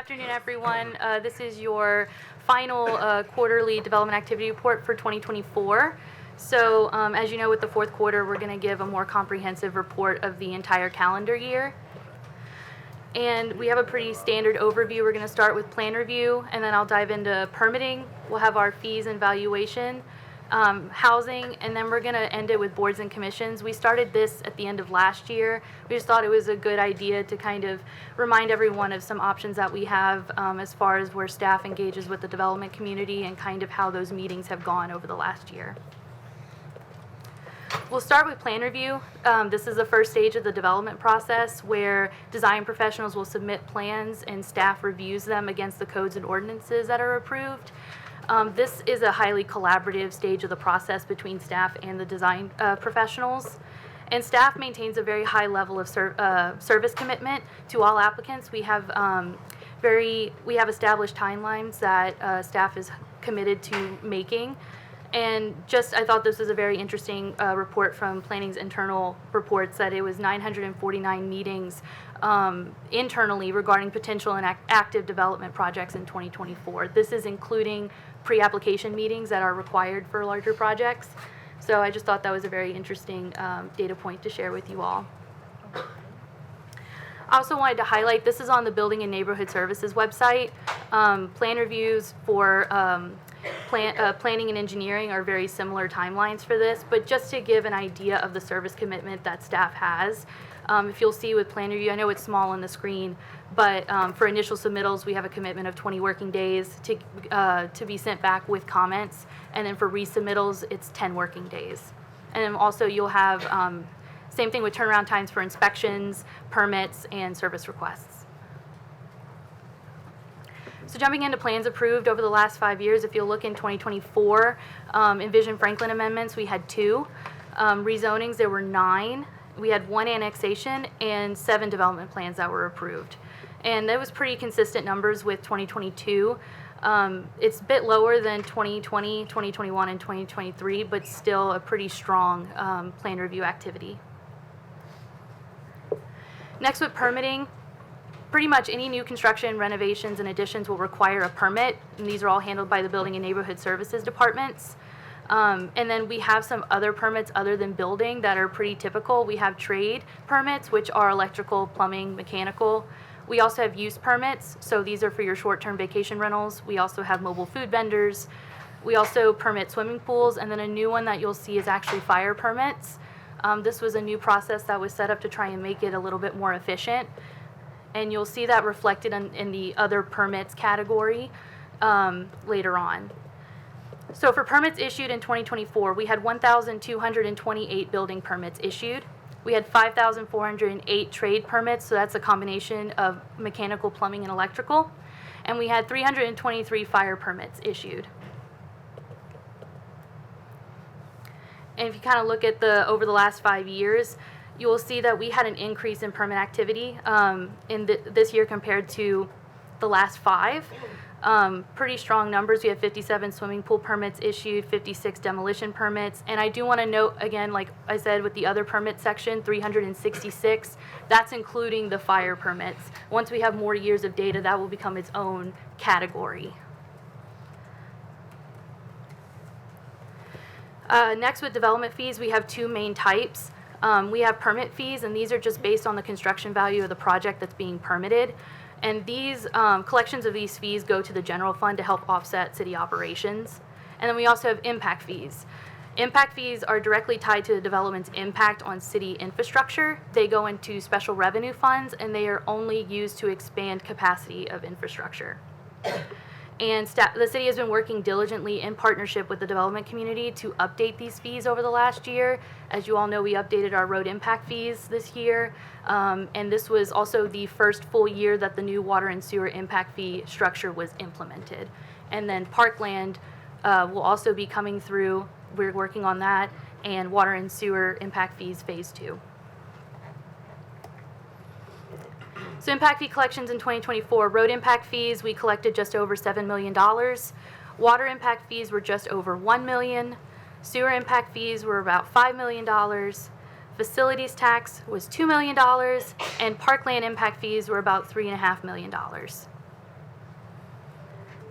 afternoon, everyone. This is your final quarterly development activity report for 2024. So as you know, with the fourth quarter, we're going to give a more comprehensive report of the entire calendar year. And we have a pretty standard overview. We're going to start with plan review, and then I'll dive into permitting. We'll have our fees and valuation, housing, and then we're going to end it with boards and commissions. We started this at the end of last year. We just thought it was a good idea to kind of remind everyone of some options that we have as far as where staff engages with the development community and kind of how those meetings have gone over the last year. We'll start with plan review. This is the first stage of the development process where design professionals will submit plans and staff reviews them against the codes and ordinances that are approved. This is a highly collaborative stage of the process between staff and the design professionals. And staff maintains a very high level of service commitment to all applicants. We have established timelines that staff is committed to making. And I thought this was a very interesting report from Planning's internal reports that it was 949 meetings internally regarding potential and active development projects in 2024. This is including pre-application meetings that are required for larger projects. So I just thought that was a very interesting data point to share with you all. I also wanted to highlight, this is on the Building and Neighborhood Services website. Plan reviews for planning and engineering are very similar timelines for this, but just to give an idea of the service commitment that staff has. If you'll see with plan review, I know it's small on the screen, but for initial submittals, we have a commitment of 20 working days to be sent back with comments, and then for resubmittals, it's 10 working days. And then also you'll have same thing with turnaround times for inspections, permits, and service requests. So jumping into plans approved over the last 5 years, if you'll look in 2024, Envision Franklin amendments, we had 2. Rezonings, there were 9. We had 1 annexation and 7 development plans that were approved. And that was pretty consistent numbers with 2022. It's a bit lower than 2020, 2021, and 2023, but still a pretty strong plan review activity. Next, with permitting, pretty much any new construction, renovations, and additions will require a permit, and these are all handled by the Building and Neighborhood Services departments. And then we have some other permits other than building that are pretty typical. We have trade permits, which are electrical, plumbing, mechanical. We also have use permits, so these are for your short-term vacation rentals. We also have mobile food vendors. We also permit swimming pools, and then a new one that you'll see is actually fire permits. This was a new process that was set up to try and make it a little bit more efficient. And you'll see that reflected in the other permits category later on. So for permits issued in 2024, we had 1,228 building permits issued. We had 5,408 trade permits, so that's a combination of mechanical, plumbing, and electrical. And we had 323 fire permits issued. And if you kind of look at over the last 5 years, you will see that we had an increase in permit activity this year compared to the last 5. Pretty strong numbers. We have 57 swimming pool permits issued, 56 demolition permits. And I do want to note, again, like I said with the other permit section, 366. That's including the fire permits. Once we have more years of data, that will become its own category. Next, with development fees, we have 2 main types. We have permit fees, and these are just based on the construction value of the project that's being permitted. And these collections of these fees go to the general fund to help offset city operations. And then we also have impact fees. Impact fees are directly tied to the development's impact on city infrastructure. They go into special revenue funds, and they are only used to expand capacity of infrastructure. And the city has been working diligently in partnership with the development community to update these fees over the last year. As you all know, we updated our road impact fees this year. And this was also the first full year that the new water and sewer impact fee structure was implemented. And then Parkland will also be coming through. We're working on that. And water and sewer impact fees phase 2. So impact fee collections in 2024, road impact fees, we collected just over $7 million. Water impact fees were just over $1 million. Sewer impact fees were about $5 million. Facilities tax was $2 million. And parkland impact fees were about $3.5 million.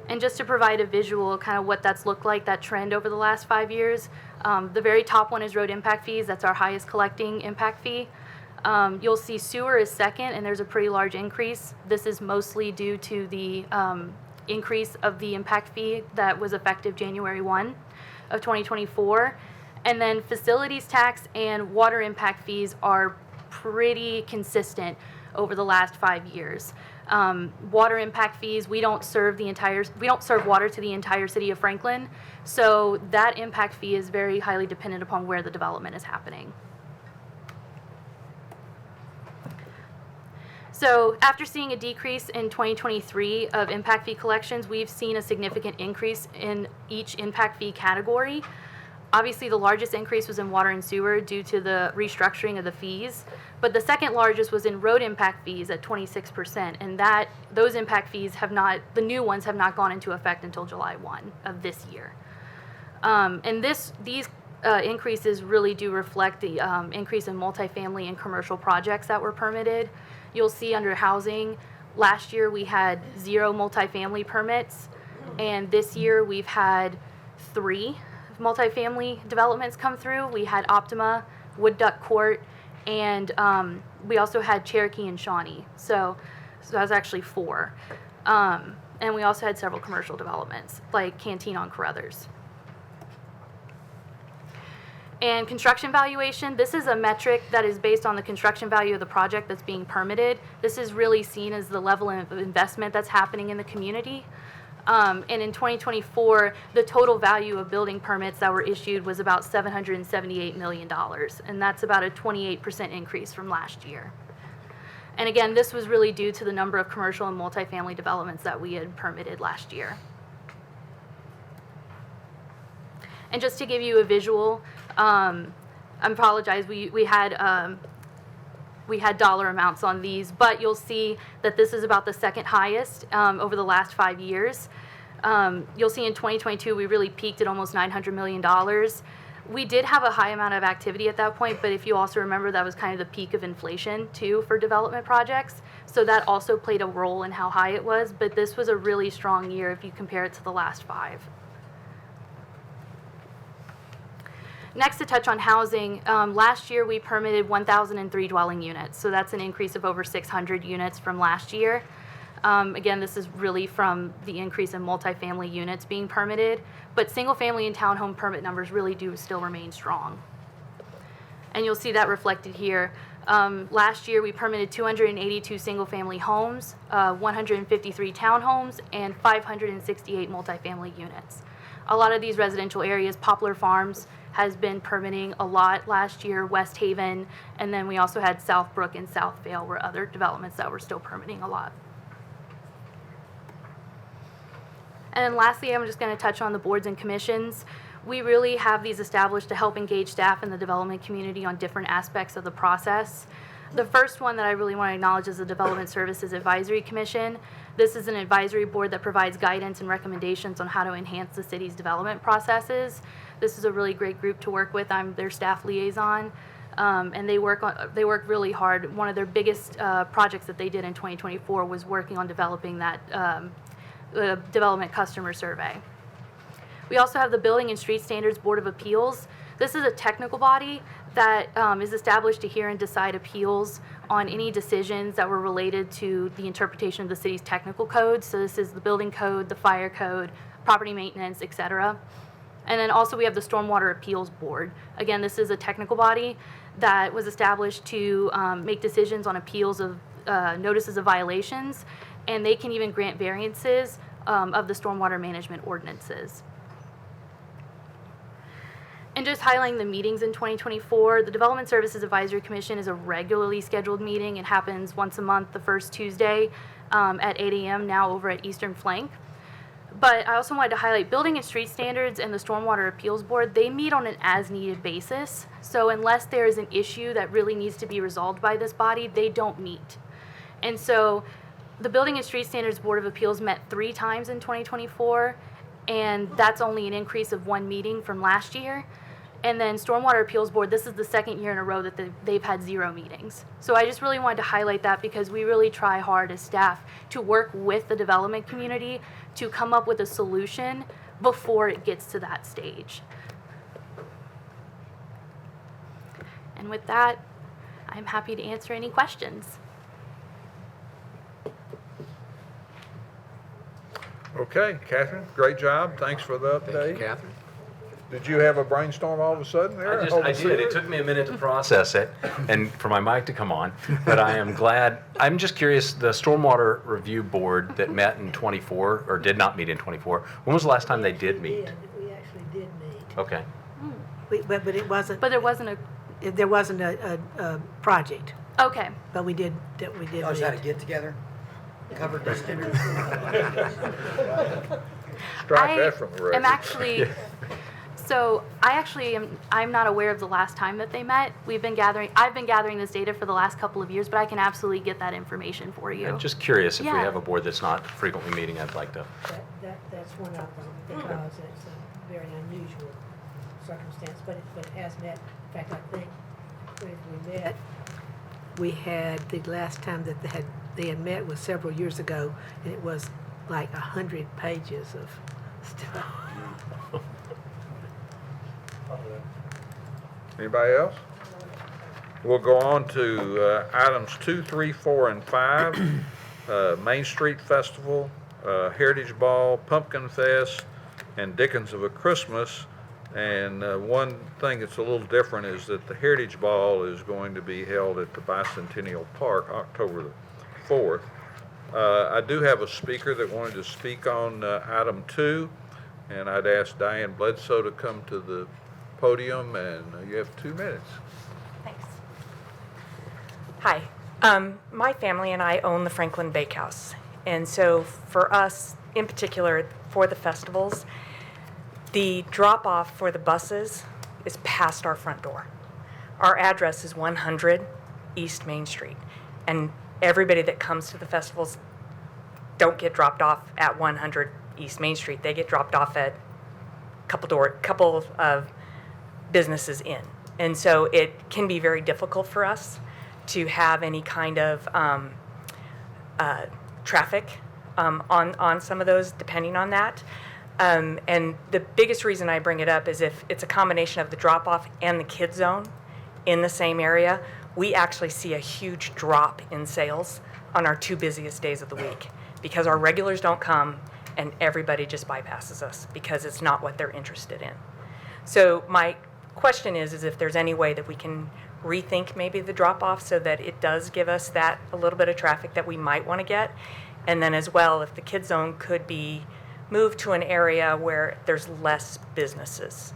And just to provide a visual, kind of what that's looked like, that trend over the last 5 years, the very top one is road impact fees. That's our highest collecting impact fee. You'll see sewer is second, and there's a pretty large increase. This is mostly due to the increase of the impact fee that was effective January 1 of 2024. And then facilities tax and water impact fees are pretty consistent over the last 5 years. Water impact fees, we don't serve water to the entire city of Franklin, so that impact fee is very highly dependent upon where the development is happening. So after seeing a decrease in 2023 of impact fee collections, we've seen a significant increase in each impact fee category. Obviously, the largest increase was in water and sewer due to the restructuring of the fees, but the second largest was in road impact fees at 26%, and those impact fees the new ones have not gone into effect until July 1 of this year. And these increases really do reflect the increase in multifamily and commercial projects that were permitted. You'll see under housing, last year we had 0 multifamily permits, and this year we've had 3 multifamily developments come through. We had Optima, Wood Duck Court, and we also had Cherokee and Shawnee. So that was actually 4. And we also had several commercial developments, like Canteen on Carruthers. And construction valuation, this is a metric that is based on the construction value of the project that's being permitted. This is really seen as the level of investment that's happening in the community. And in 2024, the total value of building permits that were issued was about $778 million, and that's about a 28% increase from last year. And again, this was really due to the number of commercial and multifamily developments that we had permitted last year. And just to give you a visual, I apologize, we had dollar amounts on these, but you'll see that this is about the second highest over the last 5 years. You'll see in 2022 we really peaked at almost $900 million. We did have a high amount of activity at that point, but if you also remember, that was kind of the peak of inflation too for development projects. So that also played a role in how high it was, but this was a really strong year if you compare it to the last 5. Next, to touch on housing, last year we permitted 1,003 dwelling units, so that's an increase of over 600 units from last year. Again, this is really from the increase in multifamily units being permitted, but single-family and townhome permit numbers really do still remain strong. And you'll see that reflected here. Last year we permitted 282 single-family homes, 153 townhomes, and 568 multifamily units. A lot of these residential areas, Poplar Farms has been permitting a lot last year, West Haven, and then we also had Southbrook and Southvale were other developments that were still permitting a lot. And then lastly, I'm just going to touch on the boards and commissions. We really have these established to help engage staff in the development community on different aspects of the process. The first one that I really want to acknowledge is the Development Services Advisory Commission. This is an advisory board that provides guidance and recommendations on how to enhance the city's development processes. This is a really great group to work with. I'm their staff liaison, and they work really hard. One of their biggest projects that they did in 2024 was working on developing that development customer survey. We also have the Building and Street Standards Board of Appeals. This is a technical body that is established to hear and decide appeals on any decisions that were related to the interpretation of the city's technical codes. So this is the building code, the fire code, property maintenance, etc. And then also we have the Stormwater Appeals Board. Again, this is a technical body that was established to make decisions on appeals of notices of violations, and they can even grant variances of the stormwater management ordinances. And just highlighting the meetings in 2024, the Development Services Advisory Commission is a regularly scheduled meeting. It happens once a month, the first Tuesday at 8 a.m. now over at Eastern Flank. But I also wanted to highlight Building and Street Standards and the Stormwater Appeals Board. They meet on an as-needed basis. So unless there is an issue that really needs to be resolved by this body, they don't meet. And so the Building and Street Standards Board of Appeals met 3 times in 2024, and that's only an increase of 1 meeting from last year. And then Stormwater Appeals Board, this is the second year in a row that they've had 0 meetings. So I just really wanted to highlight that because we really try hard as staff to work with the development community to come up with a solution before it gets to that stage. And with that, I'm happy to answer any questions. Okay, Catherine, great job. Thanks for the update. Thank you, Catherine. Did you have a brainstorm all of a sudden there? I did. It took me a minute to process it and for my mic to come on, but I am glad. I'm just curious, the Stormwater Review Board that met in 24, or did not meet in 24, when was the last time they did meet? We actually did meet. Okay. But it wasn't, But there wasn't there wasn't a project, okay. but we did Oh, is that a meet. get-together? Covered this dinner? Strike that from the record. am actually, so I'm not aware of the last time that they met. I've been gathering this data for the last couple of years, but I can absolutely get that information for you. I'm just curious if we Yeah. have a board that's not frequently meeting, I'd like to. That's one of them, because it's a very unusual circumstance, but it has met. In fact, I think when we met, we had, the last time that they had met was several years ago, and it was like 100 pages of stuff. Anybody else? We'll go on to items 2, 3, 4, and 5. Main Street Festival, Heritage Ball, Pumpkin Fest, and Dickens of a Christmas. And one thing that's a little different is that the Heritage Ball is going to be held at the Bicentennial Park, October the 4th. I do have a speaker that wanted to speak on item 2, and I'd ask Diane Bledsoe to come to the podium, and you have 2 minutes. Thanks. Hi. My family and I own the Franklin Bakehouse. And so for us, in particular, for the festivals, the drop-off for the buses is past our front door. Our address is 100 East Main Street. And everybody that comes to the festivals don't get dropped off at 100 East Main Street. They get dropped off at a couple of businesses in. And so it can be very difficult for us to have any kind of traffic on some of those, depending on that. And the biggest reason I bring it up is if it's a combination of the drop-off and the kid zone in the same area, we actually see a huge drop in sales on our 2 busiest days of the week because our regulars don't come and everybody just bypasses us because it's not what they're interested in. So my question is if there's any way that we can rethink maybe the drop-off so that it does give us that a little bit of traffic that we might want to get. And then as well, if the kid zone could be moved to an area where there's less businesses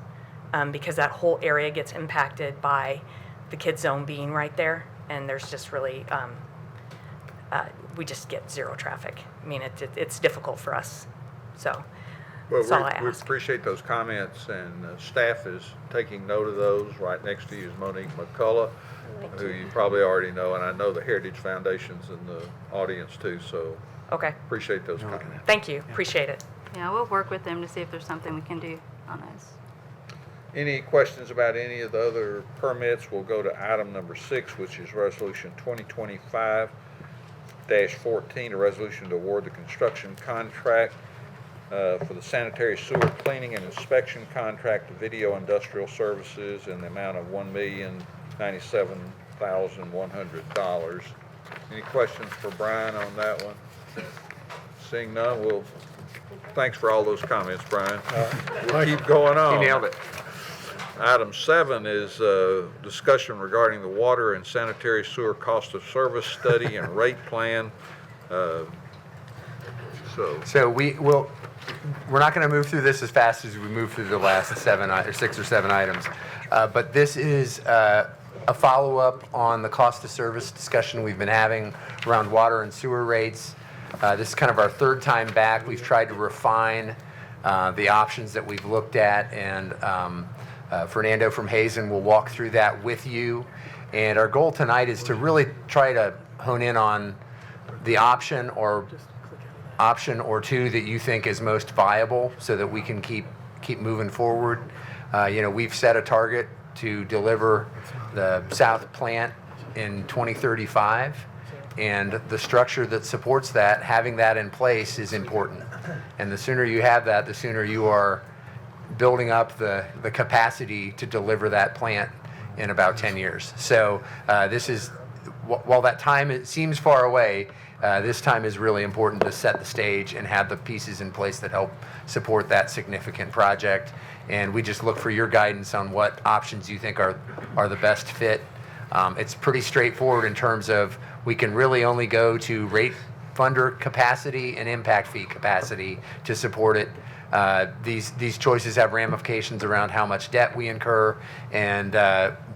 because that whole area gets impacted by the kid zone being right there. And there's just really, we just get 0 traffic. I mean, it's difficult for us. So that's all I We ask. appreciate those comments, and staff is taking note of those. Right next to you is Monique McCullough, who you probably already know, and I know the Heritage Foundation's in the audience too, so Okay. appreciate those comments. Thank you. Appreciate it. Yeah, we'll work with them to see if there's something we can do on this. Any questions about any of the other permits? We'll go to item number 6, which is Resolution 2025-14, a resolution to award the construction contract for the sanitary sewer cleaning and inspection contract to Video Industrial Services in the amount of $1,097,100. Any questions for Brian on that one? Seeing none, thanks for all those comments, Brian. We'll keep going on. He nailed it. Item 7 is discussion regarding the water and sanitary sewer cost of service study and rate plan. So we're not going to move through this as fast as we move through the last 6 or 7 items. But this is a follow-up on the cost of service discussion we've been having around water and sewer rates. This is kind of our 3rd time back. We've tried to refine the options that we've looked at, and Fernando from Hazen will walk through that with you. And our goal tonight is to really try to hone in on the option or 2 that you think is most viable so that we can keep moving forward. We've set a target to deliver the south plant in 2035, and the structure that supports that, having that in place is important. And the sooner you have that, the sooner you are building up the capacity to deliver that plant in about 10 years. So this is, while that time it seems far away, this time is really important to set the stage and have the pieces in place that help support that significant project. And we just look for your guidance on what options you think are the best fit. It's pretty straightforward in terms of we can really only go to rate funder capacity and impact fee capacity to support it. These choices have ramifications around how much debt we incur and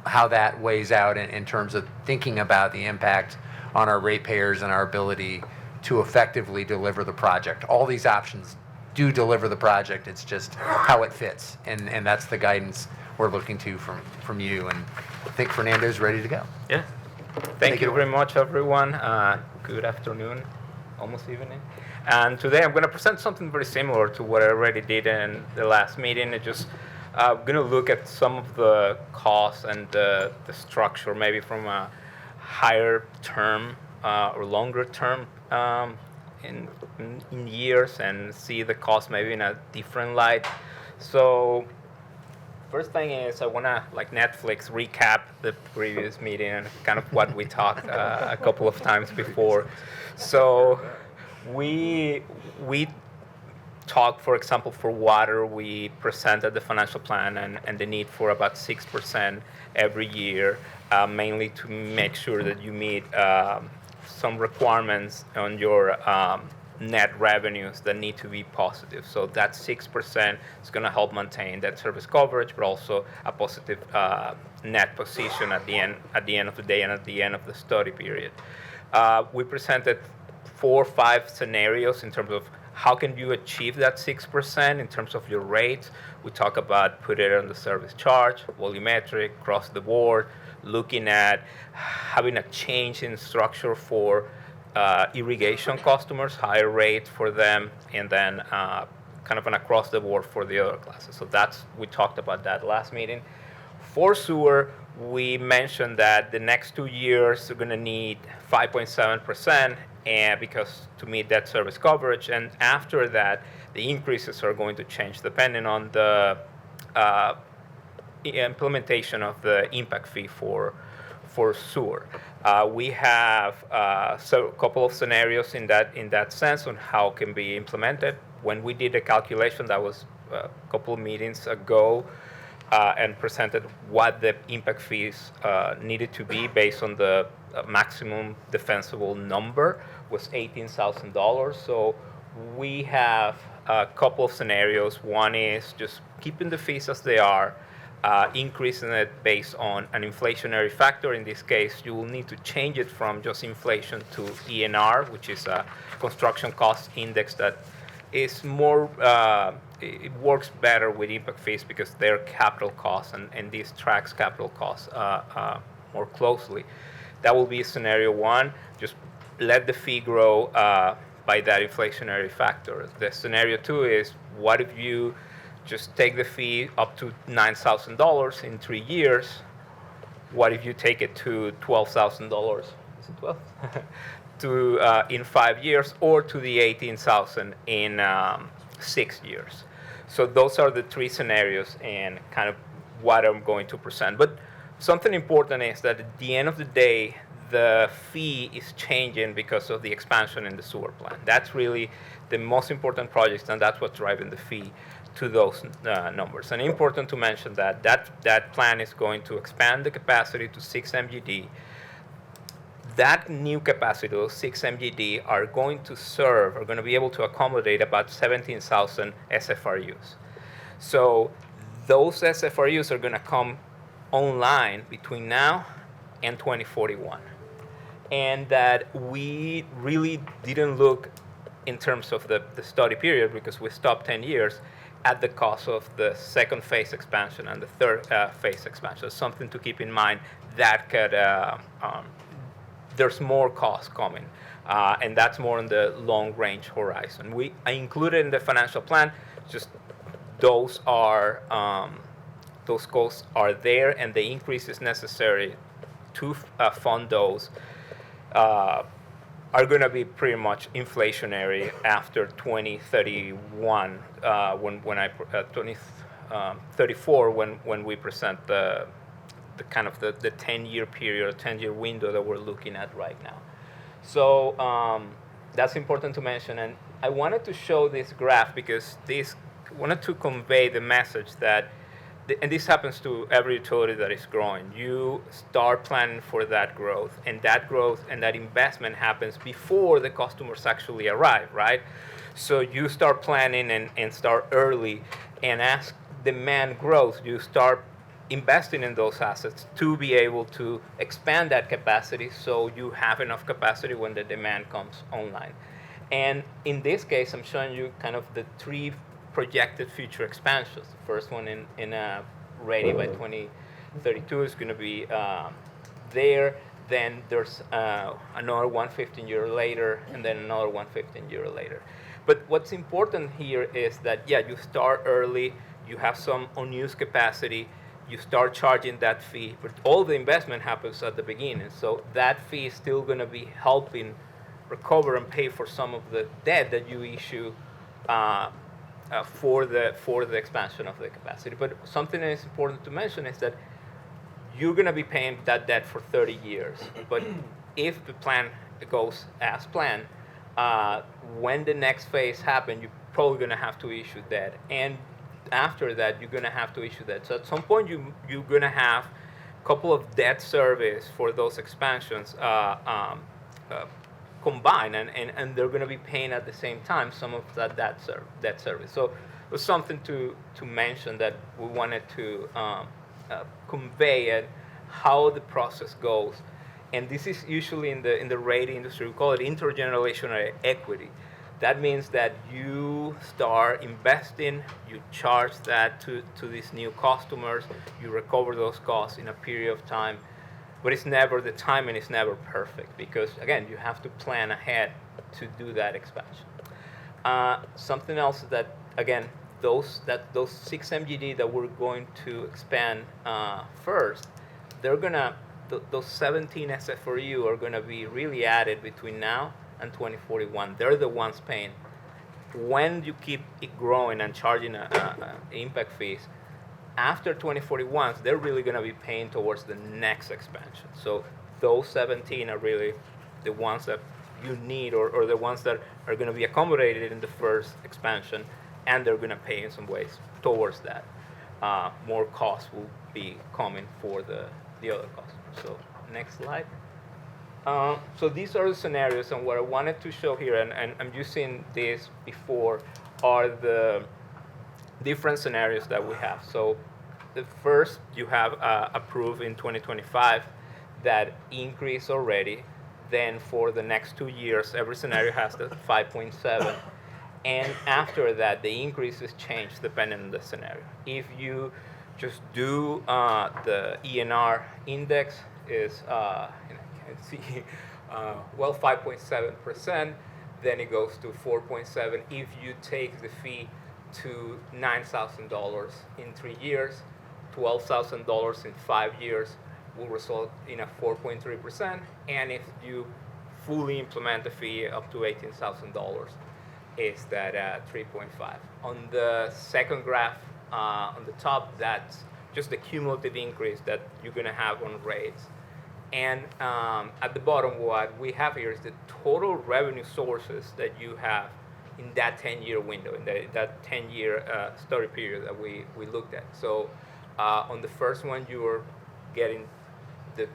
how that weighs out in terms of thinking about the impact on our ratepayers and our ability to effectively deliver the project. All these options do deliver the project, it's just how it fits, and that's the guidance we're looking to from you, and I think Fernando's ready to go. Yeah. Thank you very much, everyone. Good afternoon, almost evening. And today I'm going to present something very similar to what I already did in the last meeting. It's just going to look at some of the costs and the structure, maybe from a higher term or longer term in years, and see the cost maybe in a different light. So first thing is I want to, like Netflix, recap the previous meeting and kind of what we talked a couple of times before. So we talked, for example, for water, we presented the financial plan and the need for about 6% every year, mainly to make sure that you meet some requirements on your net revenues that need to be positive. So that 6% is going to help maintain debt service coverage, but also a positive net position at the end of the day and at the end of the study period. We presented 4 or 5 scenarios in terms of how can you achieve that 6% in terms of your rates. We talk about put it on the service charge, volumetric, across the board, looking at having a change in structure for irrigation customers, higher rate for them, and then kind of an across the board for the other classes. So we talked about that last meeting. For sewer, we mentioned that the next 2 years are going to need 5.7%, and because to meet debt service coverage, and after that, the increases are going to change depending on the implementation of the impact fee for sewer. We have a couple of scenarios in that sense on how it can be implemented. When we did a calculation, that was a couple of meetings ago, and presented what the impact fees needed to be based on the maximum defensible number was $18,000. So we have a couple of scenarios. One is just keeping the fees as they are, increasing it based on an inflationary factor. In this case, you will need to change it from just inflation to ENR, which is a construction cost index that is more, it works better with impact fees because they're capital costs, and this tracks capital costs more closely. That will be scenario 1, just let the fee grow by that inflationary factor. The scenario 2 is, what if you just take the fee up to $9,000 in 3 years? What if you take it to $12,000? Is it 12? In 5 years, or to the $18,000 in 6 years. So those are the 3 scenarios and kind of what I'm going to present. But something important is that at the end of the day, the fee is changing because of the expansion in the sewer plant. That's really the most important projects, and that's what's driving the fee to those numbers. And important to mention that plan is going to expand the capacity to 6 MGD. That new capacity, those 6 MGD, are going to be able to accommodate about 17,000 SFRUs. So those SFRUs are going to come online between now and 2041. And that we really didn't look in terms of the study period, because we stopped 10 years, at the cost of the second phase expansion and the third phase expansion. Something to keep in mind that could, there's more costs coming, and that's more on the long-range horizon. I included in the financial plan, just those are those costs are there and the increases necessary to fund those are going to be pretty much inflationary after 2031, when 2034, when we present the kind of the 10-year period, 10-year window that we're looking at right now. So that's important to mention. And I wanted to show this graph because this wanted to convey the message that, and this happens to every utility that is growing. You start planning for that growth and that investment happens before the customers actually arrive, right? So you start planning and start early, and as demand grows, you start investing in those assets to be able to expand that capacity so you have enough capacity when the demand comes online. And in this case, I'm showing you kind of the three projected future expansions. The first one in ready by 2032 is going to be there. Then there's another one 15 years later, and then another one 15 years later. But what's important here is that, yeah, you start early, you have some unused capacity, you start charging that fee, but all the investment happens at the beginning. So that fee is still going to be helping recover and pay for some of the debt that you issue for the expansion of the capacity. But something that is important to mention is that you're going to be paying that debt for 30 years. But if the plan goes as planned, when the next phase happens, you're probably going to have to issue debt. And after that, you're going to have to issue debt. So at some point, you're going to have a couple of debt service for those expansions combined, and they're going to be paying at the same time some of that debt service. So it was something to mention that we wanted to convey it, how the process goes. And this is usually in the rate industry, we call it intergenerational equity. That means that you start investing, you charge that to these new customers, you recover those costs in a period of time, but it's never, the timing is never perfect because, again, you have to plan ahead to do that expansion. Something else that, again, those 6 MGD that we're going to expand first, they're gonna, those 17 SFRU are gonna be really added between now and 2041. They're the ones paying. When you keep it growing and charging impact fees, after 2041, they're really going to be paying towards the next expansion. So those 17 are really the ones that you need, or the ones that are going to be accommodated in the first expansion, and they're going to pay in some ways towards that. More costs will be coming for the other customers. So next slide. So these are the scenarios, and what I wanted to show here, and I'm using this before, are the different scenarios that we have. So the first, you have approved in 2025 that increase already. Then for the next 2 years, every scenario has the 5.7. And after that, the increases change depending on the scenario. If you just do the ENR index is, and I can see, 5.7%, then it goes to 4.7. If you take the fee to $9,000 in 3 years, $12,000 in 5 years will result in a 4.3%. And if you fully implement the fee up to $18,000, is that 3.5. On the second graph on the top, that's just the cumulative increase that you're going to have on rates. And at the bottom, what we have here is the total revenue sources that you have in that 10-year window, in that 10-year study period that we looked at. So on the first one, you are getting the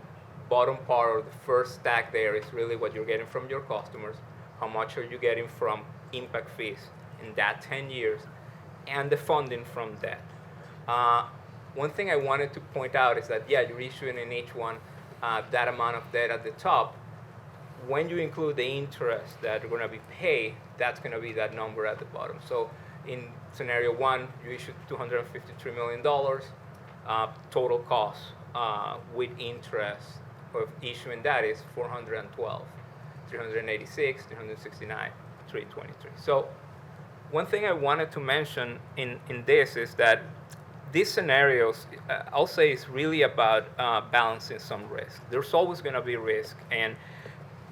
bottom part, or the first stack there is really what you're getting from your customers. How much are you getting from impact fees in that 10 years, and the funding from debt. One thing I wanted to point out is that, yeah, you're issuing in each one that amount of debt at the top. When you include the interest that are going to be paid, that's going to be that number at the bottom. So in scenario one, you issued $253 million. Total cost with interest of issuing that is 412, 386, 369, 323. So one thing I wanted to mention in this is that these scenarios, I'll say, it's really about balancing some risk. There's always going to be risk, and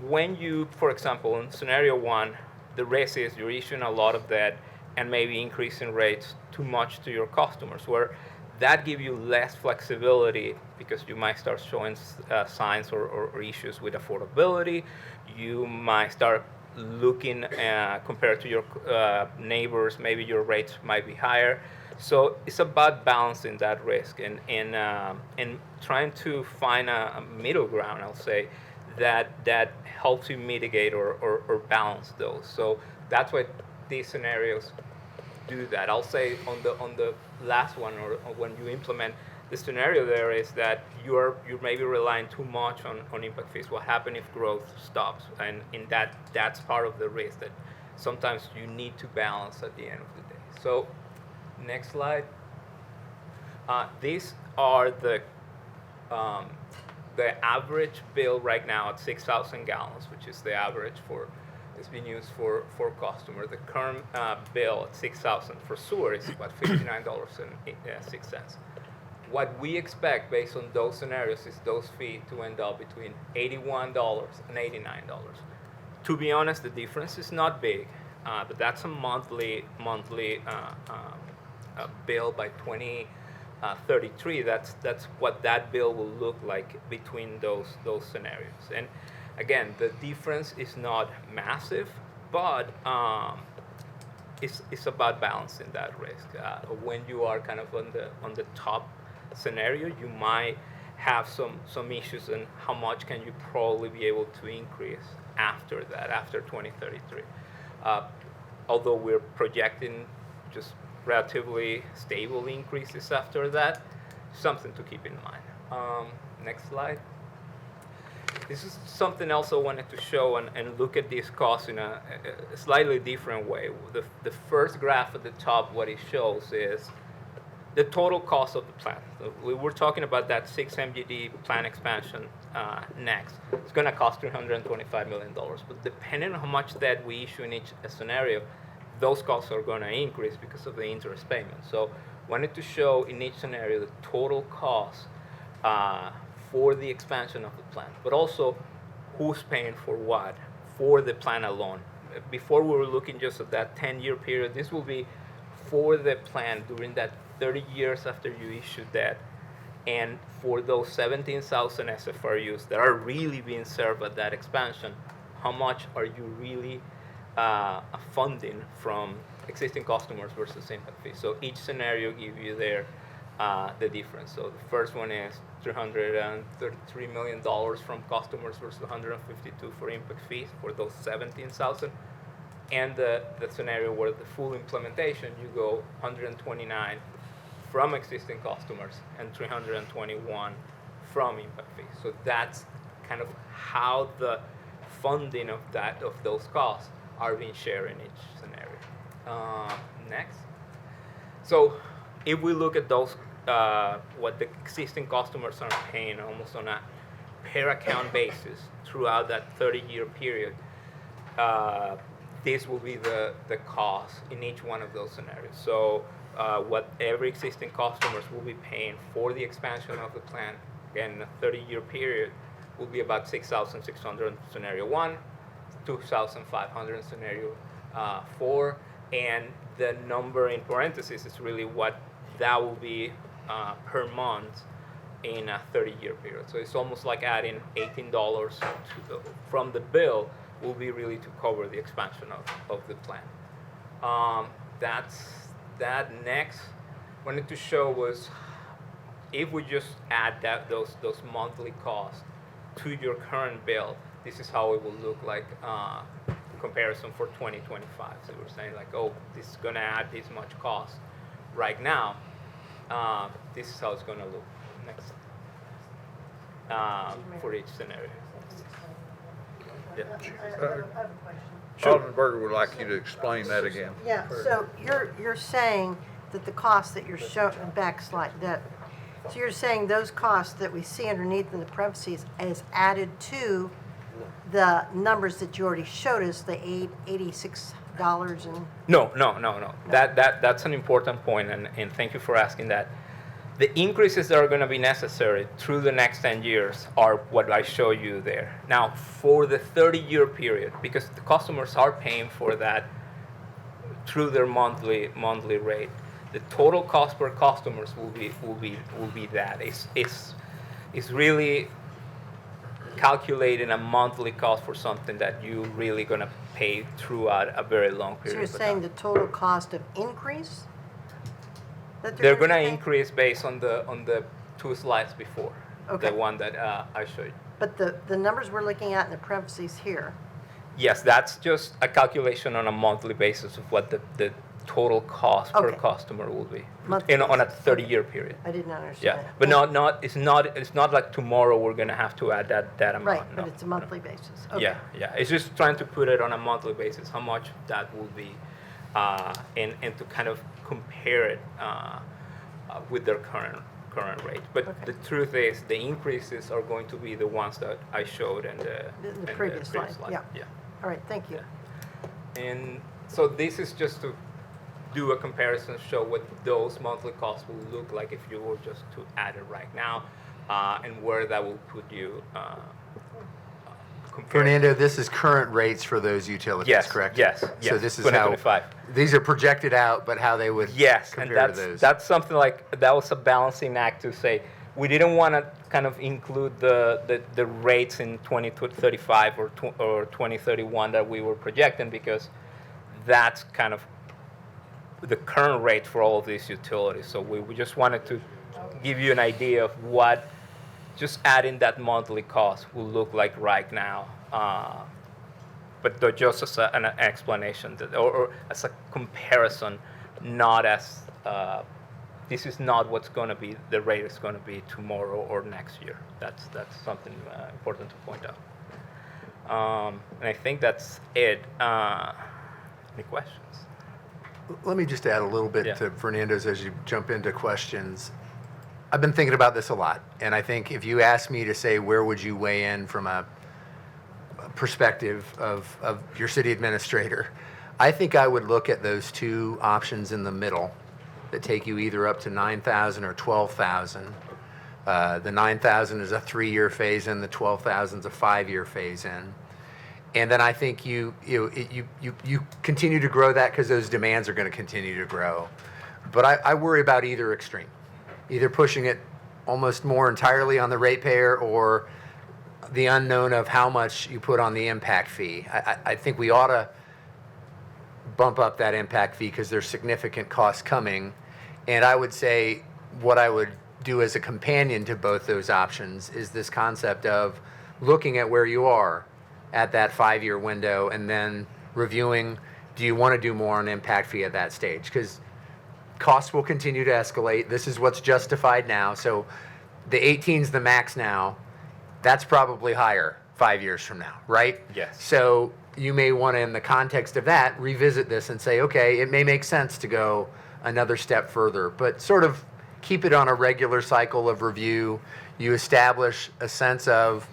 when you, for example, in scenario one, the risk is you're issuing a lot of debt and maybe increasing rates too much to your customers, where that give you less flexibility because you might start showing signs or issues with affordability. You might start looking compared to your neighbors, maybe your rates might be higher. So it's about balancing that risk and trying to find a middle ground, I'll say, that helps you mitigate or balance those. So that's why these scenarios do that. I'll say on the last one, or when you implement the scenario, there is that you're maybe relying too much on impact fees. What happens if growth stops? And in that's part of the risk that sometimes you need to balance at the end of the day. So next slide. These are the average bill right now at 6,000 gallons, which is the average it's been used for customer. The current bill at 6,000 for sewer is about $59.06. What we expect based on those scenarios is those fees to end up between $81 and $89. To be honest, the difference is not big, but that's a monthly bill by 2033. That's what that bill will look like between those scenarios. And again, the difference is not massive, but it's about balancing that risk. When you are kind of on the top scenario, you might have some issues in how much can you probably be able to increase after that, after 2033. Although we're projecting just relatively stable increases after that, something to keep in mind. Next slide. This is something else I wanted to show and look at these costs in a slightly different way. The first graph at the top, what it shows is the total cost of the plant. We were talking about that 6 MGD plant expansion next. It's going to cost $325 million. But depending on how much debt we issue in each scenario, those costs are going to increase because of the interest payment. So wanted to show in each scenario the total cost for the expansion of the plant, but also who's paying for what for the plant alone. Before we were looking just at that 10-year period. This will be for the plant during that 30 years after you issue debt, and for those 17,000 SFRUs that are really being served at that expansion, how much are you really funding from existing customers versus impact fees? So each scenario gives you there the difference. So the first one is $333 million from customers versus $152 for impact fees for those 17,000. And the scenario where the full implementation, you go 129 from existing customers and 321 from impact fees. So that's kind of how the funding of those costs are being shared in each scenario. Next. So if we look at those, what the existing customers are paying almost on a per account basis throughout that 30-year period, this will be the cost in each one of those scenarios. So what every existing customers will be paying for the expansion of the plant, again, in a 30-year period, will be about $6,600 in scenario 1, $2,500 in scenario 4, and the number in parentheses is really what that will be per month in a 30-year period. So it's almost like adding $18 from the bill will be really to cover the expansion of the plant. That's that. Next, wanted to show was if we just add those monthly costs to your current bill, this is how it will look like comparison for 2025. So we're saying like, oh, this is going to add this much cost right now. This is how it's going to look next for each scenario. Yeah. Alderman Berger would like you to explain that again. Yeah, so you're saying that the costs that you're showing, backslide, so you're saying those costs that we see underneath in the parentheses is added to the numbers that you already showed us, the $86 and... No. That's an important point, and thank you for asking that. The increases that are going to be necessary through the next 10 years are what I show you there. Now, for the 30-year period, because the customers are paying for that through their monthly rate, the total cost per customers will be that. It's really calculating a monthly cost for something that you really going to pay throughout a very long So period you're of saying time. the total cost of increase? That They're going to pay? increase based on the 2 slides before, Okay. the one that I showed you. But the numbers we're looking at in the parentheses here, Yes, that's just a calculation on a monthly basis of what the total cost per Okay. customer will be Monthly on a basis. 30-year period. I did not understand Yeah, that. but it's not like tomorrow we're gonna have to add that amount. Right, no. but it's a monthly basis. Okay. Yeah, it's just trying to put it on a monthly basis, how much that will be, and to kind of compare it with their current rate. But Okay. the truth is, the increases are going to be the ones that I showed in The previous slide, yeah. Yeah. All right, thank you. And so this is just to do a comparison, show what those monthly costs will look like if you were just to add it right now, and where that will put you. compared- Fernando, this is current rates for those utilities, Yes, correct? yes, So yes, this is how, 2025. these are projected out, but how they would Yes, and compare to those. that's something like, that was a balancing act to say, we didn't want to kind of include the rates in 2035 or 2031 that we were projecting, because that's kind of the current rate for all of these utilities. So we just wanted to give you an idea of what just adding that monthly cost will look like right now. But just as an explanation, or as a comparison, not as, this is not what's going to be, the rate is going to be tomorrow or next year. That's something important to point out. And I think that's it. Any questions? Let me just add a little bit Yeah. to Fernando's as you jump into questions. I've been thinking about this a lot, and I think if you ask me to say where would you weigh in from a perspective of your city administrator, I think I would look at those two options in the middle that take you either up to 9,000 or 12,000. The 9,000 is a 3-year phase-in, the 12,000 is a 5-year phase-in. And then I think you continue to grow that because those demands are going to continue to grow. But I worry about either extreme, either pushing it almost more entirely on the ratepayer or the unknown of how much you put on the impact fee. I think we ought to bump up that impact fee because there's significant costs coming. And I would say what I would do as a companion to both those options is this concept of looking at where you are at that 5-year window and then reviewing, do you want to do more on impact fee at that stage? Because costs will continue to escalate. This is what's justified now. So the 18's the max now. That's probably higher 5 years from now, right? Yes. So you may want to, in the context of that, revisit this and say, okay, it may make sense to go another step further, but sort of keep it on a regular cycle of review. You establish a sense of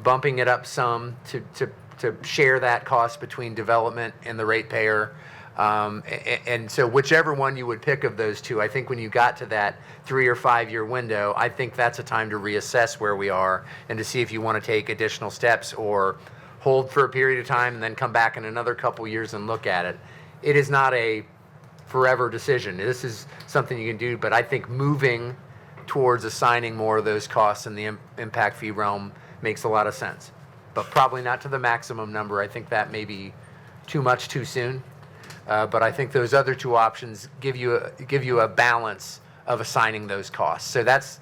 bumping it up some to share that cost between development and the ratepayer. And so whichever one you would pick of those two, I think when you got to that 3 or 5 year window, I think that's a time to reassess where we are and to see if you want to take additional steps or hold for a period of time and then come back in another couple years and look at it. It is not a forever decision. This is something you can do, but I think moving towards assigning more of those costs in the impact fee realm makes a lot of sense, but probably not to the maximum number. I think that may be too much too soon. But I think those other two options give you a balance of assigning those costs. So that's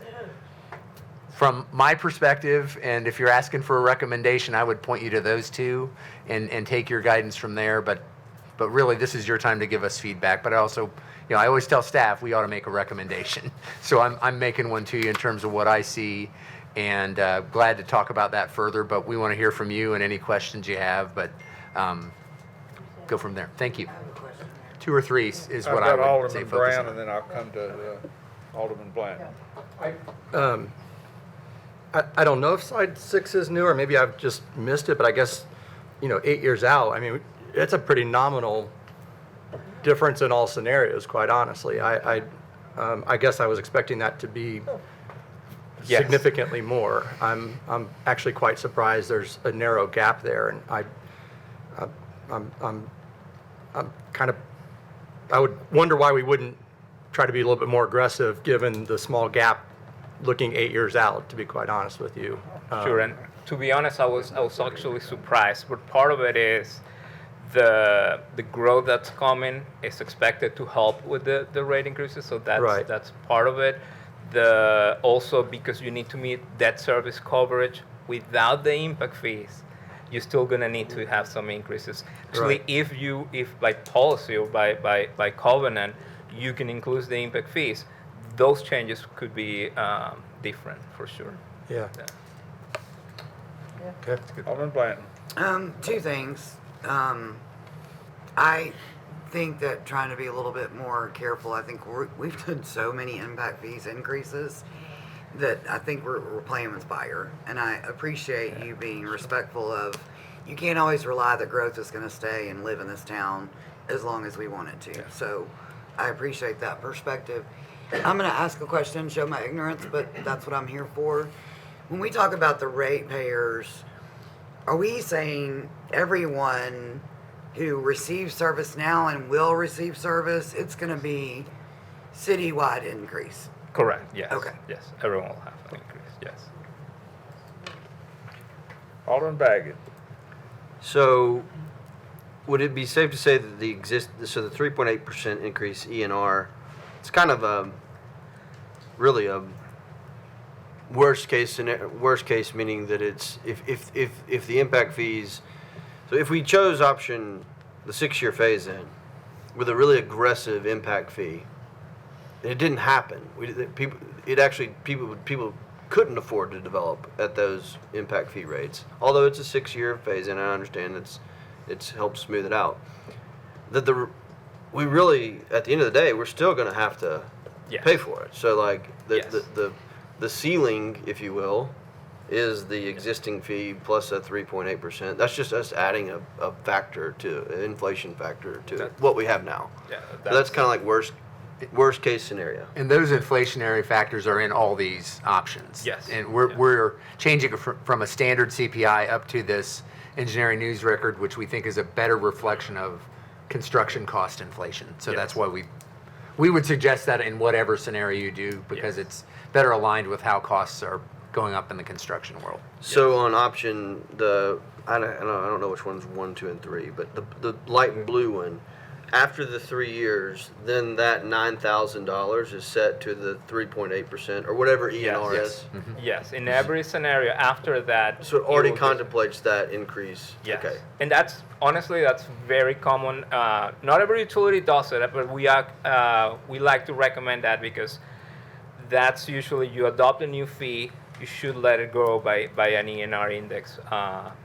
from my perspective, and if you're asking for a recommendation, I would point you to those two and take your guidance from there. But really, this is your time to give us feedback. But I also, I always tell staff we ought to make a recommendation. So I'm making one to you in terms of what I see, and glad to talk about that further. But we want to hear from you and any questions you have. But go from there. Thank you. 2 or 3 is what I I've got would say Alderman focus Brown, on. and then I'll come to Alderman Blanton. I don't know if slide 6 is new, or maybe I've just missed it, but I guess, 8 years out, I mean, it's a pretty nominal difference in all scenarios, quite honestly. I I guess I was expecting that to be Yes. significantly more. I'm actually quite surprised there's a narrow gap there, and I'm kind of, I would wonder why we wouldn't try to be a little bit more aggressive, given the small gap looking 8 years out, to be quite honest with you. Sure, and to be honest, I was actually surprised, but part of it is the growth that's coming is expected to help with the rate increases, so Right. that's part of it. Also because you need to meet debt service coverage without the impact fees, you're still gonna need to have some increases. Actually, Right. if by policy or by covenant, you can include the impact fees, those changes could be different for sure. Yeah. Okay. Alderman Blanton. Two things. I think that trying to be a little bit more careful, I think we've done so many impact fees increases that I think we're playing with fire. And I appreciate you being respectful of, you can't always rely that growth is going to stay and live in this town as long as we want it to. So I appreciate that perspective. I'm going to ask a question, show my ignorance, but that's what I'm here for. When we talk about the ratepayers, are we saying everyone who receives service now and will receive service, it's going to be citywide increase? Correct, yes. Okay. Yes, everyone will have an increase, yes. Alderman Baggett. So, would it be safe to say that the 3.8% increase ENR, it's kind of really a worst case scenario, worst case meaning that it's if the impact fees, so if we chose option the 6-year phase in with a really aggressive impact fee, and it didn't happen. People couldn't afford to develop at those impact fee rates. Although it's a 6-year phase in, I understand it's helped smooth it out. We really, at the end of the day, we're still going to have to Yes. pay for it. So like Yes. the ceiling, if you will, is the existing fee plus a 3.8%. That's just us adding a factor to an inflation factor to what we have now. Yeah, So that's kind of like worst case scenario. And those inflationary factors are in all these options. Yes. And we're, Yeah. we're changing it from a standard CPI up to this engineering news record, which we think is a better reflection of construction cost inflation. So that's Yes. why we would suggest that in whatever scenario you do, because Yes. it's better aligned with how costs are going up in the construction world. So on option, I don't know which one's 1, 2, and 3, but the light blue one, after the 3 years, then that $9,000 is set to the 3.8% or whatever ENR is. Yes, in every scenario after that. So it already will be- contemplates that increase. Yes. Okay. And that's, honestly, that's very common. Not every utility does it, but we like to recommend that because that's usually you adopt a new fee, you should let it grow by an ENR index.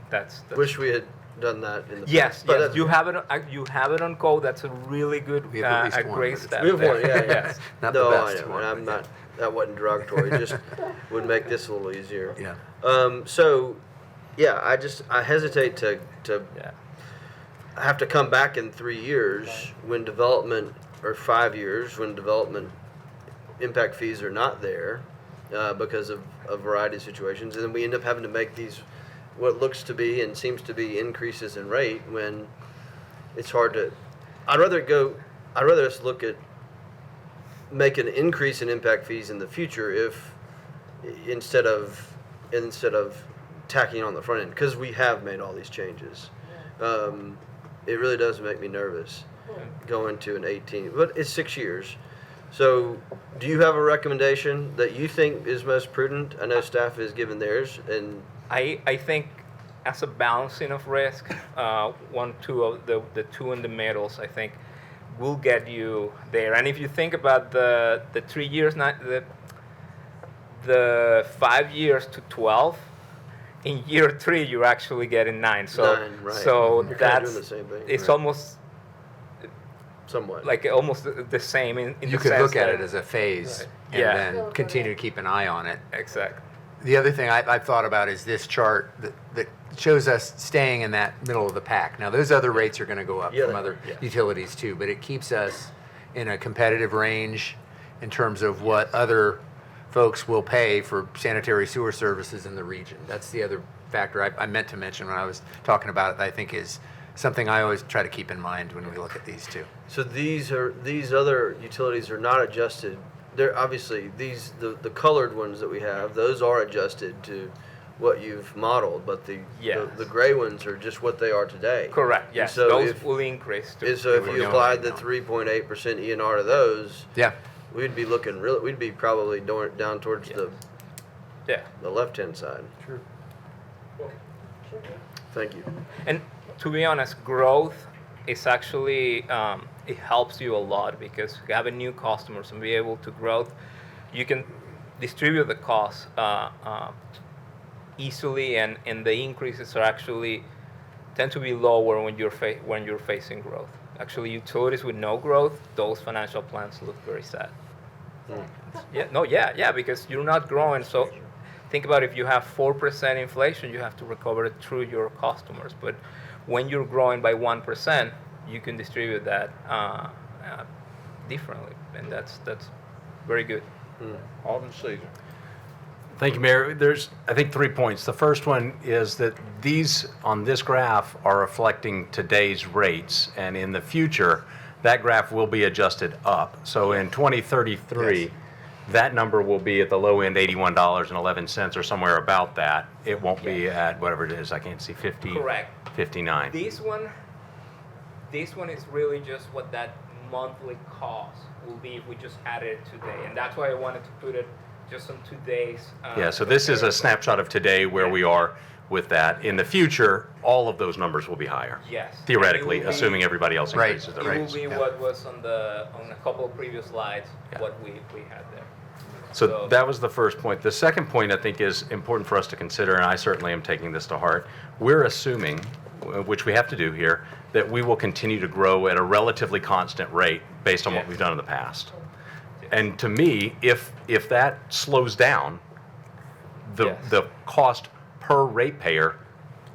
That's Wish we had done that in the Yes, past. But yes, that's- you have it on code. That's a really good, We have at least a one, great but step. We have one, there. yeah, yeah. Yes. Not no, the best I know, one, and I'm but- not, that wasn't derogatory, it just would make this a little easier. Yeah. So, yeah, I hesitate to Yeah. have to come back in 3 years when development, or 5 years, when development impact fees are not there because of a variety of situations, and then we end up having to make these, what looks to be and seems to be increases in rate when it's hard to, I'd rather us look at make an increase in impact fees in the future if instead of tacking on the front end, because we have made all these changes. It really does make me nervous going to an 18, but it's 6 years. So do you have a recommendation that you think is most prudent? I know staff has given theirs, and I think as a balancing of risk, 1, 2 of the two in the middles, I think will get you there. And if you think about the 3 years, not the 5 years to 12, in year 3 you're actually getting 9. So 9, right. so You're kinda that's doing the same thing, it's right. almost somewhat. like almost the same in You the could sense look at that- it as a phase Right. and Yeah. then continue to keep an eye on it. Exactly. The other thing I've thought about is this chart that shows us staying in that middle of the pack. Now, those other rates are going to go up Yeah, from they other yeah. utilities too, but it keeps us in a competitive range. in terms of what other folks will pay for sanitary sewer services in the region. That's the other factor I meant to mention when I was talking about it, that I think is something I always try to keep in mind when we look at these two. So these other utilities are not adjusted. They're obviously the colored ones that we have, those are adjusted to what you've modeled, but the gray ones are just what they are today. Correct, And yes, so those will increase too. So if you applied the 3.8% ENR to those, Yeah. we'd be looking we'd be probably down towards the left-hand side. Sure. Thank you. And to be honest, growth is actually, it helps you a lot because having new customers and be able to grow, you can distribute the costs easily, and the increases are actually tend to be lower when you're facing growth. Actually, utilities with no growth, those financial plans look very sad. Because you're not growing. So think about if you have 4% inflation, you have to recover it through your customers. But when you're growing by 1%, you can distribute that differently, and that's very good. Alderman Caesar. Thank you, Mayor. There's, I think, 3 points. The first one is that these, on this graph, are reflecting today's rates, and in the future, that graph will be adjusted up. So in 2033, that number will be at the low end, $81.11 or somewhere about that. It won't be at whatever it is. I can't see 50. Correct. 59. This one is really just what that monthly cost will be if we just had it today, and that's why I wanted to put it just on today's. Yeah, so this is a snapshot of today where we are with that. In the future, all of those numbers will be higher. Yes. Theoretically, And it will be- assuming everybody else Right. increases their It will rates. be what was on a couple of previous slides, what we had there. So that was the first point. The second point I think is important for us to consider, and I certainly am taking this to heart. We're assuming, which we have to do here, that we will continue to grow at a relatively constant rate based on what we've done in the past. And to me, if that slows down, the cost per ratepayer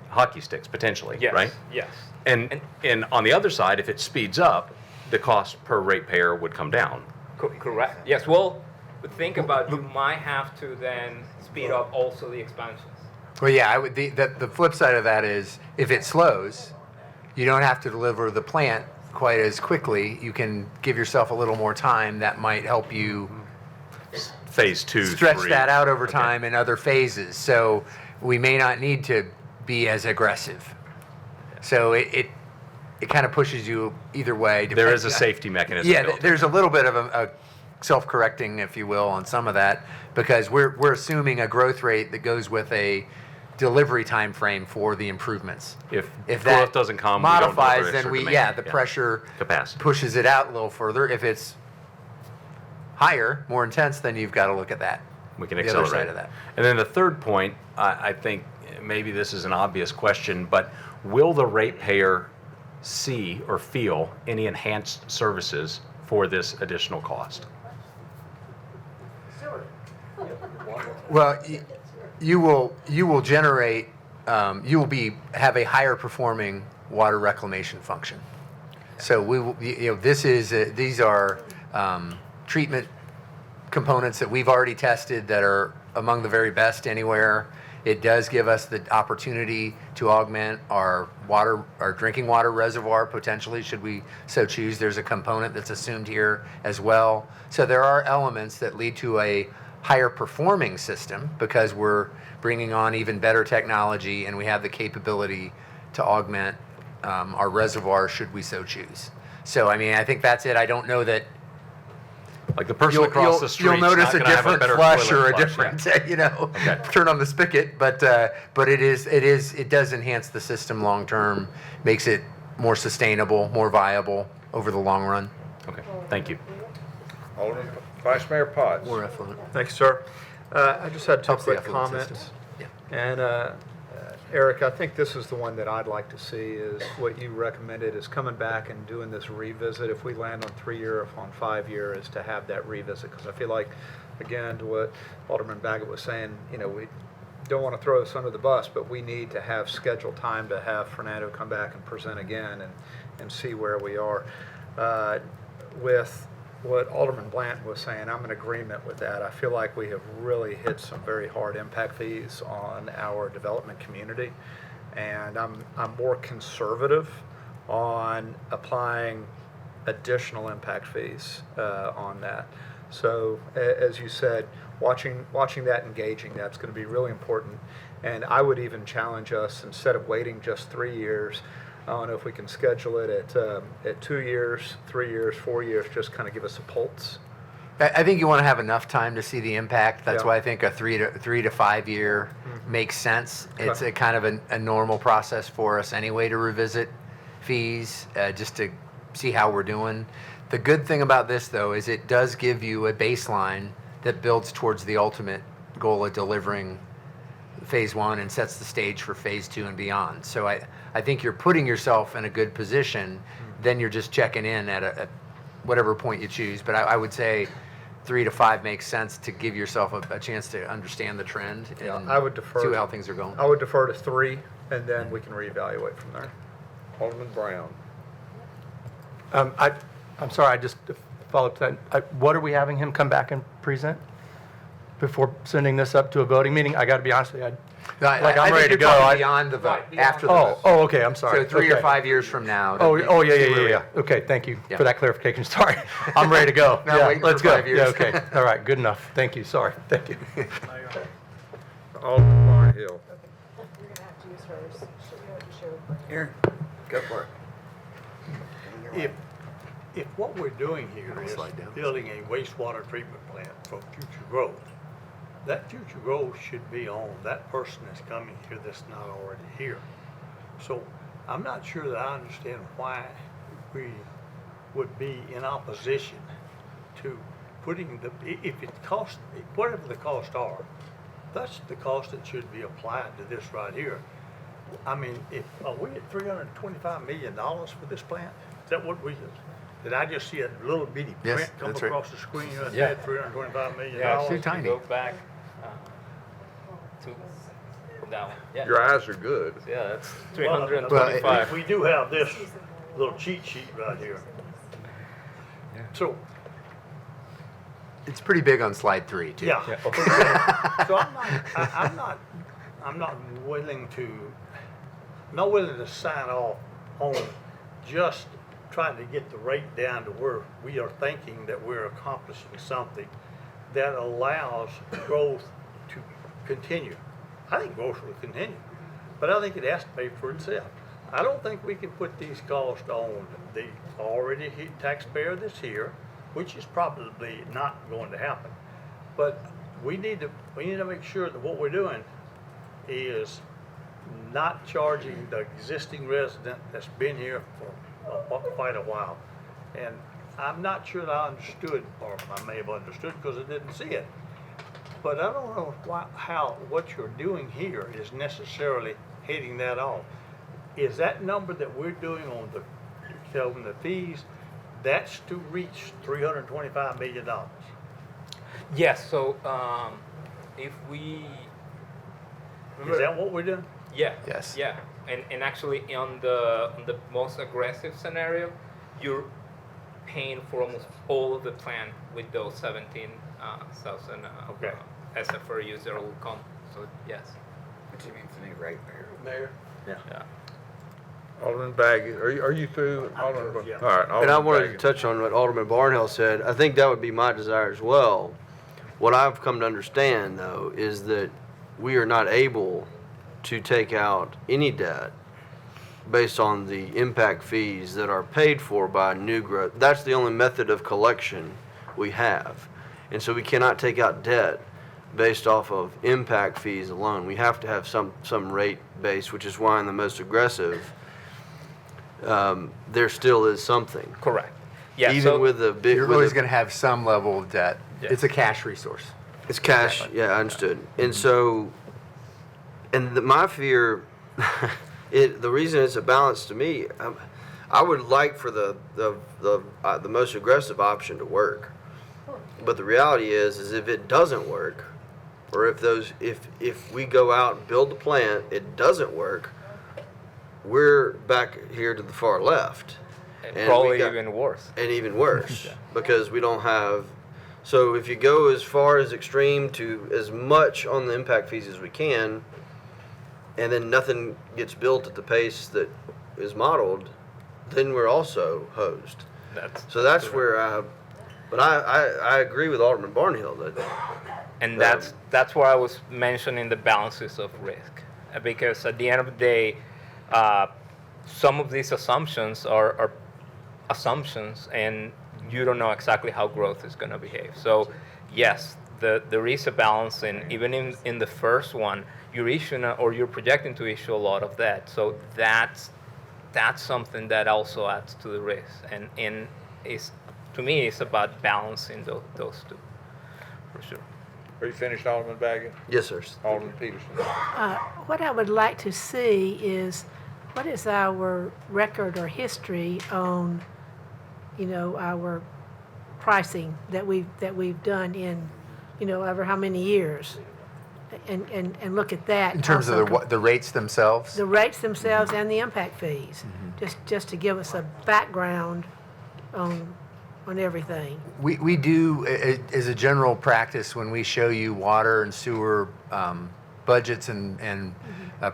hockey sticks potentially, Yes. right? Yes. And on the other side, if it speeds up, the cost per ratepayer would come down. Correct. Yes. Well, but think about, you might have to then speed up also the expansions. Well, yeah, I would, the flip side of that is if it slows, you don't have to deliver the plant quite as quickly. You can give yourself a little more time. That might help you Phase 2, stretch 3. that out over time in other phases. So we may not need to be as aggressive. So it kind of pushes you either way. There is a safety mechanism. Yeah, built in. there's a little bit of a self-correcting, if you will, on some of that, because we're assuming a growth rate that goes with a delivery time frame for the improvements. If that growth doesn't come, we don't deliver modifies, extra then demand. the pressure Capacity. pushes it out a little further. If it's higher, more intense, then you've got to look at that. We can the accelerate. other side of that. And then the third point, I think maybe this is an obvious question, but will the ratepayer see or feel any enhanced services for this additional cost? Well, you will generate, you will have a higher performing water reclamation function. So we will, these are treatment components that we've already tested that are among the very best anywhere. It does give us the opportunity to augment our drinking water reservoir potentially, should we so choose. There's a component that's assumed here as well. So there are elements that lead to a higher performing system because we're bringing on even better technology and we have the capability to augment our reservoir should we so choose. So, I mean, I think that's it. I don't know that Like the person across the street. you'll notice a different flush or a different, turn on the spigot, but it does enhance the system long term, makes it more sustainable, more viable over the long run. Okay, thank you. Alderman Vice Mayor Potts. More effluent. Thank you, sir. I just had two Helps the quick effluent comments. system. Yeah. And Eric, I think this is the one that I'd like to see is what you recommended is coming back and doing this revisit. If we land on 3-year, if on 5-year, is to have that revisit. Because I feel like, again, to what Alderman Baggett was saying, we don't want to throw us under the bus, but we need to have scheduled time to have Fernando come back and present again and see where we are. With what Alderman Blanton was saying, I'm in agreement with that. I feel like we have really hit some very hard impact fees on our development community. And I'm more conservative on applying additional impact fees on that. So as you said, watching that, engaging, that's going to be really important. And I would even challenge us, instead of waiting just 3 years, I don't know if we can schedule it at 2 years, 3 years, 4 years, just kind of give us a pulse. I think you want to have enough time to see the impact. That's Yeah. why I think a 3 to 5 year makes sense. It's a kind of a normal process for us anyway to revisit fees, just to see how we're doing. The good thing about this, though, is it does give you a baseline that builds towards the ultimate goal of delivering phase 1 and sets the stage for phase 2 and beyond. So I think you're putting yourself in a good position. Then you're just checking in at whatever point you choose. But I would say 3 to 5 makes sense to give yourself a chance to understand the trend and I would defer see to- how things are going. I would defer to 3, and then we can reevaluate from there. Alderman Brown. I'm sorry, I just followed up to that. What are we having him come back and present before sending this up to a voting meeting? I got to be honest with you. I I'm think ready to you're go. talking beyond the vote, after the vote. Oh, okay, I'm sorry. So 3 or Okay. 5 years from now. Oh, that'd be- oh, see where we yeah. are. Okay, thank you Yeah. for that clarification. Sorry. I'm ready to go. Not Yeah, waiting let's for go. 5 years. Yeah, okay. All right, good enough. Thank you. Sorry. Thank you. Alderman Barnhill. Here, go for it. If what we're doing here is building a wastewater treatment plant for future growth, that future growth should be on that person that's coming here that's not already here. So I'm not sure that I understand why we would be in opposition to putting if it costs, whatever the costs are, that's the cost that should be applied to this right here. I mean, are we at $325 million for this plant? Is that what did I just see a little bitty Yes, print come that's right. across the screen that Yeah. said $325 million? Yeah, it's too tiny. Go back to that one. Yeah. Your eyes are good. Yeah, that's Well, 325. we do have this little cheat sheet right here. So, It's pretty big on slide 3, too. yeah. So I'm not willing to sign off on just trying to get the rate down to where we are thinking that we're accomplishing something that allows growth to continue. I think growth will continue, but I think it has to pay for itself. I don't think we can put these costs on the already taxpayer that's here, which is probably not going to happen. But we need to make sure that what we're doing is not charging the existing resident that's been here for quite a while. And I'm not sure that I understood, or I may have understood because I didn't see it. But I don't know how what you're doing here is necessarily hitting that off. Is that number that we're doing on the fees, that's to reach $325 million? Yes, so if we Is that what we're doing? Yeah. Yes. Yeah, and actually on the most aggressive scenario, you're paying for almost all of the plan with those 17,000 Okay. SFR user will come. So yes. What do you mean for me, right, Mayor? Yeah. Alderman Baggett, are you through? Alderman, yeah. all right. And I Alderman wanted to Baggett. touch on what Alderman Barnhill said. I think that would be my desire as well. What I've come to understand, though, is that we are not able to take out any debt based on the impact fees that are paid for by new growth. That's the only method of collection we have. And so we cannot take out debt based off of impact fees alone. We have to have some rate base, which is why in the most aggressive, there still is something. Correct. Yeah. Even so with the big, You're always going to have some level of debt. Yeah. It's a cash resource. it's cash. Exactly. Yeah, I understood. And so, my fear, the reason it's a balance to me, I would like for the most aggressive option to work. But the reality is if it doesn't work, or if we go out and build the plant, it doesn't work, we're back here to the far left. we Probably got- even worse. and even worse because we don't have. So if you go as far as extreme to as much on the impact fees as we can, and then nothing gets built at the pace that is modeled, then we're also hosed. So that's where but I agree with Alderman Barnhill that And that's where I was mentioning the balances of risk, because at the end of the day, some of these assumptions are assumptions, and you don't know exactly how growth is going to behave. So, yes, there is a balance, and even in the first one, you're issuing or you're projecting to issue a lot of debt. So that's something that also adds to the risk, and is to me it's about balancing those two, for sure. Are you finished, Alderman Baggett? yes, sir. Alderman Peterson? What I would like to see is, what is our record or history on, our pricing that we've done in, over how many years? And look at that. In terms of also the rates themselves? the rates themselves and the impact fees, just to give us a background on everything. We do, as a general practice, when we show you water and sewer budgets and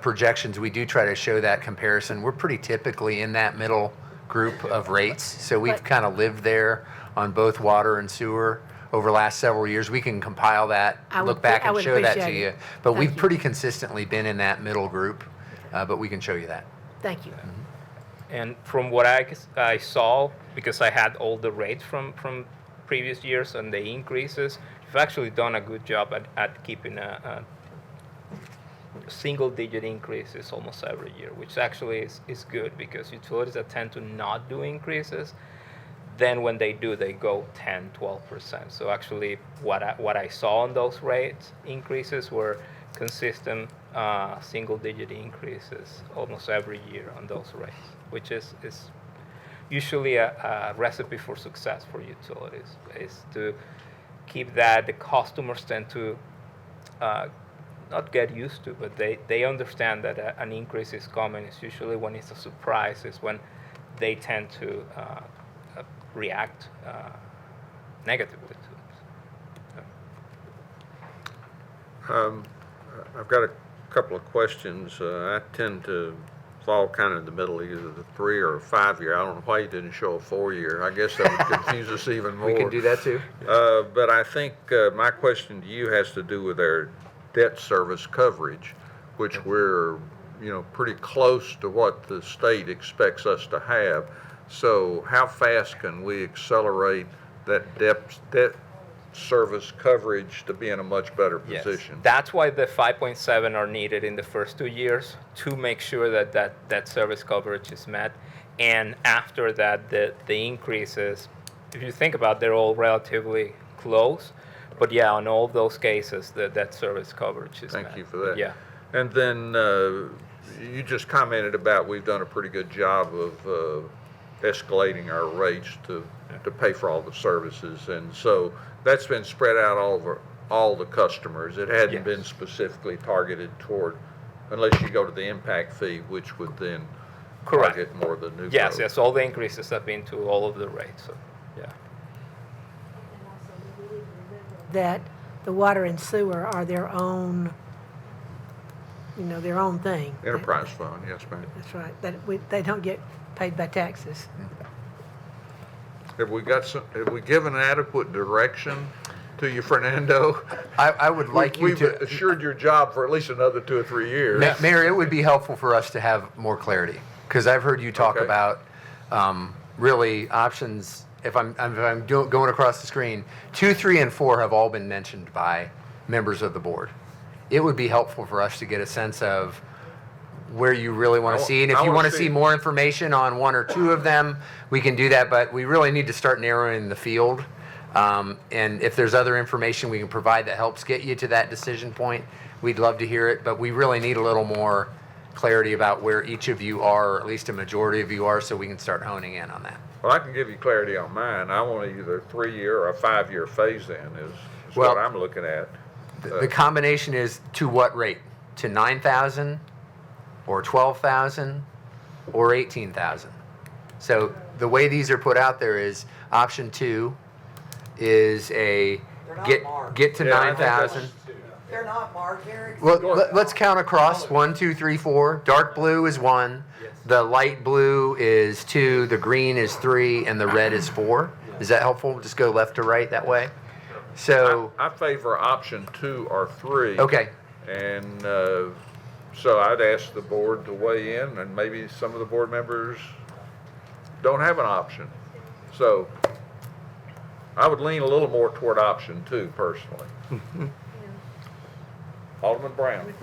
projections, we do try to show that comparison. We're pretty typically in that middle group of rates, so we've kind of lived there on both water and sewer over the last several years. We can compile that, look back and show that to you. But we've pretty consistently been in that middle group, but we can show you that. Thank you. And from what I saw, because I had all the rates from previous years and the increases, we've actually done a good job at keeping a single-digit increases almost every year, which actually is good, because utilities that tend to not do increases, then when they do, they go 10, 12%. So actually, what I saw on those rates increases were consistent single-digit increases almost every year on those rates, which is usually a recipe for success for utilities, is to keep that. The customers tend to not get used to, but they understand that an increase is coming. It's usually when it's a surprise, is when they tend to react negatively to it. I've got a couple of questions. I tend to fall kind of in the middle, either the 3 or 5 year. I don't know why you didn't show a 4-year. I guess that would confuse us even more. We can do that too. But I think my question to you has to do with our debt service coverage, which we're, pretty close to what the state expects us to have. So how fast can we accelerate that debt service coverage to be in a much better position? Yes. That's why the 5.7 are needed in the first 2 years, to make sure that service coverage is met. And after that, the increases, if you think about it, they're all relatively close. But yeah, on all those cases, that service coverage is met. Thank you for that. Yeah. And then you just commented about we've done a pretty good job of escalating our rates to pay for all the services. And so that's been spread out over all the customers. It hadn't Yes. been specifically targeted toward, unless you go to the impact fee, which would then Correct. target more the new Yes, growth. yes, all the increases have been to all of the rates, so, yeah. That the water and sewer are their own, their own thing. Enterprise fund, yes, ma'am. That's right. They don't get paid by taxes. Have we given adequate direction to you, Fernando? I would like you We've to, assured your job for at least another 2 or 3 years. Mayor, it would be helpful for us to have more clarity, because I've heard you talk Okay. about really options. If I'm going across the screen, 2, 3, and 4 have all been mentioned by members of the board. It would be helpful for us to get a sense of where you really want to see. And if you want to see more information on 1 or 2 of them, we can do that. But we really need to start narrowing the field. And if there's other information we can provide that helps get you to that decision point, we'd love to hear it. But we really need a little more clarity about where each of you are, or at least a majority of you are, so we can start honing in on that. Well, I can give you clarity on mine. I want either a 3-year or a 5-year phase-in is Well, what I'm looking at. The combination is to what rate? To 9,000, or 12,000, or 18,000? So the way these are put out there is option 2 is a get to Yeah, I think 9,000. They're not marked, Eric. Well, let's count across. 1, 2, 3, 4. Dark blue is 1. The light blue is 2. The green is 3, and the red is 4. Is that helpful? Just go left to right that way. So, I favor option 2 or 3. okay. And so I'd ask the board to weigh in, and maybe some of the board members don't have an option. So I would lean a little more toward option 2 personally. Alderman Brown.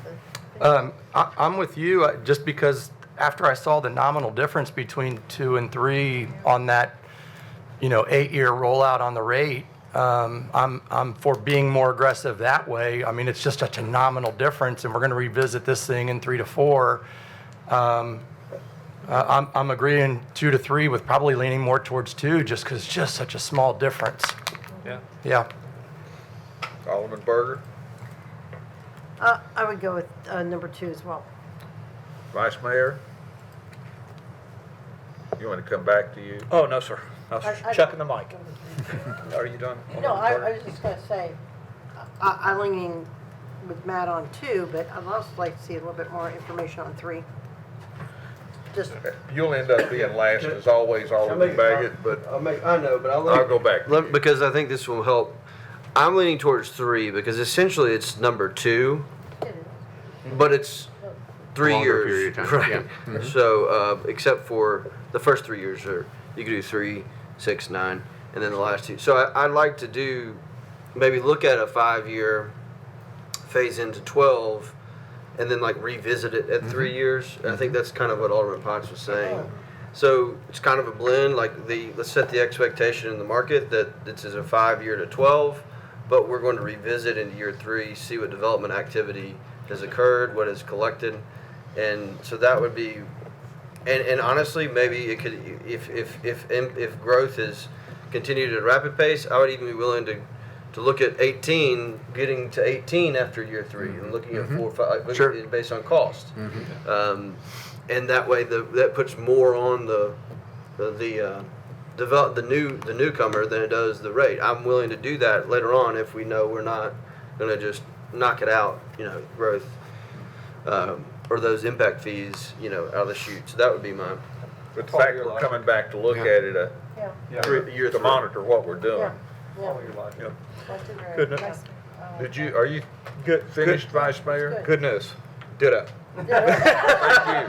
I'm with you, just because after I saw the nominal difference between 2 and 3 on that, 8-year rollout on the rate, I'm for being more aggressive that way. I mean, it's just such a nominal difference, and we're going to revisit this thing in 3 to 4. I'm agreeing 2 to 3 with probably leaning more towards 2, just because it's just such a small difference. Yeah. Alderman Berger. I would go with number 2 as well. Vice Mayor. You want to come back to you? Oh, no, sir. I was I- chucking the mic. Are you done? No, I was just gonna say, I'm leaning with Matt on 2, but I'd also like to see a little bit more information on 3. Just, You'll end up being last as always, Alderman Baggett, but I know, but I'll go back. because I think this will help. I'm leaning towards 3 because essentially it's number 2, but it's 3 Longer years. period of time, Right. yeah. So, except for the first 3 years, or you could do 3, 6, 9, and then the last 2. So I'd like to do, maybe look at a 5-year, phase into 12, and then like revisit it at 3 years. I think that's kind of what Alderman Potts was saying. So it's kind of a blend, like let's set the expectation in the market that this is a 5-year to 12, but we're going to revisit into year 3, see what development activity has occurred, what is collected, and so that would be, and honestly, maybe it could, if growth is continued at a rapid pace, I would even be willing to look at 18, getting to 18 after year 3, and looking at 4, 5, Sure. based on cost. And that way, that puts more on the newcomer than it does the rate. I'm willing to do that later on if we know we're not going to just knock it out, growth, or those impact fees, out of the chute. So that would be my. But the fact we're coming back to look at it, yeah, to monitor what we're doing. yeah. Yeah. That's a very Good. nice- Are you finished, Vice Mayor? Good news. Ditto.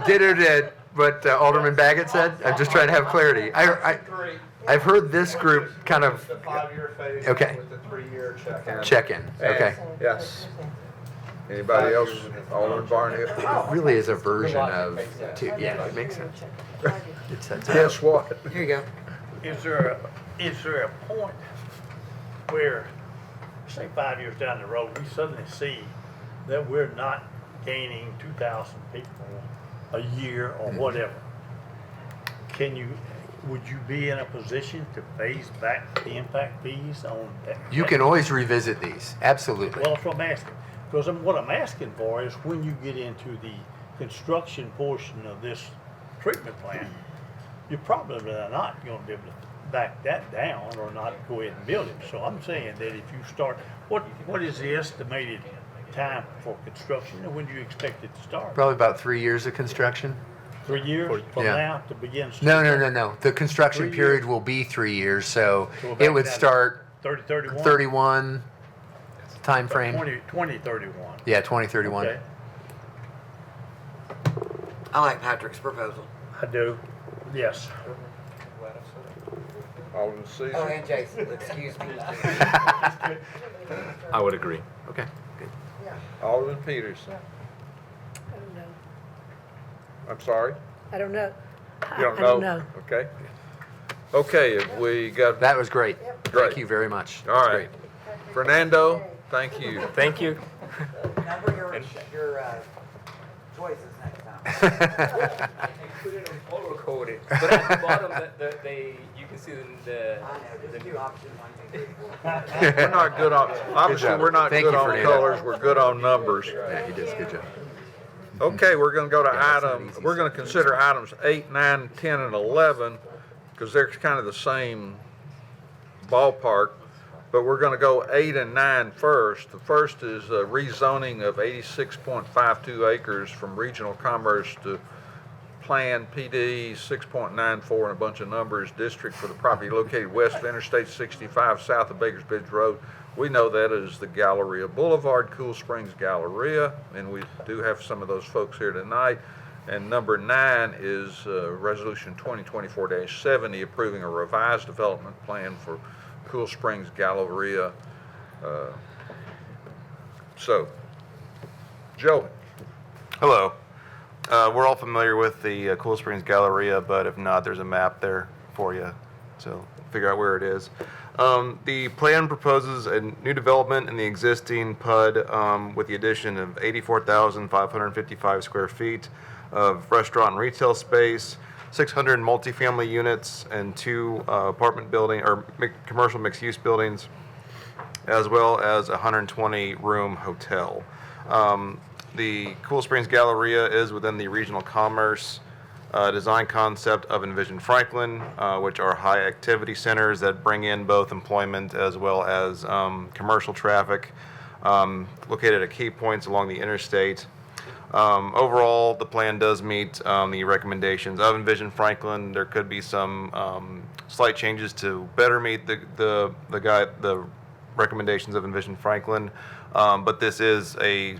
Did or did, what Alderman Baggett said? I'm just trying to have clarity. I've heard this group kind of The 5-year phase Okay. with the 3-year check. check-in. Okay. Yes. Anybody else? Alderman Barnhill? It really is a version of 2. Yeah, it makes sense. It sets up. Guess what? Here you go. Is there a point where, say 5 years down the road, we suddenly see that we're not gaining 2,000 people a year or whatever? Would you be in a position to phase back the impact fees on that? You can always revisit these, absolutely. Well, that's what I'm asking. Because what I'm asking for is when you get into the construction portion of this treatment plant, you're probably not going to be able to back that down or not go ahead and build it. So I'm saying that if you start, what is the estimated time for construction, and when do you expect it to start? Probably about 3 years of construction. 3 years from Yeah. now to begin? No. The construction 3 period years. will be 3 years, so So we're it back would down to start 31? 31 timeframe. 2031. Yeah, 2031. Okay, I like Patrick's proposal. I do, yes. Alderman Caesar? Oh, and Jason, excuse me. I would agree. Okay, good. Alderman Peterson? I don't know. I'm sorry? I don't know. You don't I know? don't know. Okay. Okay, have we got, That was great. Great. Thank you very much. all right. Fernando, thank you. Thank you. Number your choices next time. Put it on color coded, but at the bottom, you can see the I know, just do option 1, 2, 3, 4. We're not good on, obviously, job. we're not Thank good you, on Fernando. colors, we're good on numbers. Yeah, he does a good job. Okay, we're gonna go to Yeah, that's not item, easy. we're gonna consider items 8, 9, 10, and 11. because they're kind of the same ballpark, but we're going to go 8 and 9 first. The first is rezoning of 86.52 acres from regional commerce to Plan PD 6.94 and a bunch of numbers district for the property located west of Interstate 65, south of Bakers Bridge Road. We know that as the Galleria Boulevard, Cool Springs Galleria, and we do have some of those folks here tonight. And number 9 is Resolution 2024-70, approving a revised development plan for Cool Springs Galleria. So, Joe. Hello. We're all familiar with the Cool Springs Galleria, but if not, there's a map there for you, so figure out where it is. The plan proposes a new development in the existing PUD with the addition of 84,555 square feet of restaurant and retail space, 600 multifamily units, and 2 apartment building or commercial mixed-use buildings, as well as a 120-room hotel. The Cool Springs Galleria is within the regional commerce design concept of Envision Franklin, which are high activity centers that bring in both employment as well as commercial traffic, located at key points along the interstate. Overall, the plan does meet the recommendations of Envision Franklin. There could be some slight changes to better meet the recommendations of Envision Franklin, but this is a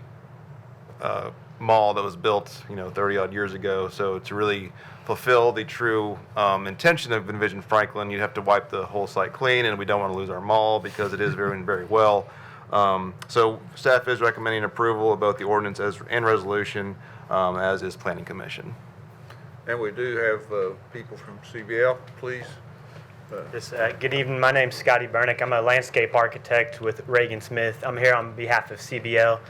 mall that was built, 30 odd years ago. So to really fulfill the true intention of Envision Franklin, you'd have to wipe the whole site clean, and we don't want to lose our mall because it is doing very well. So staff is recommending approval of both the ordinance and resolution, as is Planning Commission. And we do have people from CBL, please. Good evening. My name's Scotty Bernick. I'm a landscape architect with Reagan Smith. I'm here on behalf of CBL.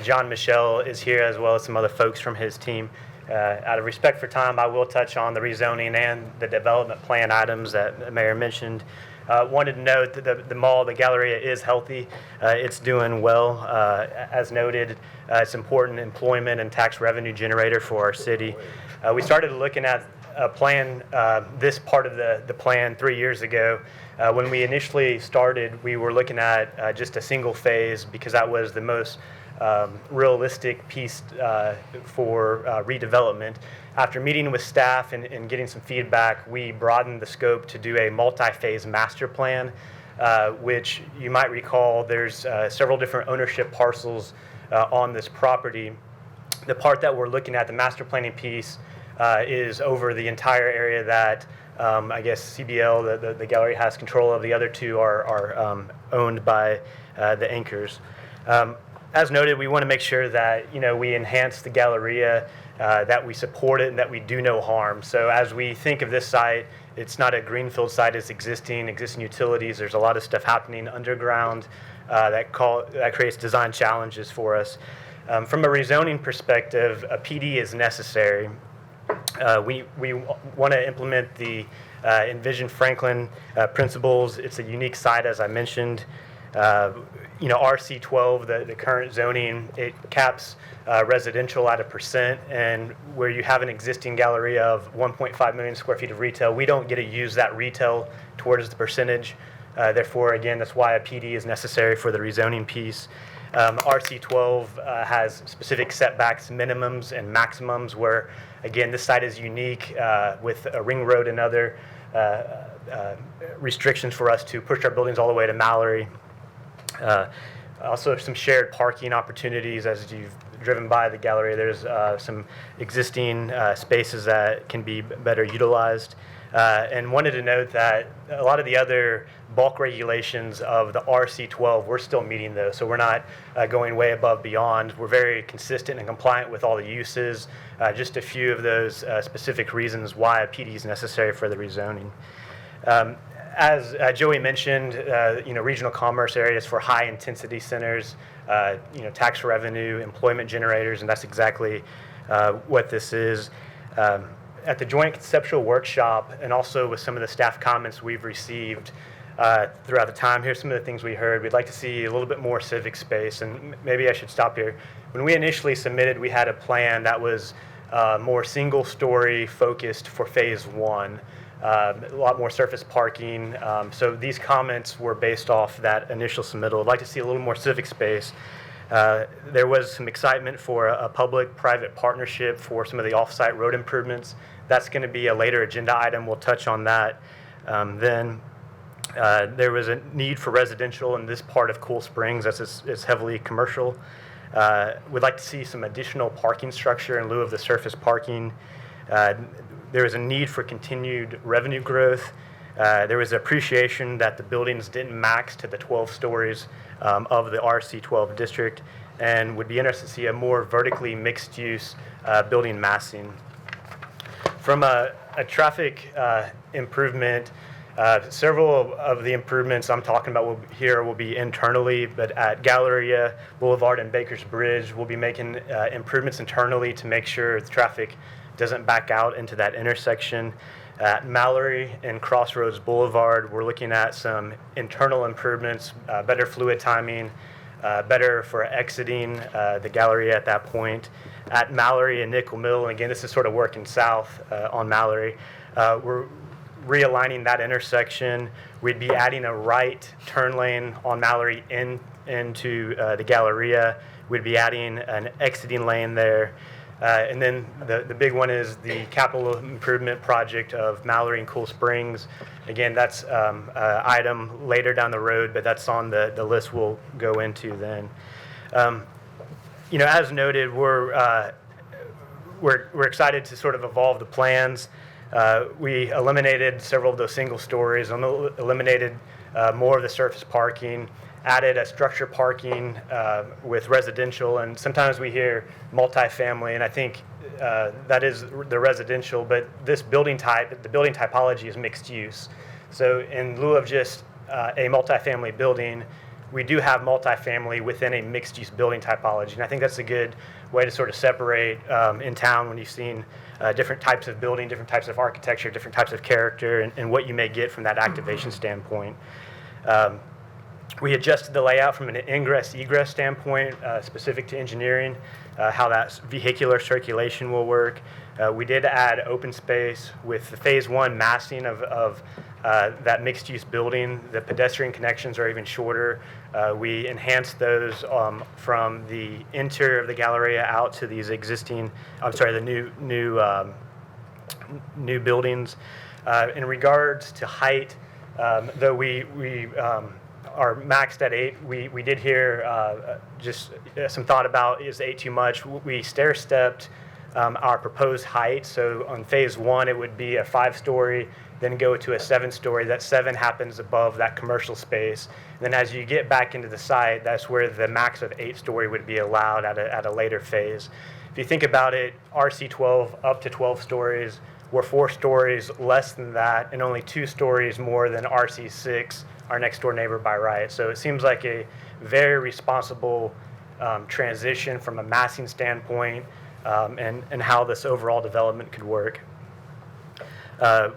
John Michelle is here, as well as some other folks from his team. Out of respect for time, I will touch on the rezoning and the development plan items that the mayor mentioned. Wanted to note that the mall, the Galleria, is healthy. It's doing well. As noted, it's important employment and tax revenue generator for our city. We started looking at a plan, this part of the plan 3 years ago. When we initially started, we were looking at just a single phase because that was the most realistic piece for redevelopment. After meeting with staff and getting some feedback, we broadened the scope to do a multi-phase master plan, which you might recall there's several different ownership parcels on this property. The part that we're looking at, the master planning piece, is over the entire area that I guess CBL, the gallery, has control of. The other 2 are owned by the anchors. As noted, we want to make sure that we enhance the Galleria, that we support it, and that we do no harm. So as we think of this site, it's not a greenfield site. It's existing utilities. There's a lot of stuff happening underground that creates design challenges for us. From a rezoning perspective, a PD is necessary. We want to implement the Envision Franklin principles. It's a unique site, as I mentioned. RC12, the current zoning, it caps residential at 1%, and where you have an existing Galleria of 1.5 million square feet of retail, we don't get to use that retail towards the percentage. Therefore, again, that's why a PD is necessary for the rezoning piece. RC12 has specific setbacks, minimums, and maximums where, again, this site is unique with a ring road and other restrictions for us to push our buildings all the way to Mallory. Also, some shared parking opportunities as you've driven by the Galleria. There's some existing spaces that can be better utilized. And wanted to note that a lot of the other bulk regulations of the RC12, we're still meeting those. So we're not going way above beyond. We're very consistent and compliant with all the uses. Just a few of those specific reasons why a PD is necessary for the rezoning. As Joey mentioned, regional commerce areas for high intensity centers, tax revenue, employment generators, and that's exactly what this is. At the joint conceptual workshop, and also with some of the staff comments we've received throughout the time, here's some of the things we heard. We'd like to see a little bit more civic space, and maybe I should stop here. When we initially submitted, we had a plan that was more single-story focused for phase 1. a lot more surface parking. So these comments were based off that initial submittal. I'd like to see a little more civic space. There was some excitement for a public-private partnership for some of the off-site road improvements. That's going to be a later agenda item. We'll touch on that. Then there was a need for residential in this part of Cool Springs, as it's heavily commercial. We'd like to see some additional parking structure in lieu of the surface parking. There was a need for continued revenue growth. There was appreciation that the buildings didn't max to the 12 stories of the RC12 district, and would be interested to see a more vertically mixed-use building massing. From a traffic improvement, several of the improvements I'm talking about here will be internally, but at Galleria Boulevard and Baker's Bridge, we'll be making improvements internally to make sure the traffic doesn't back out into that intersection. At Mallory and Crossroads Boulevard, we're looking at some internal improvements, better fluid timing, better for exiting the Galleria at that point. At Mallory and Nickel Mill, and again, this is sort of working south on Mallory, we're realigning that intersection. We'd be adding a right turn lane on Mallory into the Galleria. We'd be adding an exiting lane there. And then the big one is the capital improvement project of Mallory and Cool Springs. Again, that's an item later down the road, but that's on the list we'll go into then. As noted, we're excited to sort of evolve the plans. We eliminated several of those single stories, eliminated more of the surface parking, added a structure parking with residential, and sometimes we hear multifamily, and I think that is the residential, but this building type, the building typology is mixed use. So in lieu of just a multifamily building, we do have multifamily within a mixed use building typology, and I think that's a good way to sort of separate in town when you've seen different types of building, different types of architecture, different types of character, and what you may get from that activation standpoint. We adjusted the layout from an ingress-egress standpoint, specific to engineering, how that vehicular circulation will work. We did add open space with the phase one massing of that mixed-use building. The pedestrian connections are even shorter. We enhanced those from the interior of the Galleria out to these existing, the new buildings. In regards to height, though we are maxed at 8. We did hear just some thought about, is 8 too much? We stair-stepped our proposed height. So on phase one, it would be a 5-story, then go to a 7-story. That 7 happens above that commercial space. And then as you get back into the site, that's where the max of 8-story would be allowed at a later phase. If you think about it, RC12 up to 12 stories, we're 4 stories less than that, and only 2 stories more than RC6, our next door neighbor by right. So it seems like a very responsible transition from a massing standpoint and how this overall development could work.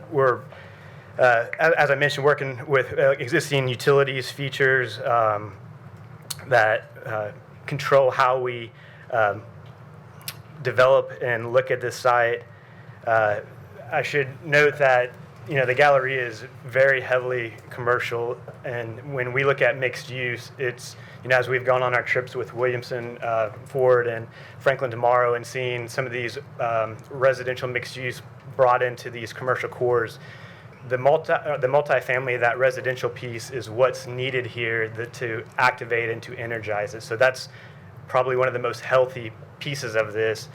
We're, as I mentioned, working with existing utilities features that control how we develop and look at this site. I should note that the Galleria is very heavily commercial, and when we look at mixed use, it's, as we've gone on our trips with Williamson Ford and Franklin Tomorrow and seeing some of these residential mixed use brought into these commercial cores, the multifamily, that residential piece is what's needed here to activate and to energize it. So that's probably one of the most healthy pieces of this.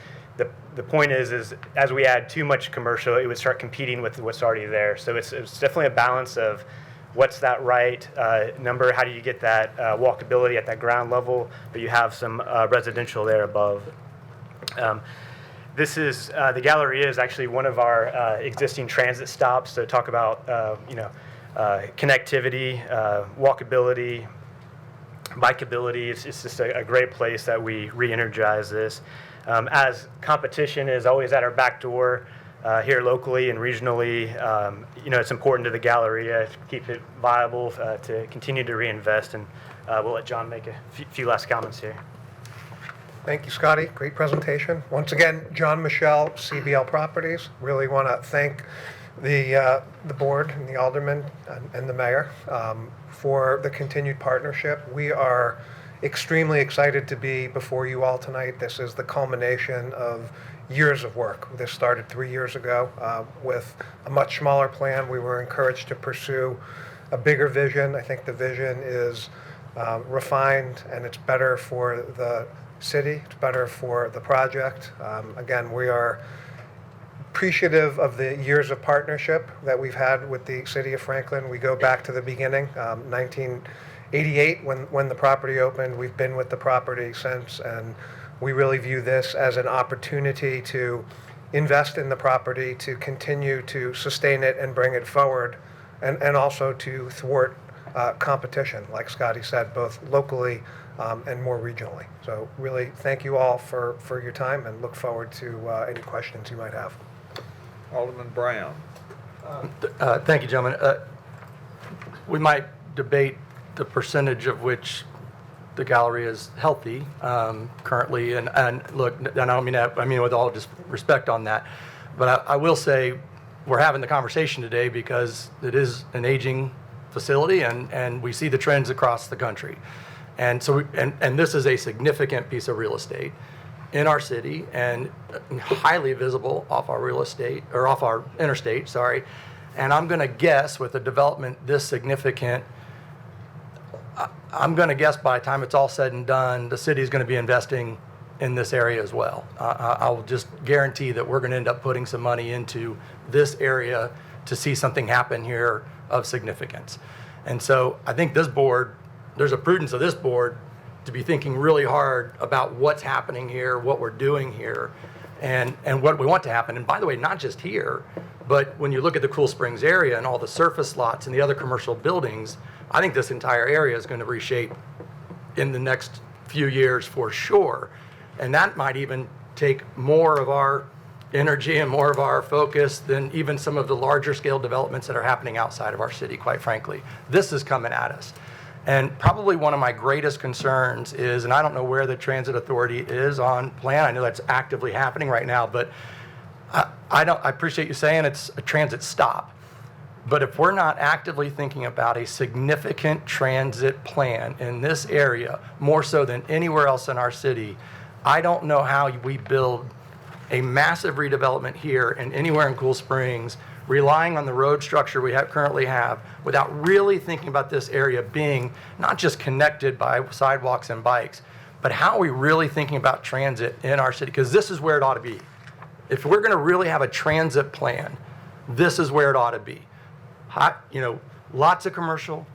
The point is as we add too much commercial, it would start competing with what's already there. So it's definitely a balance of what's that right number, how do you get that walkability at that ground level, but you have some residential there above. This is, the Galleria is actually one of our existing transit stops, so talk about connectivity, walkability, bikeability. It's just a great place that we re-energize this. As competition is always at our back door here locally and regionally, it's important to the Galleria to keep it viable, to continue to reinvest, and we'll let John make a few last comments here. Thank you, Scotty. Great presentation. Once again, John Michelle, CBL Properties. Really want to thank the board and the aldermen and the mayor for the continued partnership. We are extremely excited to be before you all tonight. This is the culmination of years of work. This started 3 years ago with a much smaller plan. We were encouraged to pursue a bigger vision. I think the vision is refined, and it's better for the city. It's better for the project. Again, we are appreciative of the years of partnership that we've had with the city of Franklin. We go back to the beginning, 1988, when the property opened. We've been with the property since, and we really view this as an opportunity to invest in the property, to continue to sustain it and bring it forward, and also to thwart competition, like Scotty said, both locally and more regionally. So really, thank you all for your time, and look forward to any questions you might have. Alderman Brown. Thank you, gentlemen. We might debate the percentage of which the gallery is healthy currently, and look, and I don't mean that, I mean with all just respect on that, but I will say we're having the conversation today because it is an aging facility, and we see the trends across the country. And so, and this is a significant piece of real estate in our city and highly visible off our real estate, or off our interstate, sorry. And I'm gonna guess with a development this significant, I'm gonna guess by the time it's all said and done, the city's gonna be investing in this area as well. I'll just guarantee that we're gonna end up putting some money into this area to see something happen here of significance. And so I think this board, there's a prudence of this board to be thinking really hard about what's happening here, what we're doing here, and what we want to happen. And by the way, not just here, but when you look at the Cool Springs area and all the surface lots and the other commercial buildings, I think this entire area is going to reshape in the next few years for sure. And that might even take more of our energy and more of our focus than even some of the larger scale developments that are happening outside of our city, quite frankly. This is coming at us. And probably one of my greatest concerns is, and I don't know where the transit authority is on plan, I know that's actively happening right now, but I appreciate you saying it's a transit stop. But if we're not actively thinking about a significant transit plan in this area, more so than anywhere else in our city, I don't know how we build a massive redevelopment here and anywhere in Cool Springs, relying on the road structure we currently have, without really thinking about this area being not just connected by sidewalks and bikes, but how are we really thinking about transit in our city? Because this is where it ought to be. If we're going to really have a transit plan, this is where it ought to be. Lots of commercial,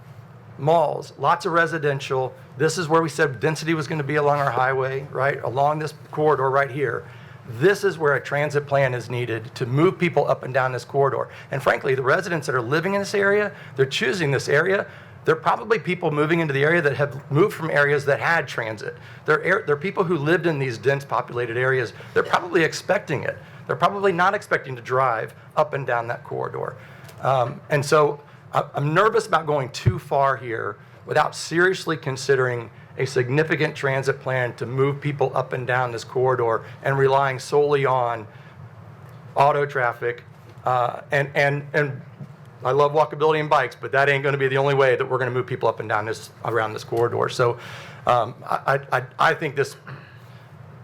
malls, lots of residential. This is where we said density was going to be along our highway, right? Along this corridor right here. This is where a transit plan is needed to move people up and down this corridor. And frankly, the residents that are living in this area, they're choosing this area. They're probably people moving into the area that have moved from areas that had transit. They're people who lived in these dense populated areas. They're probably expecting it. They're probably not expecting to drive up and down that corridor. And so I'm nervous about going too far here without seriously considering a significant transit plan to move people up and down this corridor and relying solely on auto traffic. And I love walkability and bikes, but that ain't going to be the only way that we're going to move people up and down around this corridor. So I think this,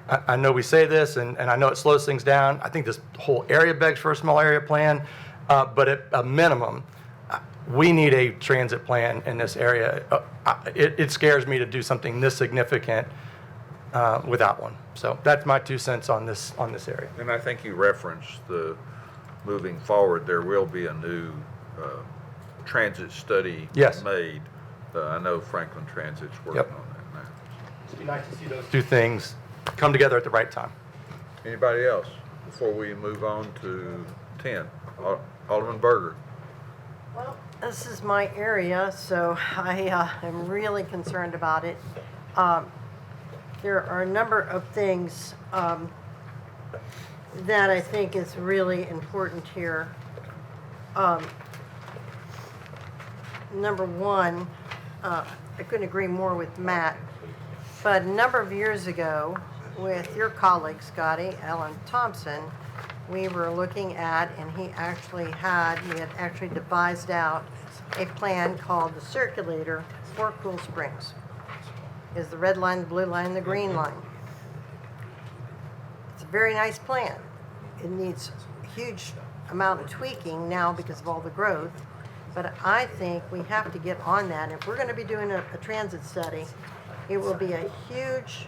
I know we say this, and I know it slows things down. I think this whole area begs for a small area plan, but at a minimum, we need a transit plan in this area. It scares me to do something this significant without one. So that's my 2 cents on this area. And I think you referenced the moving forward, there will be a new transit study made. I know Franklin Transit's working on that now. It'd be nice to see those two things come together at the right time. Anybody else before we move on to 10? Alderman Berger. Well, this is my area, so I am really concerned about it. There are a number of things that I think is really important here. Number one, I couldn't agree more with Matt, but a number of years ago, with your colleague, Scotty, Alan Thompson, we were looking at, and we had actually devised out a plan called the circulator for Cool Springs. Is the red line, the blue line, and the green line. It's a very nice plan. It needs a huge amount of tweaking now because of all the growth, but I think we have to get on that. If we're going to be doing a transit study, it will be a huge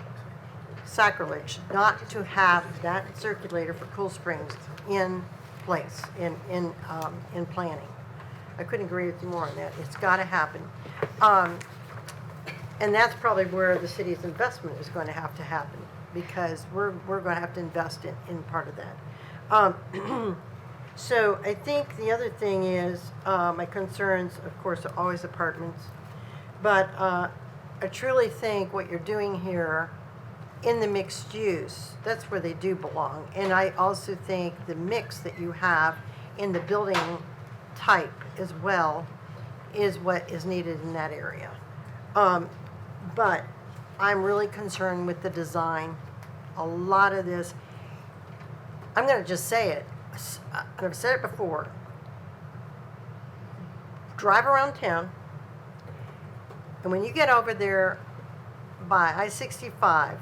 sacrilege not to have that circulator for Cool Springs in place, in planning. I couldn't agree with you more on that. It's got to happen. And that's probably where the city's investment is going to happen, because we're going to have to invest in part of that. So I think the other thing is, my concerns, of course, are always apartments. But I truly think what you're doing here in the mixed use, that's where they do belong. And I also think the mix that you have in the building type as well is what is needed in that area. But I'm really concerned with the design. A lot of this, I'm going to just say it. I've said it before. Drive around town, and when you get over there by I-65,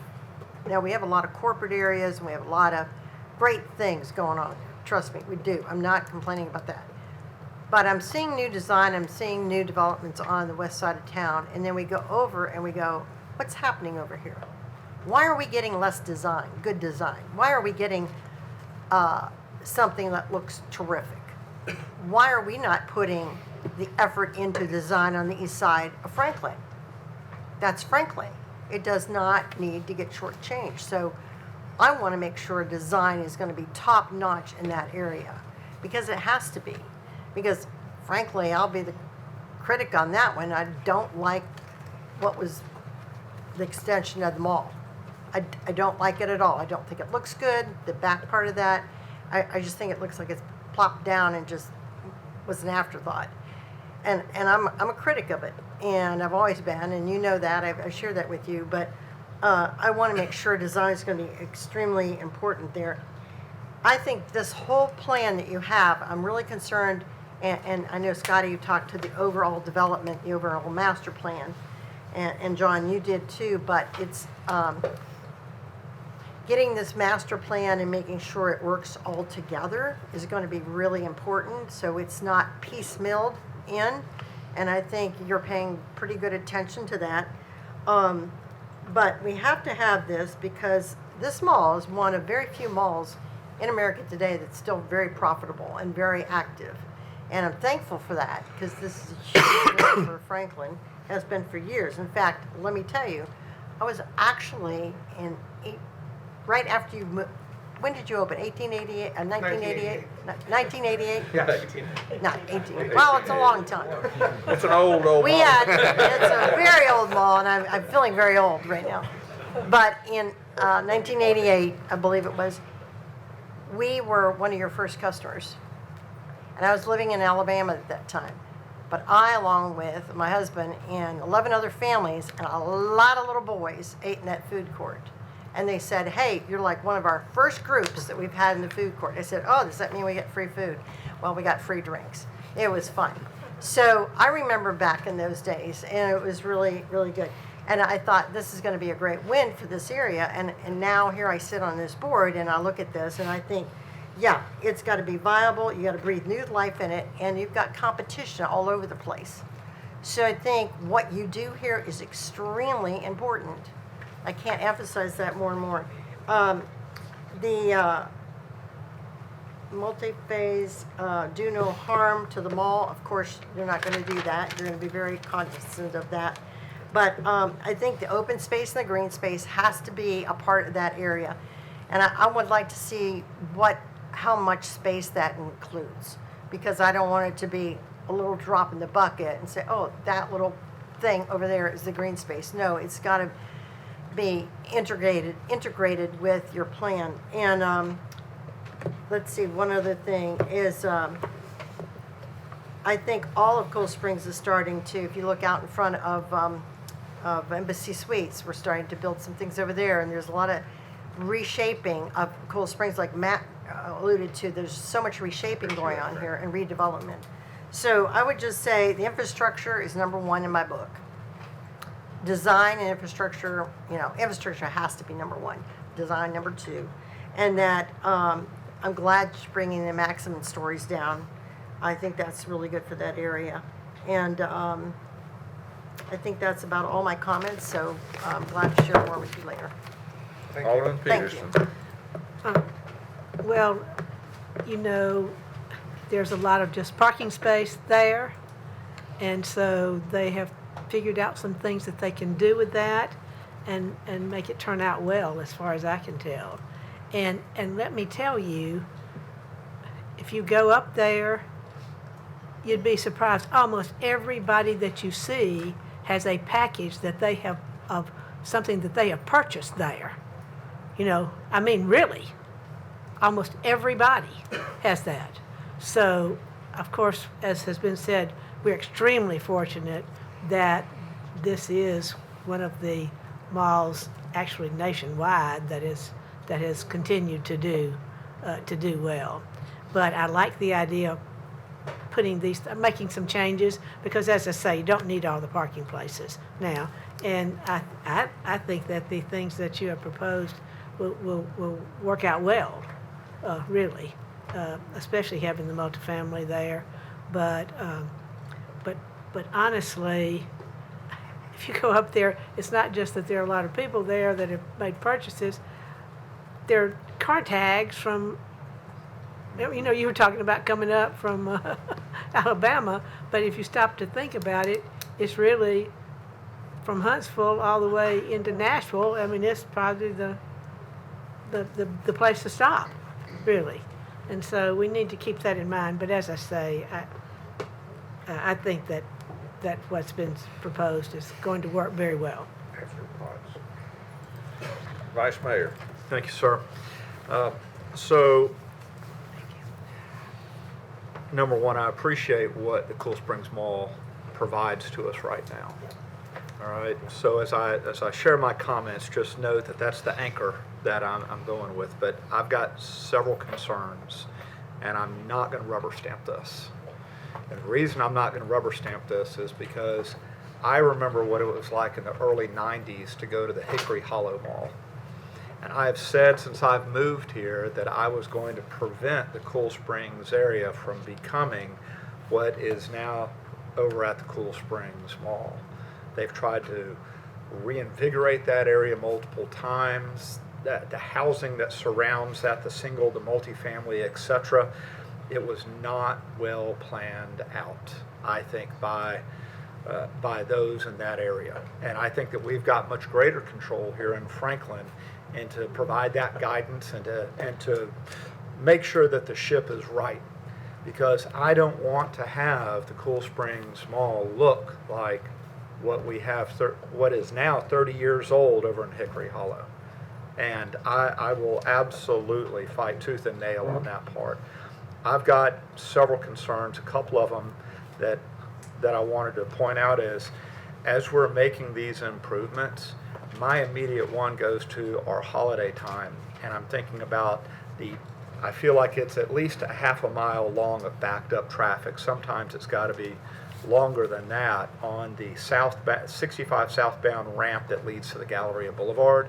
now we have a lot of corporate areas, and we have a lot of great things going on. Trust me, we do. I'm not complaining about that. But I'm seeing new design, I'm seeing new developments on the west side of town, and then we go over and we go, what's happening over here? Why are we getting less design, good design? Why are we getting something that looks terrific? Why are we not putting the effort into design on the east side of Franklin? That's Franklin. It does not need to get shortchanged. So I want to make sure design is going to be top notch in that area, because it has to be. Because frankly, I'll be the critic on that one. I don't like what was the extension of the mall. I don't like it at all. I don't think it looks good. The back part of that, I just think it looks like it's plopped down and just was an afterthought. And I'm a critic of it, and I've always been, and you know that. I share that with you. But I want to make sure design is going to be extremely important there. I think this whole plan that you have, I'm really concerned, and I know, Scotty, you talked to the overall development, the overall master plan, and John, you did too, but it's getting this master plan and making sure it works all together is going to be really important, so it's not piecemealed in, and I think you're paying pretty good attention to that. But we have to have this because this mall is one of very few malls in America today that's still very profitable and very active. And I'm thankful for that, because this is a huge win for Franklin, has been for years. In fact, let me tell you, I was actually right after you moved. When did you open? 1888? 1988? 1988? Yeah. Not 18. Well, it's a long time. It's an old mall. It's a very old mall, and I'm feeling very old right now. But in 1988, I believe it was, we were one of your first customers. And I was living in Alabama at that time. But I, along with my husband and 11 other families and a lot of little boys, ate in that food court. And they said, hey, you're like one of our first groups that we've had in the food court. I said, oh, does that mean we get free food? Well, we got free drinks. It was fun. So I remember back in those days, and it was really, really good. And I thought, this is going to be a great win for this area. And now here I sit on this board, and I look at this, and I think, yeah, it's got to be viable. You got to breathe new life in it, and you've got competition all over the place. So I think what you do here is extremely important. I can't emphasize that more and more. The multi-phase do no harm to the mall. Of course, you're not going to do that. You're going to be very cognizant of that. But I think the open space and the green space has to be a part of that area. And I would like to see how much space that includes, because I don't want it to be a little drop in the bucket and say, oh, that little thing over there is the green space. No, it's got to be integrated with your plan. And let's see, one other thing is I think all of Cool Springs is starting to, if you look out in front of Embassy Suites, we're starting to build some things over there, and there's a lot of reshaping of Cool Springs, like alluded to, there's so much reshaping going on here and redevelopment. So I would just say the infrastructure is number one in my book. Design and infrastructure, infrastructure has to be number one. Design number two. And that I'm glad you're bringing the maximum stories down. I think that's really good for that area. And I think that's about all my comments, so I'm glad to share more with you later. Alderman Thank you. Peterson. Well, there's a lot of just parking space there, and so they have figured out some things that they can do with that and make it turn out well, as far as I can tell. And let me tell you, if you go up there, you'd be surprised. Almost everybody that you see has a package that they have of something that they have purchased there. Really, almost everybody has that. So, of course, as has been said, we're extremely fortunate that this is one of the malls, actually nationwide, that has continued to do well. But I like the idea of making some changes, because, as I say, you don't need all the parking places now. And I think that the things that you have proposed will work out well, really, especially having the multifamily there. But honestly, if you go up there, it's not just that there are a lot of people there that have made purchases. There are car tags from, you were talking about coming up from Alabama, but if you stop to think about it, it's really from Huntsville all the way into Nashville. It's probably the place to stop, really. And so we need to keep that in mind. But as I say, I think that what's been proposed is going to work very well. Vice Mayor. Thank you, sir. So, number one, I appreciate what the Cool Springs Mall provides to us right now. All right. So as I share my comments, just note that that's the anchor that I'm going with. But I've got several concerns, and I'm not going to rubber stamp this. And the reason I'm not going to rubber stamp this is because I remember what it was like in the early 90s to go to the Hickory Hollow Mall. And I have said since I've moved here that I was going to prevent the Cool Springs area from becoming what is now over at the Cool Springs Mall. They've tried to reinvigorate that area multiple times. The housing that surrounds that, the single, the multifamily, etc., it was not well planned out, I think, by those in that area. And I think that we've got much greater control here in Franklin, and to provide that guidance and to make sure that the ship is right. Because I don't want to have the Cool Springs Mall look like what we have, what is now 30 years old over in Hickory Hollow. And I will absolutely fight tooth and nail on that part. I've got several concerns. A couple of them that I wanted to point out is, as we're making these improvements, my immediate one goes to our holiday time. And I'm thinking about I feel like it's at least a half a mile long of backed up traffic. Sometimes it's got to be longer than that on the 65 southbound ramp that leads to the Galleria Boulevard,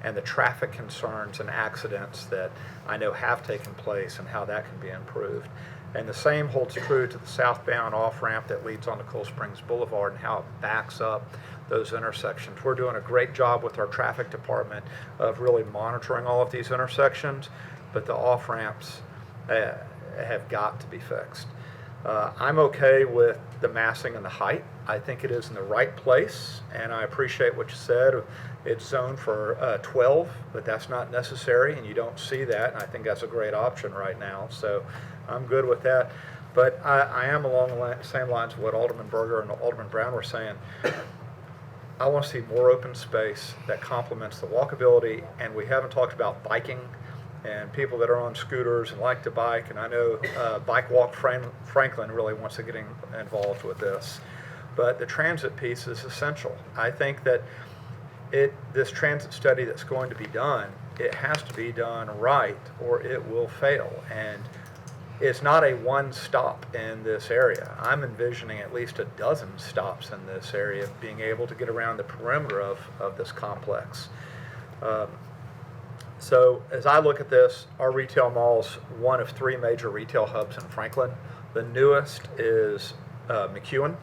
and the traffic concerns and accidents that I know have taken place and how that can be improved. And the same holds true to the southbound off-ramp that leads onto Cool Springs Boulevard and how it backs up those intersections. We're doing a great job with our traffic department of really monitoring all of these intersections, but the off-ramps have got to be fixed. I'm okay with the massing and the height. I think it is in the right place, and I appreciate what you said. It's zoned for 12, but that's not necessary, and you don't see that, and I think that's a great option right now. So I'm good with that. But I am along the same lines of what Alderman Berger and Alderman Brown were saying. I want to see more open space that complements the walkability, and we haven't talked about biking and people that are on scooters and like to bike, and I know Bike Walk Franklin really wants to get involved with this. But the transit piece is essential. I think that this transit study that's going to be done, it has to be done right or it will fail. And it's not a one stop in this area. I'm envisioning at least a dozen stops in this area being able to get around the perimeter of this complex. So as I look at this, our retail mall's one of 3 major retail hubs in Franklin. The newest is McEwen,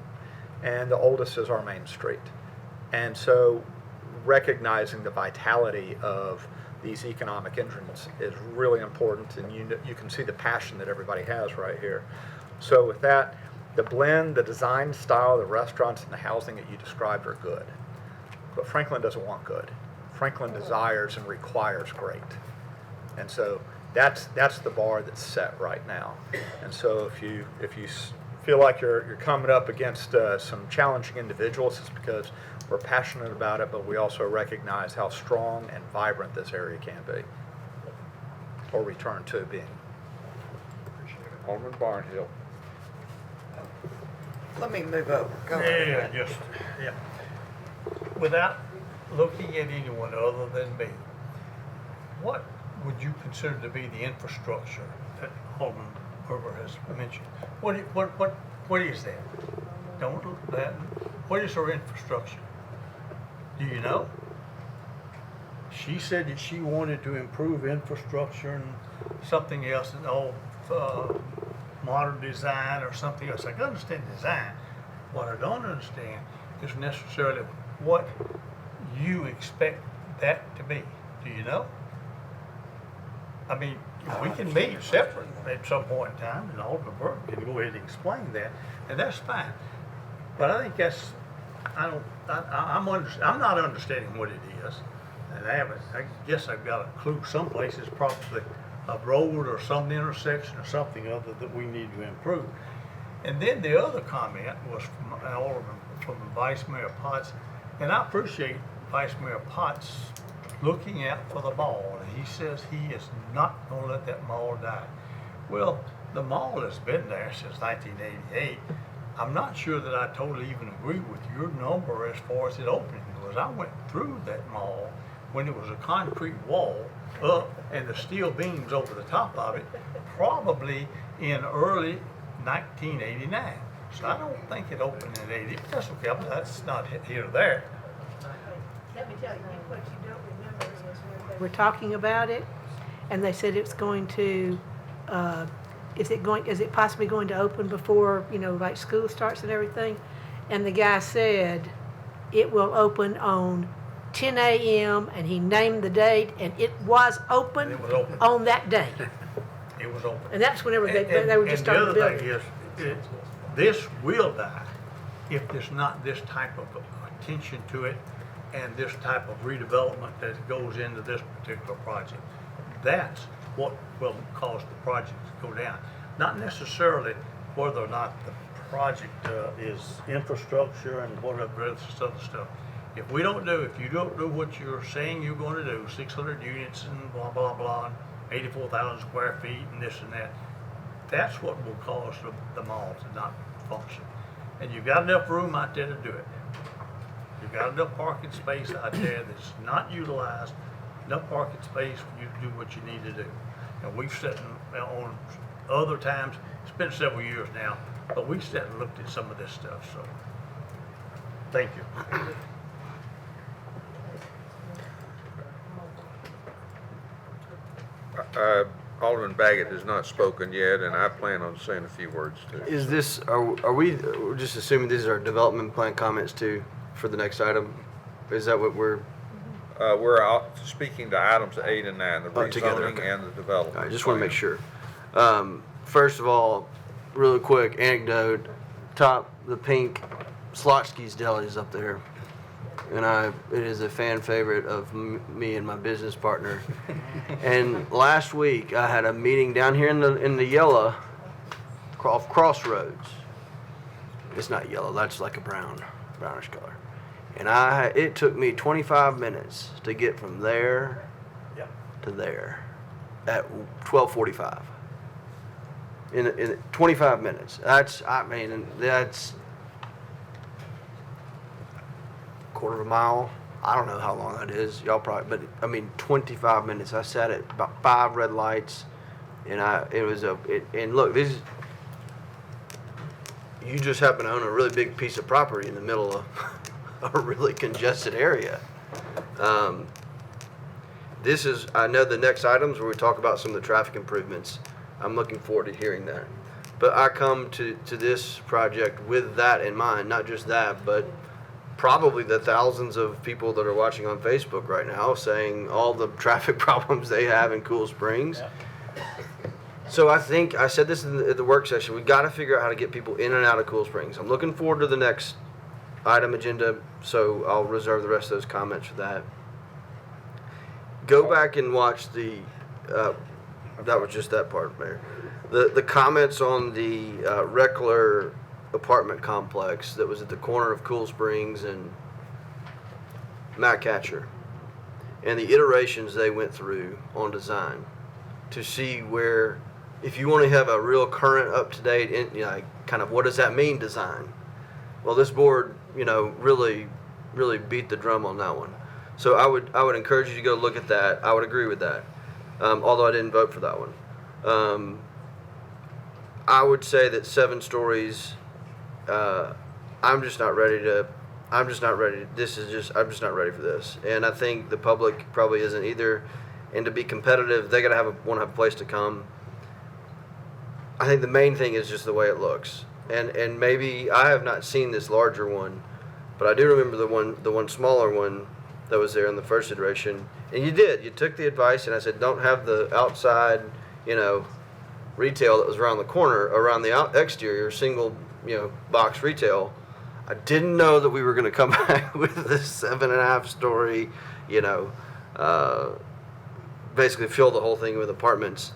and the oldest is our Main Street. And so recognizing the vitality of these economic engines is really important, and you can see the passion that everybody has right here. So with that, the blend, the design style, the restaurants, and the housing that you described are good. But Franklin doesn't want good. Franklin desires and requires great. And so that's the bar that's set right now. And so if you feel like you're coming up against some challenging individuals, it's because we're passionate about it, but we also recognize how strong and vibrant this area can be, or return to being. Alderman Barnhill. Let me move over. Go Yeah, ahead. yeah. Without looking at anyone other than me, what would you consider to be the infrastructure that Alderman Berber has mentioned? What is that? Don't look that. What is her infrastructure? Do you know? She said that she wanted to improve infrastructure and something else, and all modern design or something else. I can understand design. What I don't understand is necessarily what you expect that to be. Do you know? I mean, we can meet separate at some point in time, and Alderman Burke can go ahead and explain that, and that's fine. But I think that's, I'm not understanding what it is, and I guess I've got a clue. Some places probably a road or some intersection or something other that we need to improve. And then the other comment was from an Alderman, from Vice Mayor Potts, and I appreciate Vice Mayor Potts looking out for the mall. And he says he is not going to let that mall die. Well, the mall has been there since 1988. I'm not sure that I totally even agree with your number as far as it opening, because I went through that mall when it was a concrete wall up and the steel beams over the top of it, probably in early 1989. So I don't think it opened in 80. That's okay, but that's not here or there. Let me tell you, what you don't remember is we're talking about it, and they said it's going to, is it possibly going to open before, like school starts and everything? And the guy said it will open on 10 a.m. and he named the date, and it was open, on that day. It was open. And that's whenever they were just starting to build it. And the other thing is, this will die if there's not this type of attention to it and this type of redevelopment that goes into this particular project. That's what will cause the project to go down. Not necessarily whether or not the project is infrastructure and whatever other stuff. If you don't do what you're saying you're going to do, 600 units and blah, blah, blah, and 84,000 square feet and this and that, that's what will cause the mall to not function. And you've got enough room out there to do it. You've got enough parking space out there that's not utilized, enough parking space for you to do what you need to do. And we've sat on other times, it's been several years now, but we've sat and looked at some of this stuff, so thank you. Alderman Baggett has not spoken yet, and I plan on saying a few words too. Is this, we're just assuming these are development plan comments too for the next item? Is that what we're? We're out speaking to items 8 and 9, the together, rezoning okay. and the development. I just want to make sure. First of all, really quick anecdote, the pink Slotsky's Deli is up there. And it is a fan favorite of me and my business partner. And last week I had a meeting down here in the yellow, off Crossroads. It's not yellow, that's like a brownish color. And it took me 25 minutes to get from there to there at 12:45. In 25 minutes. That's quarter of a mile I don't know how long that is. Y'all probably, but I mean, 25 minutes. I sat at about 5 red lights, and and look, this is, you just happen to own a really big piece of property in the middle of a really congested area. I know the next items where we talk about some of the traffic improvements. I'm looking forward to hearing that. But I come to this project with that in mind, not just that, but probably the thousands of people that are watching on Facebook right now saying all the traffic problems they have in Cool Springs. Yeah. So I think, I said this at the work session, we got to figure out how to get people in and out of Cool Springs. I'm looking forward to the next item agenda, so I'll reserve the rest of those comments for that. Go back and watch that was just that part, Mayor. The comments on the Reckler apartment complex that was at the corner of Cool Springs and Matt Catcher, and the iterations they went through on design to see where, if you want to have a real current, up-to-date, kind of what does that mean, design? Well, this board, really beat the drum on that one. So I would encourage you to go look at that. I would agree with that, although I didn't vote for that one. I would say that 7 stories. I'm just not ready. I'm just not ready for this. And I think the public probably isn't either. And to be competitive, they gotta want to have a place to come. I think the main thing is just the way it looks. And maybe I have not seen this larger one, but I do remember the one smaller one that was there in the first iteration. And you took the advice, and I said, don't have the outside, retail that was around the corner, around the exterior, single, box retail. I didn't know that we were going to come back with this 7.5 story, basically fill the whole thing with apartments.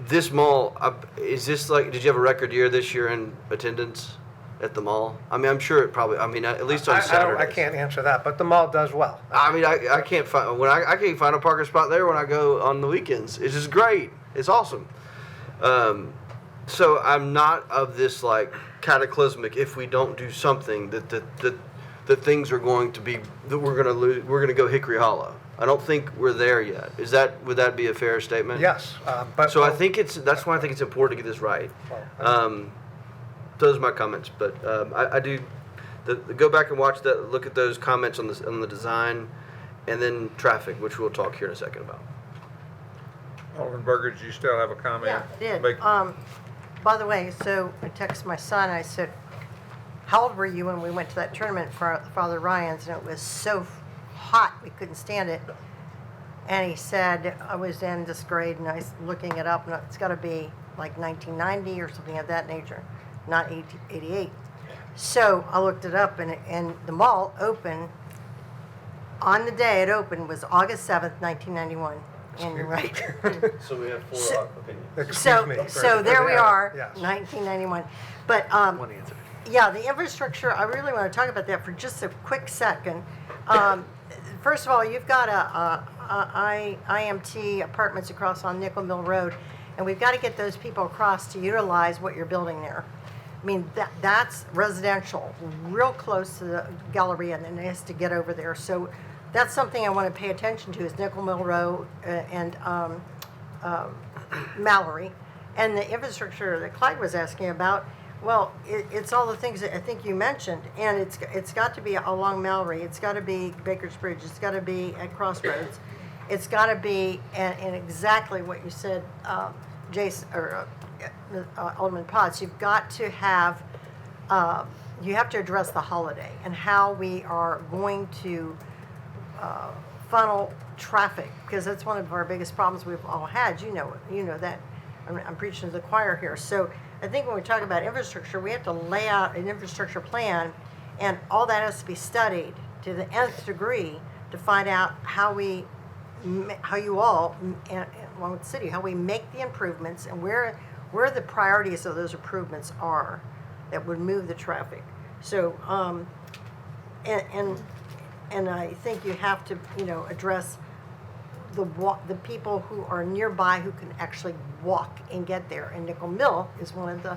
This mall, is this like, did you have a record year this year in attendance at the mall? I mean, I'm sure it probably, at least on Saturdays. I can't answer that, but the mall does well. I can't find, I can't find a parking spot there when I go on the weekends. It's just great. It's awesome. So I'm not of this like cataclysmic, if we don't do something that things are going to be, that we're going to lose, we're going to go Hickory Hollow. I don't think we're there yet. Would that be a fair statement? Yes. So I think that's why I think it's important to get this right. Those are my comments, but I do, go back and watch that, look at those comments on the design, and then traffic, which we'll talk here in a second about. Alderman Berger, do you still have a comment? Yeah, I did. By the way, so I texted my son, I said, how old were you when we went to that tournament for Father Ryan's, and it was so hot, we couldn't stand it. And he said, I was in this grade, and I was looking it up, and it's got to be like 1990 or something of that nature, not 88. So I looked it up, and the mall opened, on the day it opened was August 7th, 1991. And you're right. So we have 4 opinions. So there we are, Yes. 1991. But yeah, the infrastructure, I really want to talk about that for just a quick second. First of all, you've got IMT apartments across on Nickel Mill Road, and we've got to get those people across to utilize what you're building there. I mean, that's residential, real close to the Galleria, and it has to get over there. So that's something I want to pay attention to, is Nickel Mill Road and Mallory. And the infrastructure that Clyde was asking about, well, it's all the things that I think you mentioned, and it's got to be along Mallory, it's got to be Baker's Bridge, it's got to be at Crossroads, it's got to be in exactly what you said, Jason, or Alderman Potts. You've got to have, you have to address the holiday and how we are going to funnel traffic, because that's one of our biggest problems we've all had. You know that. I'm preaching to the choir here. So I think when we talk about infrastructure, we have to lay out an infrastructure plan, and all that has to be studied to the nth degree to find out how you all, along with the city, how we make the improvements and where the priorities of those improvements are that would move the traffic. So, and I think you have to, address the people who are nearby who can actually walk and get there. And Nickel Mill is one of the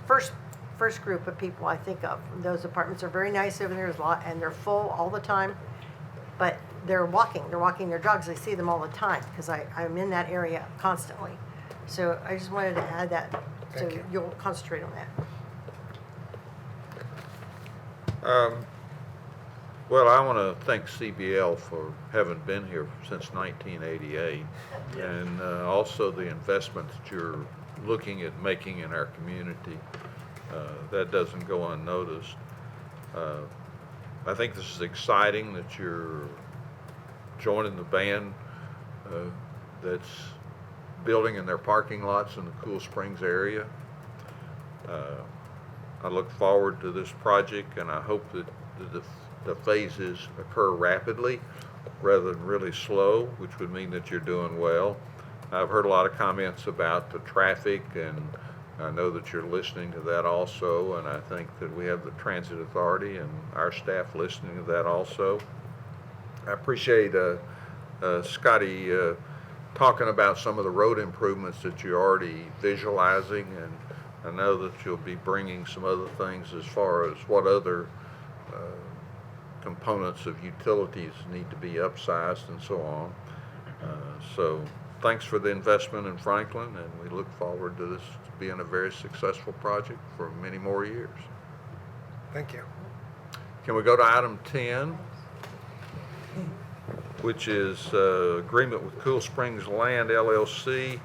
first first group of people I think of. Those apartments are very nice over there, and they're full all the time. they're walking their dogs. I see them all the time because I'm in that area constantly. So I just wanted to add that, so Thank you. you'll concentrate on that. Well, I want to thank CBL for having been here since 1988, and also the investment that you're looking at making in our community. That doesn't go unnoticed. I think this is exciting that you're joining the band that's building in their parking lots in the Cool Springs area. I look forward to this project, and I hope that the phases occur rapidly rather than really slow, which would mean that you're doing well. I've heard a lot of comments about the traffic, and I know that you're listening to that also, and I think that we have the Transit Authority and our staff listening to that also. I appreciate Scotty talking about some of the road improvements that you're already visualizing, and I know that you'll be bringing some other things as far as what other components of utilities need to be upsized and so on. So thanks for the investment in Franklin, and we look forward to this being a very successful project for many more years. Thank you. Can we go to item 10, which is agreement with Cool Springs Land LLC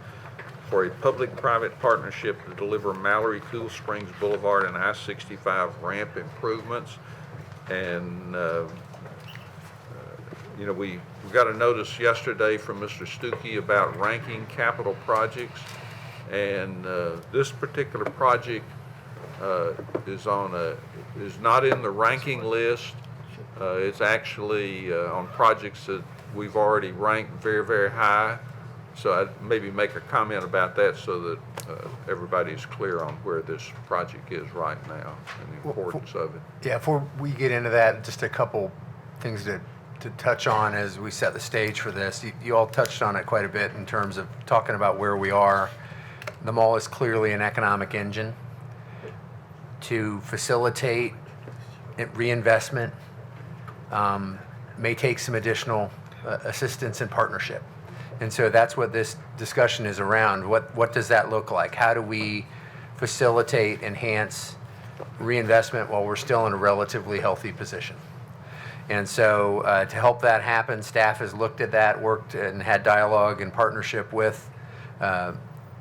for a public-private partnership to deliver Mallory Cool Springs Boulevard and I-65 ramp improvements. And you know, we got a notice yesterday from Mr. Stuckey about ranking capital projects, and this particular project is not in the ranking list. It's actually on projects that we've already ranked very, very high. So I'd maybe make a comment about that so that everybody's clear on where this project is right now and the importance of it. Yeah, before we get into that, just a couple things to touch on as we set the stage for this. You all touched on it quite a bit in terms of talking about where we are. The mall is clearly an economic engine to facilitate reinvestment. May take some additional assistance and partnership. And so that's what this discussion is around. What does that look like? How do we facilitate, enhance reinvestment while we're still in a relatively healthy position? And so to help that happen, staff has looked at that, worked and had dialogue and partnership with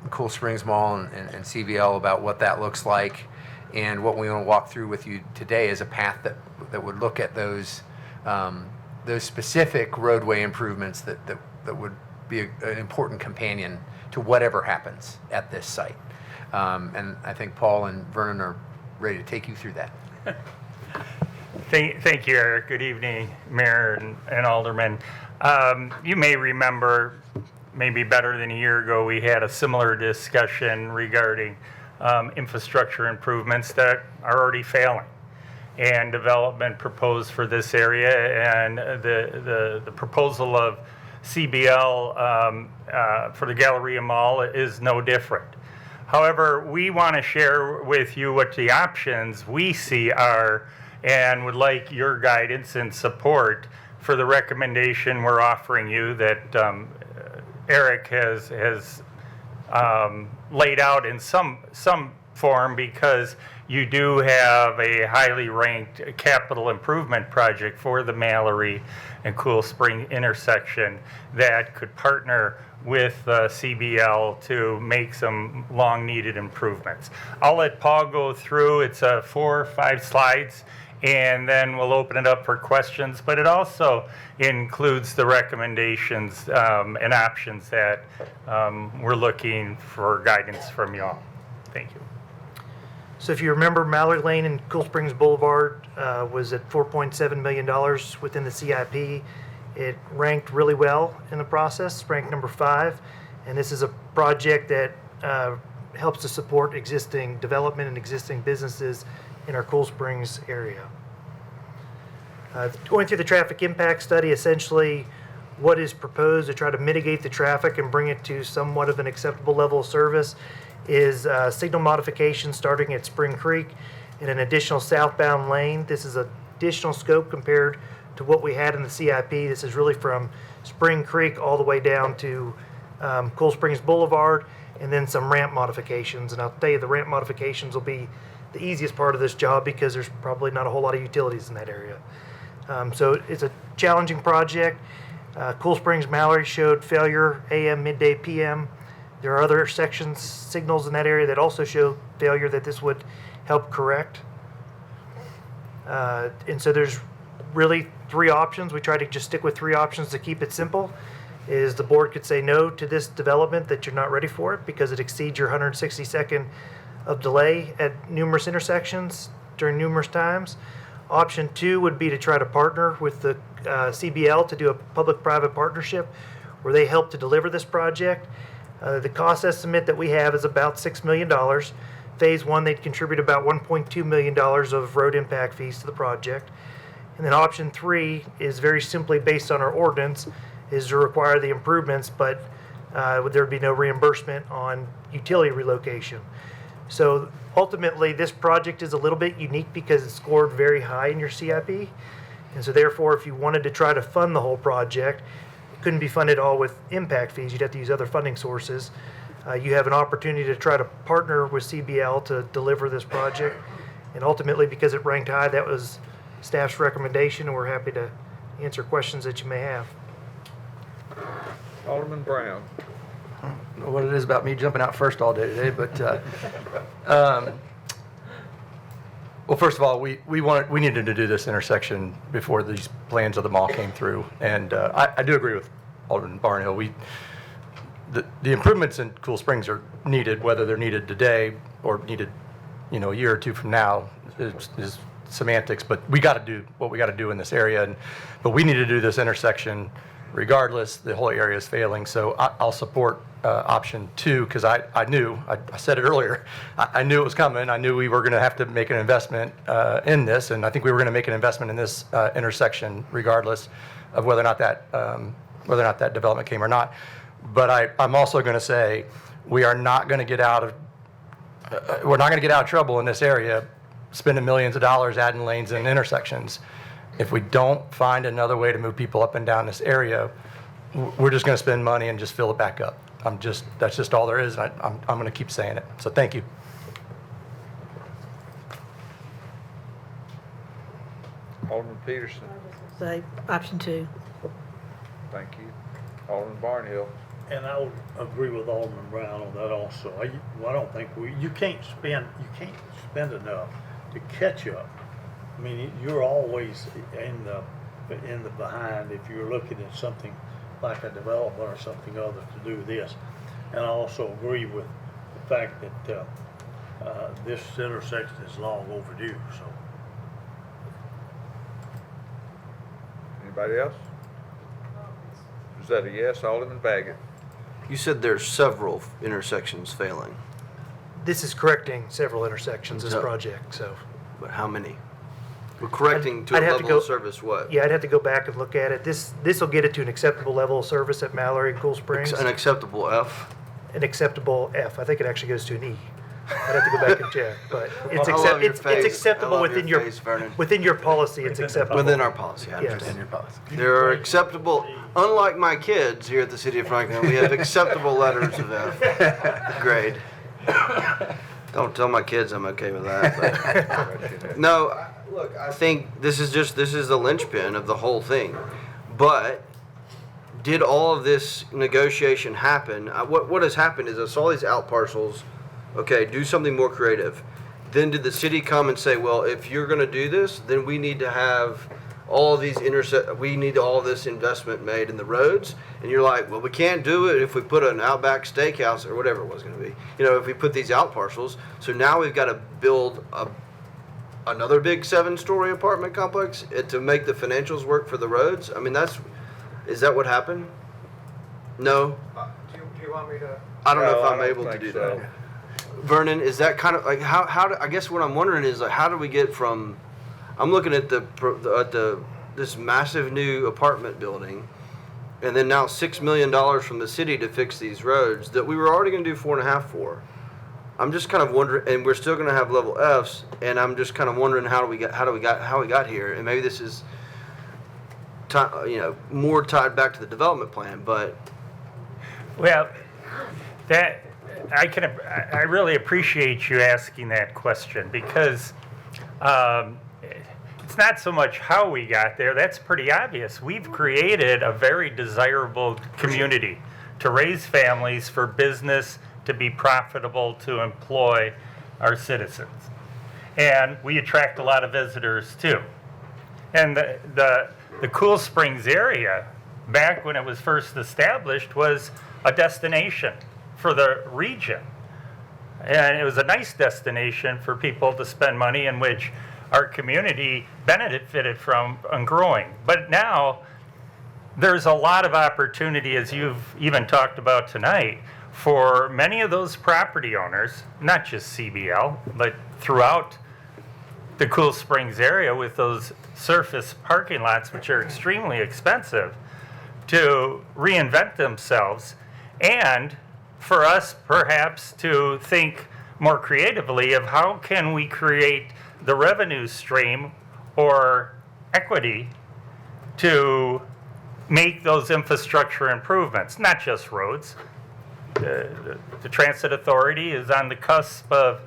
Cool Springs Mall and CBL about what that looks like. And what we want to walk through with you today is a path that would look at those specific roadway improvements that would be an important companion to whatever happens at this site. And I think Paul and Vernon are ready to take you through that. Thank you, Eric. Good evening, Mayor and Alderman. You may remember, maybe better than a year ago, we had a similar discussion regarding infrastructure improvements that are already failing, and development proposed for this area, and the proposal of CBL for the Galleria Mall is no different. However, we want to share with you what the options we see are, and would like your guidance and support for the recommendation we're offering you that Eric has laid out in some form, because you do have a highly ranked capital improvement project for the Mallory and Cool Spring intersection that could partner with CBL to make some long-needed improvements. I'll let Paul go through. It's 4 or 5 slides, and then we'll open it up for questions. But it also includes the recommendations and options that we're looking for guidance from you all. Thank you. So if you remember, Mallory Lane and Cool Springs Boulevard was at $4.7 million within the CIP. It ranked really well in the process, ranked number 5. And this is a project that helps to support existing development and existing businesses in our Cool Springs area. Going through the traffic impact study, essentially what is proposed to try to mitigate the traffic and bring it to somewhat of an acceptable level of service is signal modification starting at Spring Creek and an additional southbound lane. This is additional scope compared to what we had in the CIP. This is really from Spring Creek all the way down to Cool Springs Boulevard, and then some ramp modifications. And I'll tell you, the ramp modifications will be the easiest part of this job because there's probably not a whole lot of utilities in that area. So it's a challenging project. Cool Springs Mallory showed failure AM, midday, PM. There are other sections, signals in that area that also show failure that this would help correct. And so there's really three options. We try to just stick with three options to keep it simple. Is the board could say no to this development, that you're not ready for it because it exceeds your 160-second of delay at numerous intersections during numerous times. Option 2 would be to try to partner with the CBL to do a public-private partnership where they help to deliver this project. The cost estimate that we have is about $6 million. Phase 1, they'd contribute about $1.2 million of road impact fees to the project. And then option 3 is very simply based on our ordinance, is to require the improvements, but there would be no reimbursement on utility relocation. So ultimately, this project is a little bit unique because it's scored very high in your CIP. And so therefore, if you wanted to try to fund the whole project, it couldn't be funded all with impact fees. You'd have to use other funding sources. You have an opportunity to try to partner with CBL to deliver this project. And ultimately, because it ranked high, that was staff's recommendation, and we're happy to answer questions that you may have. Alderman Brown. I don't know what it is about me jumping out first all day today, but well, first of all, we needed to do this intersection before these plans of the mall came through, and I do agree with Alderman Barnhill. The improvements in Cool Springs are needed, whether they're needed today or needed, a year or two from now is semantics. But we got to do what we got to do in this area, but we need to do this intersection regardless. The whole area is failing, so I'll support option 2 because I said it earlier, I knew it was coming. I knew we were going to have to make an investment in this, and I think we were going to make an investment in this intersection regardless of whether or not that development came or not. But I'm also going to say we are not going to get out of trouble in this area spending millions of dollars adding lanes and intersections. If we don't find another way to move people up and down this area, we're just going to spend money and just fill it back up. That's just all there is. And I'm going to keep saying it. So thank you. Alderman Peterson. Say option 2. Thank you. Alderman Barnhill. And I would agree with Alderman Brown on that also. I don't think you can't spend enough to catch up. I mean, you're always in the behind if you're looking at something like a development or something other to do this. And I also agree with the fact that this intersection is long overdue. So, Anybody else? Is that a yes, Alderman Baggett? You said there's several intersections failing, This is correcting several intersections, this So- project, so. but how many? We're correcting to a I'd have to level of go- service what? Yeah, I'd have to go back and look at it. This will get it to an acceptable level of service at Mallory and Cool Springs. An acceptable F? An acceptable F. I think it actually goes to an E. I'd have to go back and check, but it's I love your it's face. acceptable I love within your face, Vernon. within your policy. It's acceptable. Within our policy, I Yes. understand your policy. There are acceptable, unlike my kids here at the City of Franklin, we have acceptable letters of F grade. Don't tell my kids I'm okay with that. But. No, look, I think this is the linchpin of the whole thing. But did all of this negotiation happen? What has happened is I saw these out parcels. Okay, do something more creative. Then did the city come and say, well, if you're going to do this, then we need to have all of these we need all this investment made in the roads. And you're like, well, we can't do it if we put an Outback Steakhouse or whatever it was going to be. If we put these out parcels. So now we've got to build another big 7-story apartment complex to make the financials work for the roads. I mean, is that what happened? No? Do you want me to? I don't know No, if I I'm don't able to think do so. that. Vernon, is that kind of like I guess what I'm wondering is like how do we get from? I'm looking at this massive new apartment building, and then now $6 million from the city to fix these roads that we were already going to do 4.5 for. I'm just kind of wondering, and we're still going to have level Fs, and I'm just kind of wondering how we got here, and maybe this is more tied back to the development plan, but Well, that, I really appreciate you asking that question because it's not so much how we got there, that's pretty obvious. We've created a very desirable community to raise families, for business to be profitable, to employ our citizens. And we attract a lot of visitors too. And the Cool Springs area, back when it was first established, was a destination for the region. And it was a nice destination for people to spend money, in which our community benefited from and growing. But now there's a lot of opportunity, as you've even talked about tonight, for many of those property owners, not just CBL, but throughout the Cool Springs area, with those surface parking lots, which are extremely expensive, to reinvent themselves, and for us perhaps to think more creatively of how can we create the revenue stream or equity to make those infrastructure improvements, not just roads. The Transit Authority is on the cusp of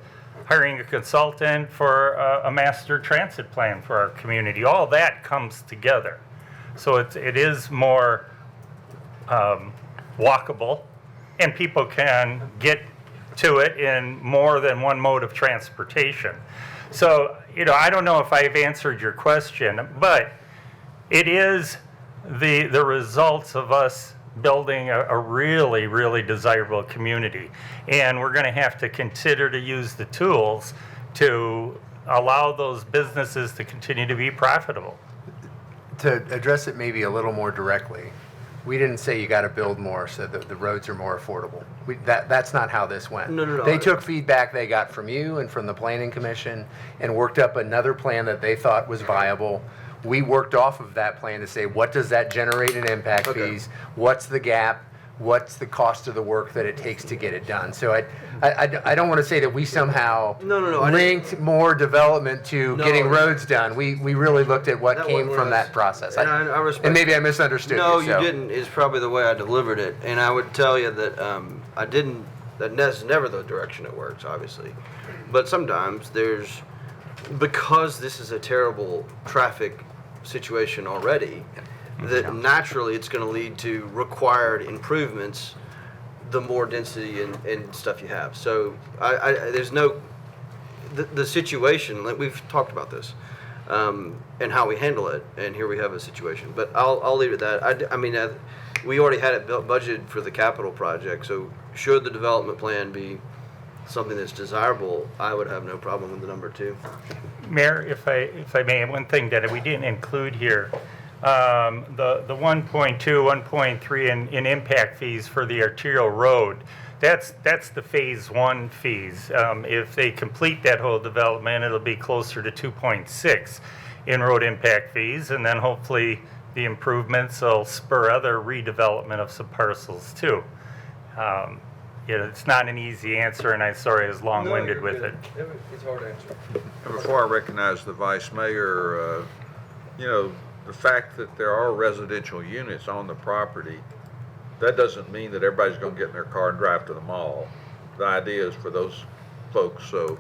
hiring a consultant for a master transit plan for our community. All that comes together. So it is more walkable, and people can get to it in more than one mode of transportation. So, I don't know if I've answered your question, but it is the results of us building a really, really desirable community. And we're going to have to consider to use the tools to allow those businesses to continue to be profitable. To address it maybe a little more directly, we didn't say you got to build more so that the roads are more affordable. That's not how this went. No. They took feedback they got from you and from the Planning Commission and worked up another plan that they thought was viable. We worked off of that plan to say, what does that generate in impact fees? What's the gap? What's the cost of the work that it takes to get it done? So I don't want to say that we somehow linked more development to getting roads done. We really looked at what came from that process. I respect and maybe I misunderstood No, you. So. you didn't, is probably the way I delivered it. And I would tell you that that's never the direction it works, obviously. But sometimes because this is a terrible traffic situation already, that naturally it's going to lead to required improvements the more density and stuff you have. So there's no, the situation, like we've talked about this, and how we handle it, and here we have a situation. But I'll leave it at that. We already had it budgeted for the capital project, so should the development plan be something that's desirable, I would have no problem with the number 2. Mayor, if I may, one thing that we didn't include here, the 1.2, 1.3 in impact fees for the arterial road, that's the phase 1 fees. If they complete that whole development, it'll be closer to 2.6 in road impact fees, and then hopefully the improvements will spur other redevelopment of some parcels too. It's not an easy answer, and I'm sorry I was long-winded with it. It's hard to answer. And before I recognize the Vice Mayor, the fact that there are residential units on the property, that doesn't mean that everybody's going to get in their car and drive to the mall. The idea is for those folks, so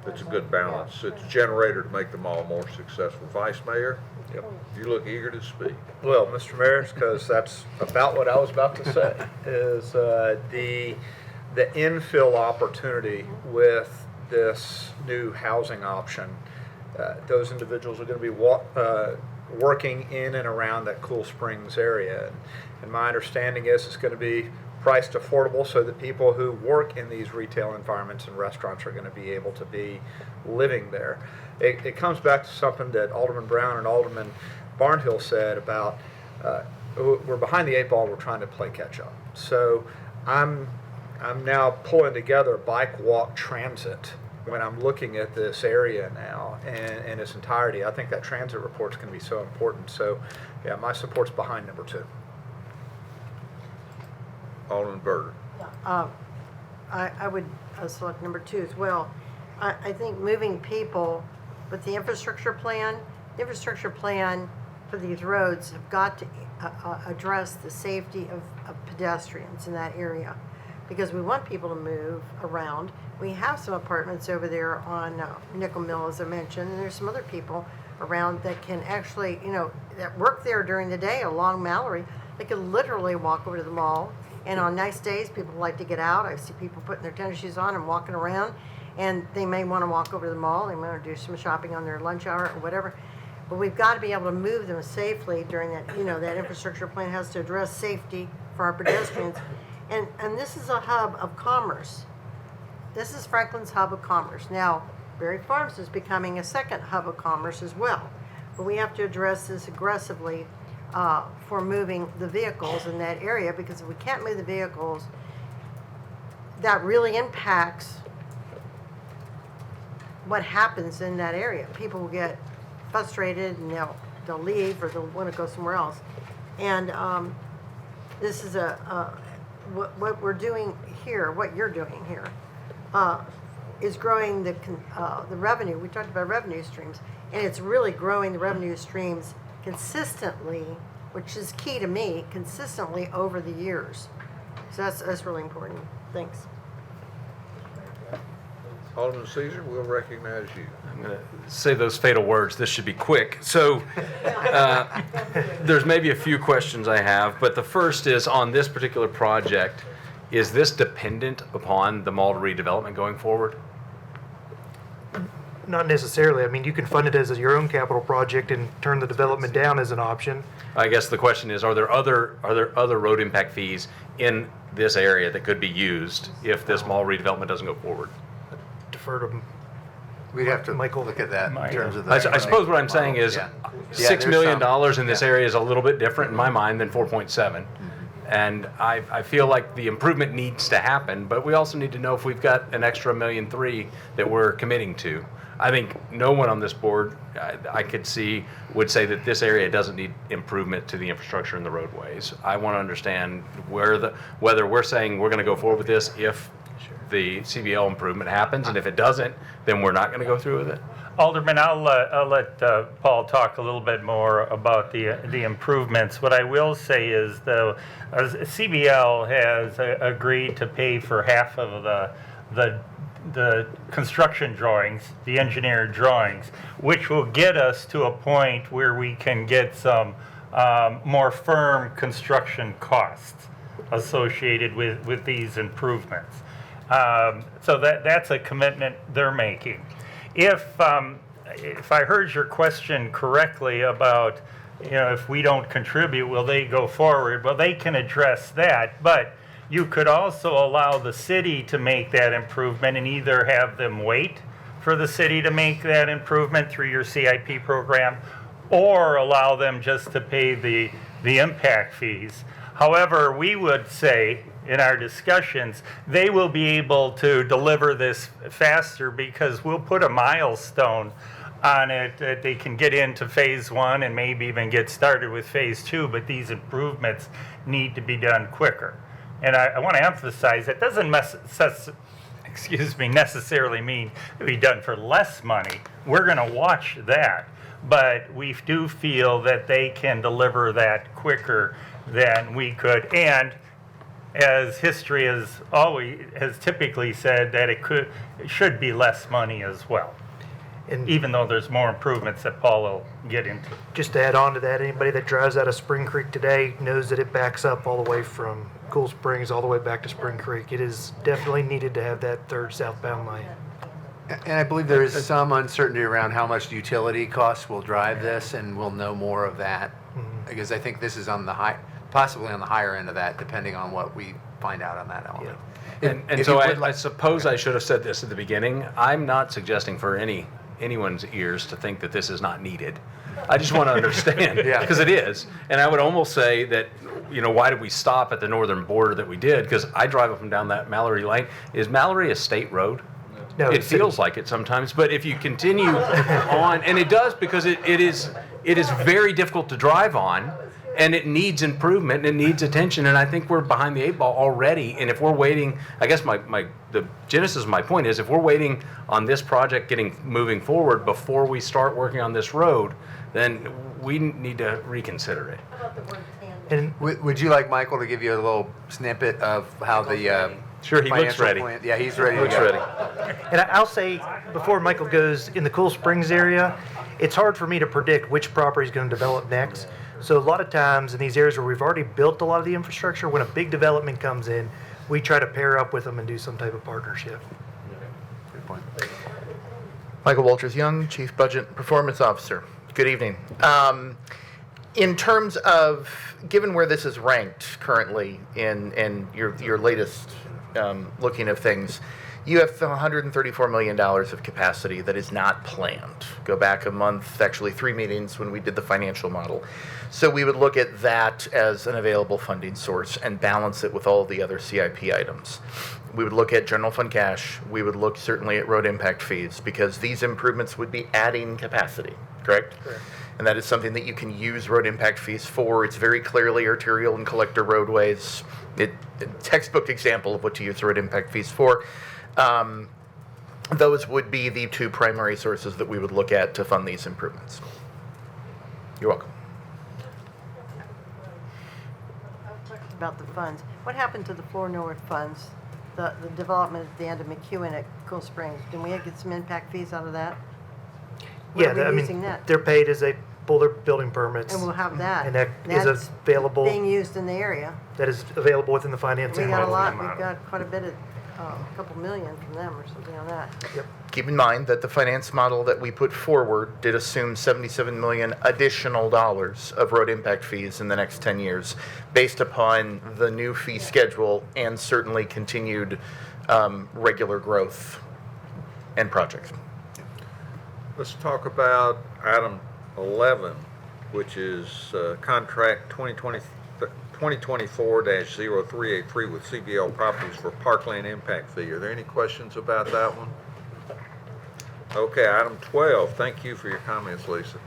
it's a good balance. It's a generator to make the mall more successful. Vice Mayor, you look eager to speak. Well, Mr. Mayor, because that's about what I was about to say, is the infill opportunity with this new housing option. Those individuals are going to be working in and around that Cool Springs area. And my understanding is it's going to be priced affordable so that people who work in these retail environments and restaurants are going to be able to be living there. It comes back to something that Alderman Brown and Alderman Barnhill said about we're behind the 8 ball, we're trying to play catch up. So I'm now pulling together bike, walk, transit when I'm looking at this area now and in its entirety. I think that transit report is going to be so important. So yeah, my support's behind number 2. Alderman Berger. I would select number 2 as well. I think moving people with the infrastructure plan for these roads have got to address the safety of pedestrians in that area, because we want people to move around. We have some apartments over there on Nickel Mill, as I mentioned, and there's some other people around that can actually, that work there during the day along Mallory. They can literally walk over to the mall, and on nice days, people like to get out. I see people putting their tennis shoes on and walking around, and they may want to walk over to the mall. They want to do some shopping on their lunch hour or whatever. But we've got to be able to move them safely during that, that infrastructure plan has to address safety for our pedestrians. And this is a hub of commerce. This is Franklin's hub of commerce. Now, Berry Farms is becoming a second hub of commerce as well. But we have to address this aggressively for moving the vehicles in that area, because if we can't move the vehicles, that really impacts what happens in that area. People will get frustrated and they'll leave, or they'll want to go somewhere else. And this is what we're doing here, what you're doing here, is growing the revenue. We talked about revenue streams, and it's really growing the revenue streams consistently, which is key to me, consistently over the years. So that's really important. Thanks. Alderman Caesar, we'll recognize you. I'm going to say those fatal words. This should be quick. So there's maybe a few questions I have, but the first is on this particular project, is this dependent upon the mall redevelopment going forward? Not necessarily. I mean, you can fund it as your own capital project and turn the development down as an option. I guess the question is, are there other road impact fees in this area that could be used if this mall redevelopment doesn't go forward? Defer to We'd have to Michael. look at that in terms of the. I suppose what I'm saying is $6 million there's in this area is a little bit different in my mind than 4.7. And I feel like the improvement needs to happen, but we also need to know if we've got an extra $1.3 million that we're committing to. I think no one on this board I could see would say that this area doesn't need improvement to the infrastructure and the roadways. I want to understand whether we're saying we're going to go forward with this if the CBL improvement happens, and if it doesn't, then we're not going to go through with it. Alderman, I'll let Paul talk a little bit more about the improvements. What I will say is, though, CBL has agreed to pay for half of the construction drawings, the engineered drawings, which will get us to a point where we can get some more firm construction costs associated with these improvements. So that's a commitment they're making. If I heard your question correctly about, if we don't contribute, will they go forward? Well, they can address that, but you could also allow the city to make that improvement and either have them wait for the city to make that improvement through your CIP program, or allow them just to pay the impact fees. However, we would say in our discussions, they will be able to deliver this faster because we'll put a milestone on it that they can get into phase 1 and maybe even get started with phase 2, but these improvements need to be done quicker. And I want to emphasize that doesn't necessarily mean to be done for less money. We're going to watch that, but we do feel that they can deliver that quicker than we could. And as history has typically said, that it should be less money as well. And even though there's more improvements that Paul will get into. Just to add on to that, anybody that drives out of Spring Creek today knows that it backs up all the way from Cool Springs all the way back to Spring Creek. It is definitely needed to have that third southbound lane. And I believe there is some uncertainty around how much utility costs will drive this, and we'll know more of that. Because I think this is on the possibly on the higher end of that, depending on what we find out on that element. And so I suppose I should have said this at the beginning. I'm not suggesting for anyone's ears to think that this is not needed. I just want to understand, because it is. And I would almost say that, why did we stop at the northern border that we did? Because I drive up and down that Mallory Lane. Is Mallory a state road? No, it feels like it sometimes, but if you continue on, and it does, because it is very difficult to drive on, and it needs improvement, and it needs attention, and I think we're behind the 8 ball already. And if we're waiting, I guess the genesis of my point is, if we're waiting on this project moving forward before we start working on this road, then we need to reconsider it. And Would you like Michael to give you a little snippet of how the Sure, he looks financial ready. plan? Yeah, he's ready to Looks go. ready. And I'll say, before Michael goes, in the Cool Springs area, it's hard for me to predict which property is going to develop next. So a lot of times in these areas where we've already built a lot of the infrastructure, when a big development comes in, we try to pair up with them and do some type of partnership. Good point. Michael Walters Young, Chief Budget and Performance Officer. Good evening. In terms of, given where this is ranked currently in your latest looking of things, you have $134 million of capacity that is not planned. Go back a month, actually 3 meetings when we did the financial model. So we would look at that as an available funding source and balance it with all the other CIP items. We would look at general fund cash. We would look certainly at road impact fees, because these improvements would be adding capacity, correct? Correct. And that is something that you can use road impact fees for. It's very clearly arterial and collector roadways. Textbook example of what to use road impact fees for. Those would be the 2 primary sources that we would look at to fund these improvements. You're welcome. About the funds. What happened to the Floor North funds? The development at the end of McEwen at Cool Springs? Did we get some impact fees out of that? Where Yeah, are we I using mean, that? they're paid as they pull their building permits. And we'll have that. And that That's is available, being used in the area. that is available within the financing. We got a model. lot, we've got quite a bit of, a couple million from them or something on that. Yep. Keep in mind that the finance model that we put forward did assume $77 million additional dollars of road impact fees in the next 10 years, based upon the new fee schedule and certainly continued regular growth and projects. Let's talk about item 11, which is contract 2024-0383 with CBL Properties for Parkland Impact Fee. Are there any questions about that one? Okay, item 12, thank you for your comments, Lisa.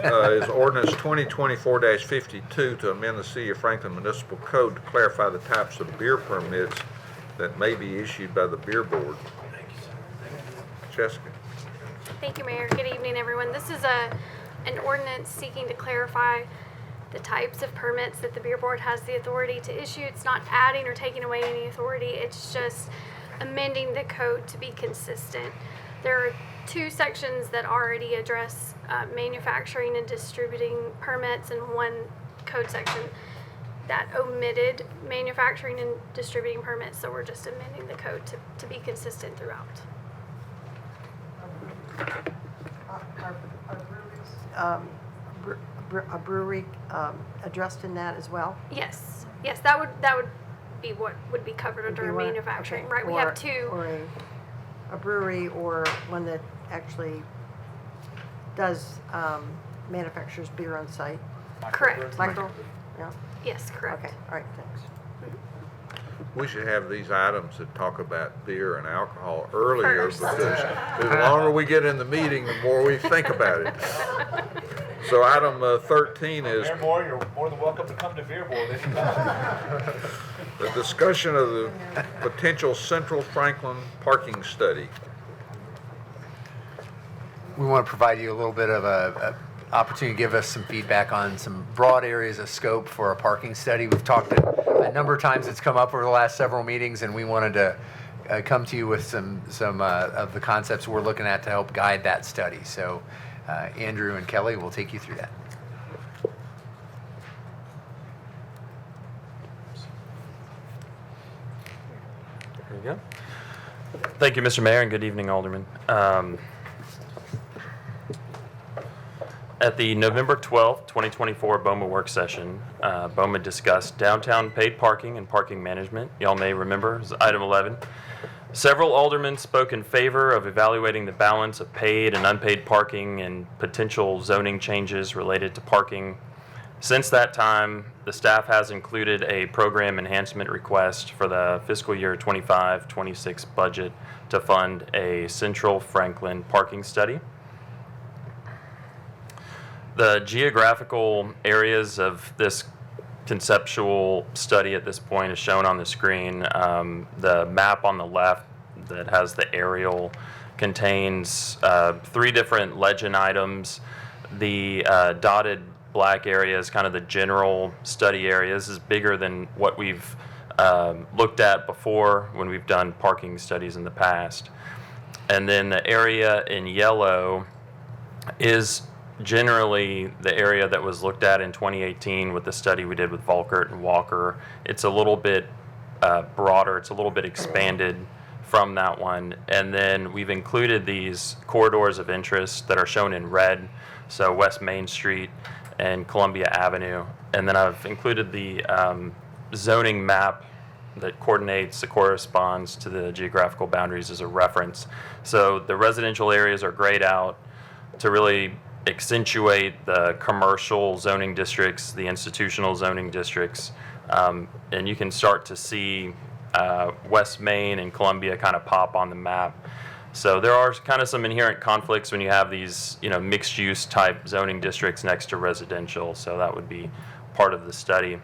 Is ordinance 2024-52 to amend the City of Franklin Municipal Code to clarify the types of beer permits that may be issued by the Beer Board. Jessica. Thank you, Mayor. Good evening, everyone. This is an ordinance seeking to clarify the types of permits that the Beer Board has the authority to issue. It's not adding or taking away any authority. It's just amending the code to be consistent. There are 2 sections that already address manufacturing and distributing permits, and 1 code section that omitted manufacturing and distributing permits. So we're just amending the code to be consistent throughout. A brewery addressed in that as well? Yes, that would be what would be covered under manufacturing, right? We have 2. Or a brewery, or one that actually does manufactures beer on site? Correct. Micro? Yeah? Yes, correct. Okay, all right, thanks. We should have these items that talk about beer and alcohol earlier, First. because the longer we get in the meeting, the more we think about it. So item 13 is Mayor Moore, you're more than welcome to come to Beer Board anytime. the discussion of the potential Central Franklin parking study. We want to provide you a little bit of a opportunity to give us some feedback on some broad areas of scope for a parking study. We've talked a number of times, it's come up over the last several meetings, and we wanted to come to you with some of the concepts we're looking at to help guide that study. So Andrew and Kelly will take you through that. There you go. Thank you, Mr. Mayor, and good evening, Alderman. At the November 12th, 2024 BOMA work session, BOMA discussed downtown paid parking and parking management. Y'all may remember, it was item 11. Several aldermen spoke in favor of evaluating the balance of paid and unpaid parking and potential zoning changes related to parking. Since that time, the staff has included a program enhancement request for the fiscal year 25-26 budget to fund a Central Franklin parking study. The geographical areas of this conceptual study at this point is shown on the screen. The map on the left that has the aerial contains 3 different legend items. The dotted black area is kind of the general study area. This is bigger than what we've looked at before when we've done parking studies in the past. And then the area in yellow is generally the area that was looked at in 2018 with the study we did with Volkert and Walker. It's a little bit broader, it's a little bit expanded from that one. And then we've included these corridors of interest that are shown in red, so West Main Street and Columbia Avenue. And then I've included the zoning map that coordinates, that corresponds to the geographical boundaries as a reference. So the residential areas are grayed out to really accentuate the commercial zoning districts, the institutional zoning districts, and you can start to see West Main and Columbia kind of pop on the map. So there are kind of some inherent conflicts when you have these, mixed-use type zoning districts next to residential. So that would be part of the study.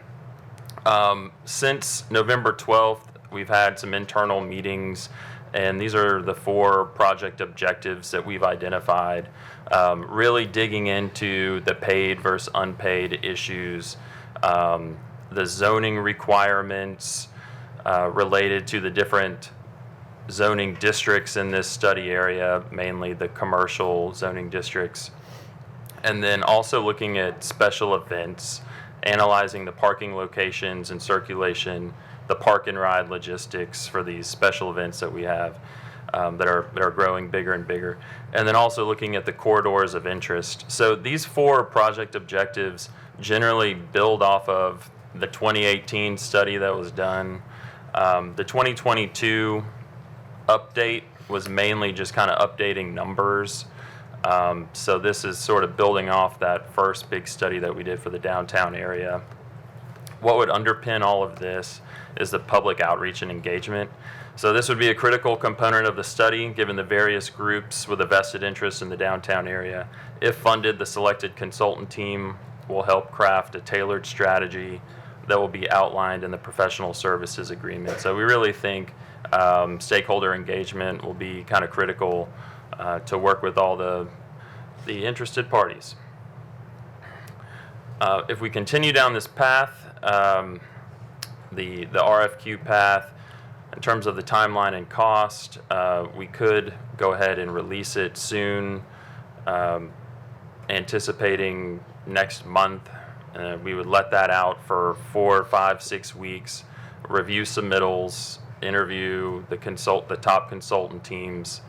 Since November 12th, we've had some internal meetings, and these are the 4 project objectives that we've identified, really digging into the paid versus unpaid issues, the zoning requirements related to the different zoning districts in this study area, mainly the commercial zoning districts, and then also looking at special events, analyzing the parking locations and circulation, the park and ride logistics for these special events that we have that are growing bigger and bigger, and then also looking at the corridors of interest. So these 4 project objectives generally build off of the 2018 study that was done. The 2022 update was mainly just kind of updating numbers. So this is sort of building off that first big study that we did for the downtown area. What would underpin all of this is the public outreach and engagement. So this would be a critical component of the study, given the various groups with a vested interest in the downtown area. If funded, the selected consultant team will help craft a tailored strategy that will be outlined in the professional services agreement. So we really think stakeholder engagement will be kind of critical to work with all the interested parties. If we continue down this path, the RFQ path, in terms of the timeline and cost, we could go ahead and release it soon, anticipating next month. We would let that out for 4, 5, 6 weeks, review submittals, interview the top consultant teams,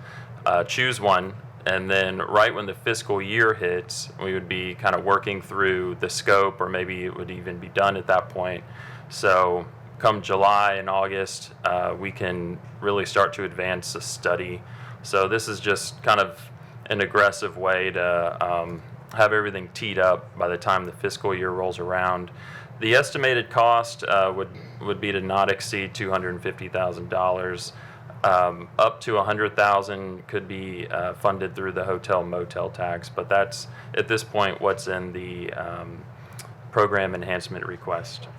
choose one, and then right when the fiscal year hits, we would be kind of working through the scope, or maybe it would even be done at that point. So come July and August, we can really start to advance the study. So this is just kind of an aggressive way to have everything teed up by the time the fiscal year rolls around. The estimated cost would be to not exceed $250,000. Up to $100,000 could be funded through the hotel motel tax, but that's at this point what's in the program enhancement request.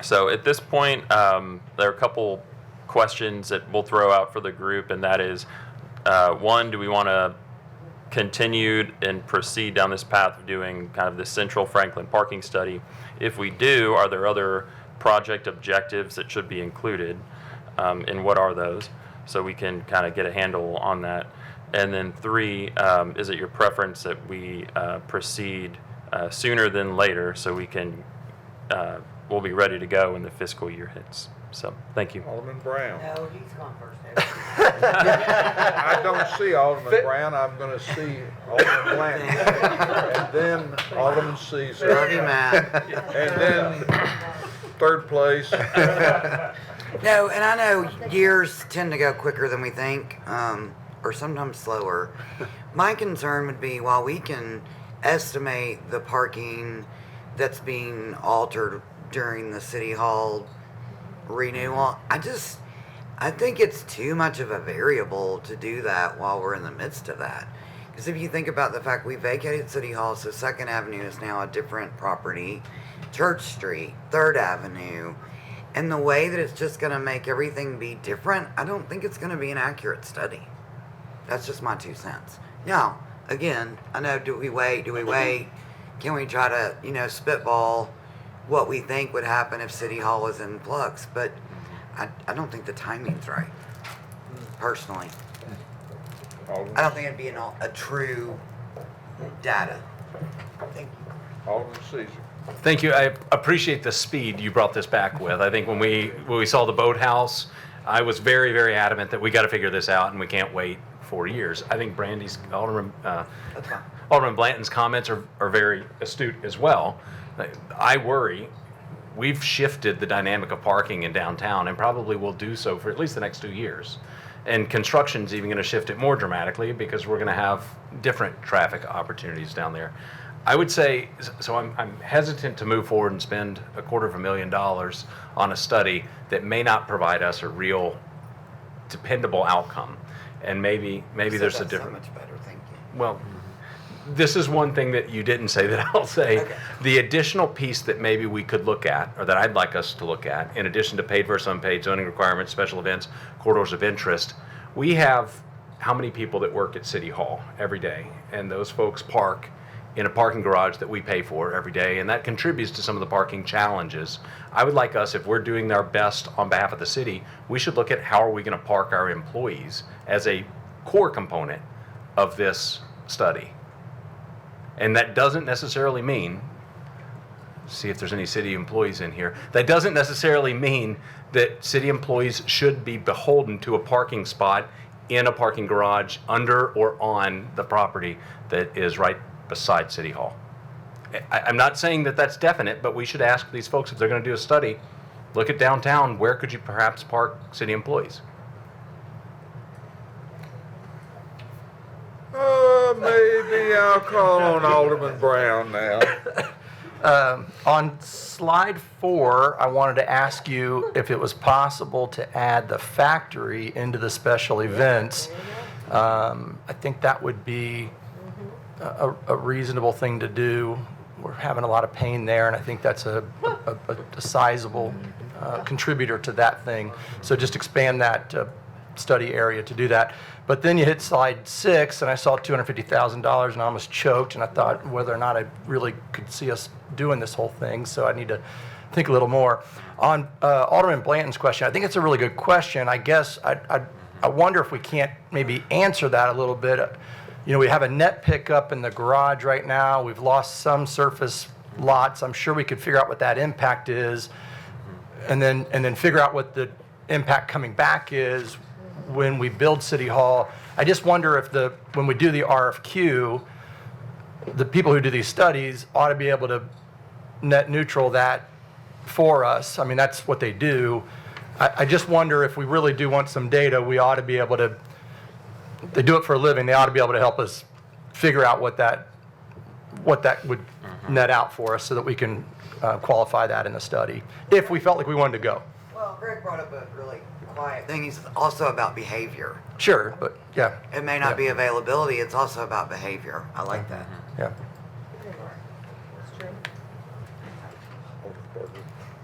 So at this point, there are a couple questions that we'll throw out for the group, and that is, one, do we want to continue and proceed down this path of doing kind of the central Franklin parking study? If we do, are there other project objectives that should be included, and what are those? So we can kind of get a handle on that. And then 3, is it your preference that we proceed sooner than later so we can we'll be ready to go when the fiscal year hits? So thank you. Alderman Brown. No, he's gone first. I don't see Alderman Brown, I'm going to see Alderman Blanton. And then Alderman Caesar. Love you, Matt. And then 3rd place. No, and I know years tend to go quicker than we think, or sometimes slower. My concern would be, while we can estimate the parking that's being altered during the City Hall renewal, I think it's too much of a variable to do that while we're in the midst of that. Because if you think about the fact we vacated City Hall, so Second Avenue is now a different property, Church Street, Third Avenue, and the way that it's just going to make everything be different, I don't think it's going to be an accurate study. That's just my 2 cents. Now, again, I know, do we wait? Can we try to, spitball what we think would happen if City Hall was in flux? But I don't think the timing's right, personally. I don't think it'd be a true data. Thank you. Alderman Caesar. Thank you. I appreciate the speed you brought this back with. I think when we saw the boathouse, I was very, very adamant that we got to figure this out and we can't wait 4 years. I think Alderman Blanton's comments are very astute as well. I worry we've shifted the dynamic of parking in downtown and probably will do so for at least the next 2 years. And construction's even going to shift it more dramatically because we're going to have different traffic opportunities down there. I would say, so I'm hesitant to move forward and spend $250,000 on a study that may not provide us a real dependable outcome. And maybe there's a different. So much better, thank you. Well, this is one thing that you didn't say that I'll say. Okay. The additional piece that maybe we could look at, or that I'd like us to look at, in addition to paid versus unpaid, zoning requirements, special events, corridors of interest, we have how many people that work at City Hall every day, and those folks park in a parking garage that we pay for every day, and that contributes to some of the parking challenges. I would like us, if we're doing our best on behalf of the city, we should look at how are we going to park our employees as a core component of this study. And that doesn't necessarily mean, see if there's any city employees in here, that doesn't necessarily mean that city employees should be beholden to a parking spot in a parking garage under or on the property that is right beside City Hall. I'm not saying that that's definite, but we should ask these folks if they're going to do a study, look at downtown, where could you perhaps park city employees? Maybe I'll call on Alderman Brown now. On slide 4, I wanted to ask you if it was possible to add the factory into the special events. I think that would be a reasonable thing to do. We're having a lot of pain there, and I think that's a sizable contributor to that thing. So just expand that study area to do that. But then you hit slide 6, and I saw $250,000, and I almost choked, and I thought whether or not I really could see us doing this whole thing, so I need to think a little more. On Alderman Blanton's question, I think it's a really good question. I guess I wonder if we can't maybe answer that a little bit. We have a net pickup in the garage right now. We've lost some surface lots. I'm sure we could figure out what that impact is, and then figure out what the impact coming back is when we build City Hall. I just wonder if when we do the RFQ, the people who do these studies ought to be able to net neutral that for us. I mean, that's what they do. I just wonder if we really do want some data, we ought to be able to, they do it for a living, they ought to be able to help us figure out what that would net out for us so that we can qualify that in the study, if we felt like we wanted to go. Well, Greg brought up a really quiet thing. It's also about behavior. Sure, but yeah. It may not be availability, it's also about behavior. I like that. Yeah.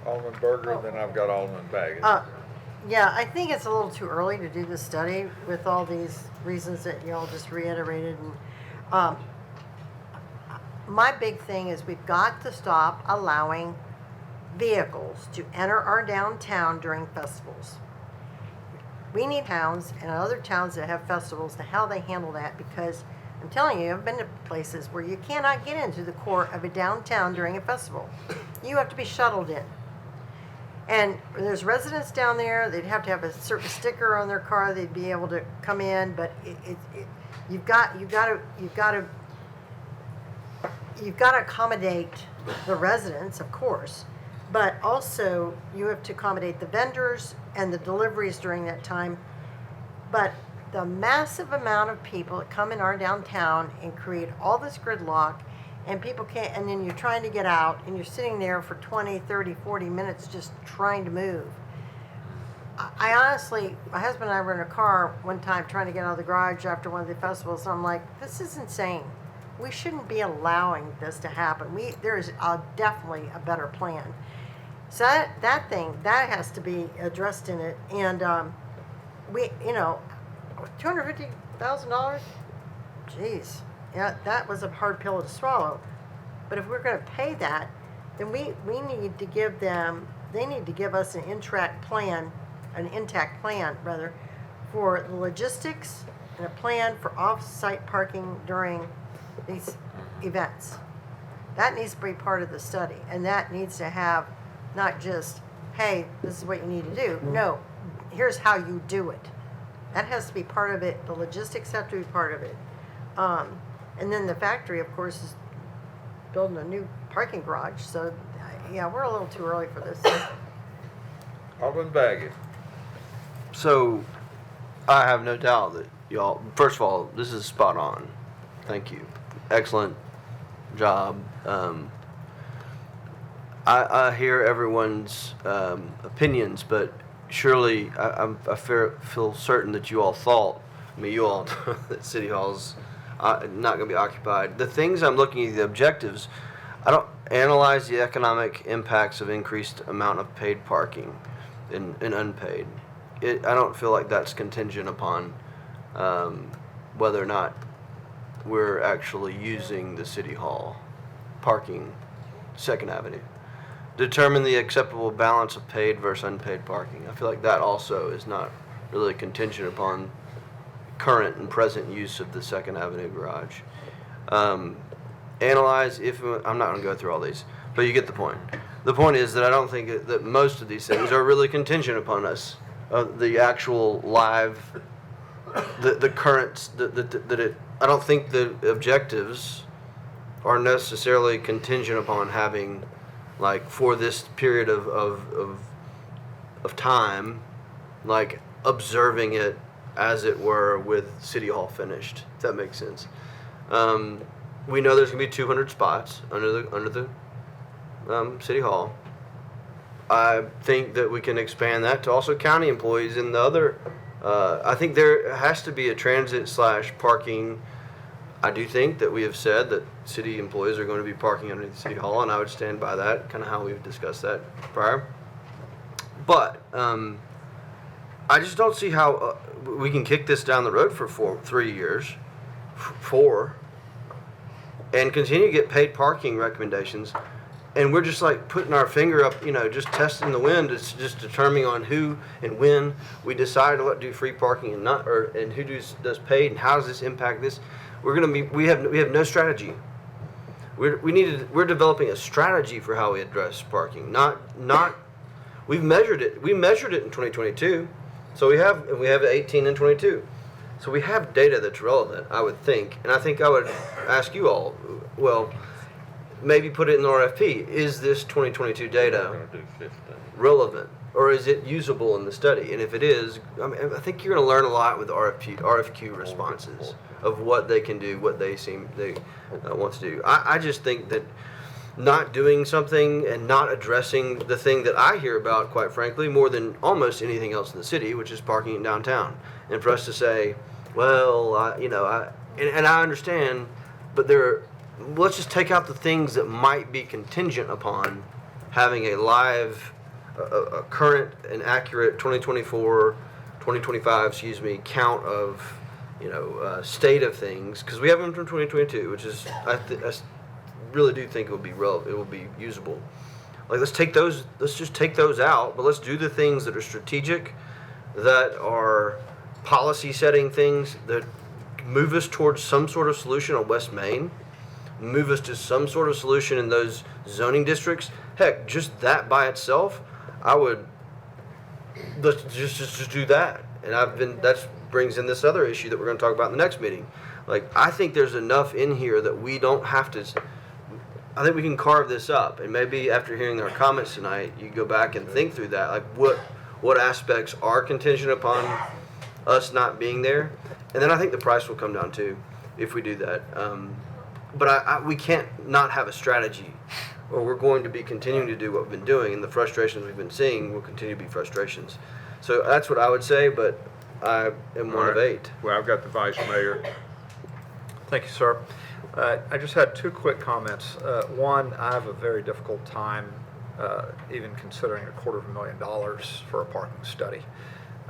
Alderman Berger, then I've got Alderman Baggett. Yeah, I think it's a little too early to do this study with all these reasons that you all just reiterated. And my big thing is we've got to stop allowing vehicles to enter our downtown during festivals. We need towns and other towns that have festivals to how they handle that, because I'm telling you, I've been to places where you cannot get into the core of a downtown during a festival. You have to be shuttled in. And there's residents down there, they'd have to have a certain sticker on their car, they'd be able to come in, but you've got to accommodate the residents, of course, but also you have to accommodate the vendors and the deliveries during that time. But the massive amount of people that come in our downtown and create all this gridlock, and people can't, and then you're trying to get out and you're sitting there for 20, 30, 40 minutes just trying to move. I honestly, my husband and I were in a car one time trying to get out of the garage after one of the festivals. And I'm like, this is insane. We shouldn't be allowing this to happen. There is definitely a better plan. So that thing, that has to be addressed in it. And $250,000? Jeez. Yeah, that was a hard pill to swallow. But if we're going to pay that, then we need to give them, they need to give us an intact plan, for the logistics and a plan for off-site parking during these events. That needs to be part of the study, and that needs to have not just, hey, this is what you need to do. No, here's how you do it. That has to be part of it. The logistics have to be part of it. And then the factory, of course, is building a new parking garage. So, yeah, we're a little too early for this. Alderman Baggett. So, I have no doubt that y'all, first of all, this is spot on. Thank you. Excellent job. I hear everyone's opinions, but surely I feel certain that you all thought, that City Hall's not going to be occupied. The things I'm looking at, the objectives, I don't analyze the economic impacts of increased amount of paid parking and unpaid. I don't feel like that's contingent upon whether or not we're actually using the City Hall parking, 2nd Avenue. Determine the acceptable balance of paid versus unpaid parking. I feel like that also is not really contingent upon current and present use of the 2nd Avenue garage. Analyze if, I'm not going to go through all these, but you get the point. The point is that I don't think that most of these things are really contingent upon us. The actual live, the current, I don't think the objectives are necessarily contingent upon having, like, for this period of time, like, observing it as it were with City Hall finished, if that makes sense. We know there's gonna be 200 spots under the City Hall. I think that we can expand that to also county employees and the other. I think there has to be a transit/parking. I do think that we have said that city employees are going to be parking underneath City Hall, and I would stand by that, kind of how we've discussed that prior. But I just don't see how we can kick this down the road for 3 years, and continue to get paid parking recommendations. And we're just like putting our finger up, just testing the wind. It's just determining on who and when we decide to do free parking and not, and who does paid, and how does this impact this. We have no strategy. We're developing a strategy for how we address parking. We've measured it. We measured it in 2022, so we have 18 and 22. So we have data that's relevant, I would think, and I think I would ask you all, well, maybe put it in the RFP. Is this 2022 data relevant, or is it usable in the study? And if it is, I think you're going to learn a lot with RFQ responses of what they can do, what they want to do. I just think that not doing something and not addressing the thing that I hear about, quite frankly, more than almost anything else in the city, which is parking in downtown, and for us to say, well, and I understand, but let's just take out the things that might be contingent upon having a live, a current and accurate 2025 count of, state of things, because we have them from 2022, which is, I really do think it will be relevant, it will be usable. Like, let's just take those out, but let's do the things that are strategic, that are policy setting things, that move us towards some sort of solution on West Main, move us to some sort of solution in those zoning districts. Heck, just that by itself, let's just do that. And that brings in this other issue that we're going to talk about in the next meeting. Like, I think there's enough in here that we don't have to, I think we can carve this up. And maybe after hearing our comments tonight, you go back and think through that. Like, what aspects are contingent upon us not being there? And then I think the price will come down too, if we do that. But we can't not have a strategy, or we're going to be continuing to do what we've been doing, and the frustrations we've been seeing will continue to be frustrations. So that's what I would say, but I am one of 8. Well, I've got the vice mayor. Thank you, sir. I just had 2 quick comments. One, I have a very difficult time even considering $250,000 for a parking study.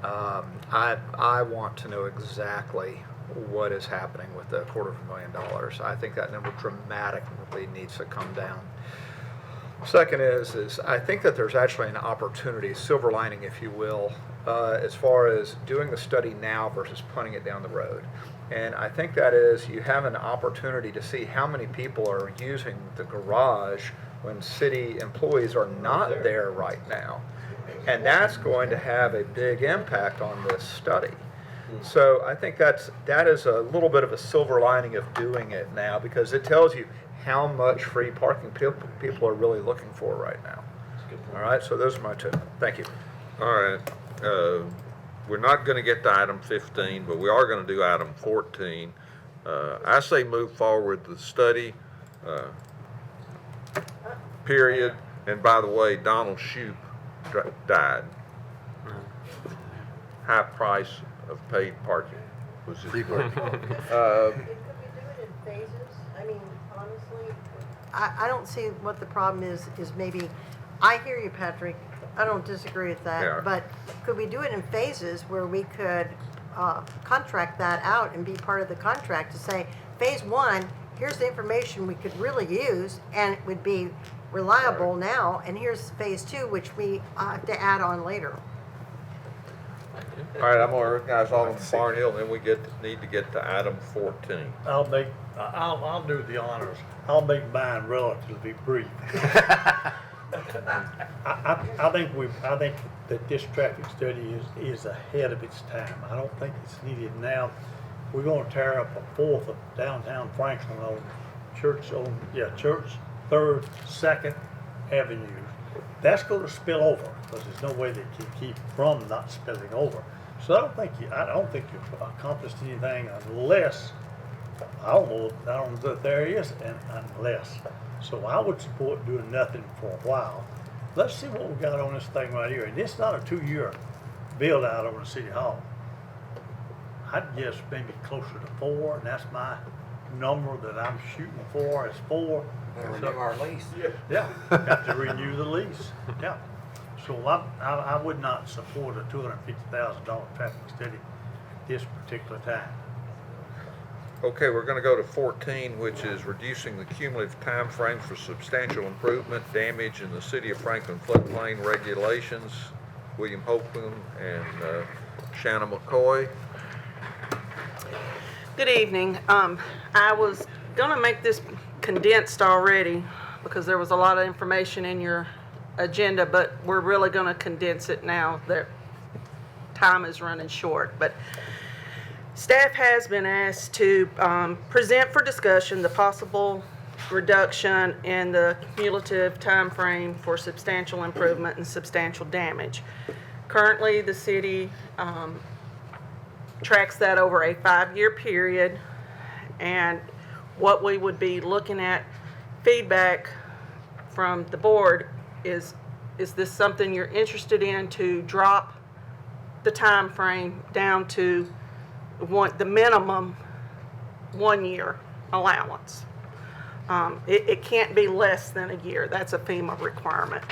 I want to know exactly what is happening with the $250,000. I think that number dramatically needs to come down. Second is I think that there's actually an opportunity, silver lining, if you will, as far as doing the study now versus punting it down the road. And I think that is you have an opportunity to see how many people are using the garage when city employees are not there right now. And that's going to have a big impact on this study. So I think that is a little bit of a silver lining of doing it now, because it tells you how much free parking people are really looking for right now. All right, so those are my 2. Thank you. All right. We're not going to get to item 15, but we are going to do item 14. I say move forward the study, period. And by the way, Donald Shoup died. High price of paid parking was his Could we do it in phases? I mean, honestly, I don't see what the problem is maybe, I hear you, Patrick, I don't disagree with that, Yeah. but could we do it in phases where we could contract that out and be part of the contract to say, phase 1, here's the information we could really use and it would be reliable now, and here's phase 2, which we have to add on later. All right, I'm going to recognize Alderman Barnhill, and then we need to get to item 14. I'll do the honors. I'll make mine relatively brief. I think that this traffic study is ahead of its time. I don't think it's needed now. We're gonna tear up a fourth of downtown Franklin on Church, 3rd, 2nd Avenue. That's gonna spill over, because there's no way they can keep from not spilling over. So I don't think you've accomplished anything unless, I don't know that there is an unless. So I would support doing nothing for a while. Let's see what we got on this thing right here. And it's not a 2-year build out over the City Hall. I'd guess maybe closer to 4, and that's my number that I'm shooting for is 4. Renew our lease. Yeah, got to renew the lease, yeah. So I would not support a $250,000 traffic study at this particular time. Okay, we're going to go to 14, which is reducing the cumulative time frame for substantial improvement, damage in the City of Franklin floodplain regulations. William Holcomb and Shanna McCoy. Good evening. I was going to make this condensed already because there was a lot of information in your agenda, but we're really going to condense it now that time is running short. But staff has been asked to present for discussion the possible reduction in the cumulative time frame for substantial improvement and substantial damage. Currently, the city tracks that over a 5-year period, and what we would be looking at feedback from the board is this something you're interested in, to drop the time frame down to the minimum 1-year allowance. It can't be less than a year. That's a FEMA requirement.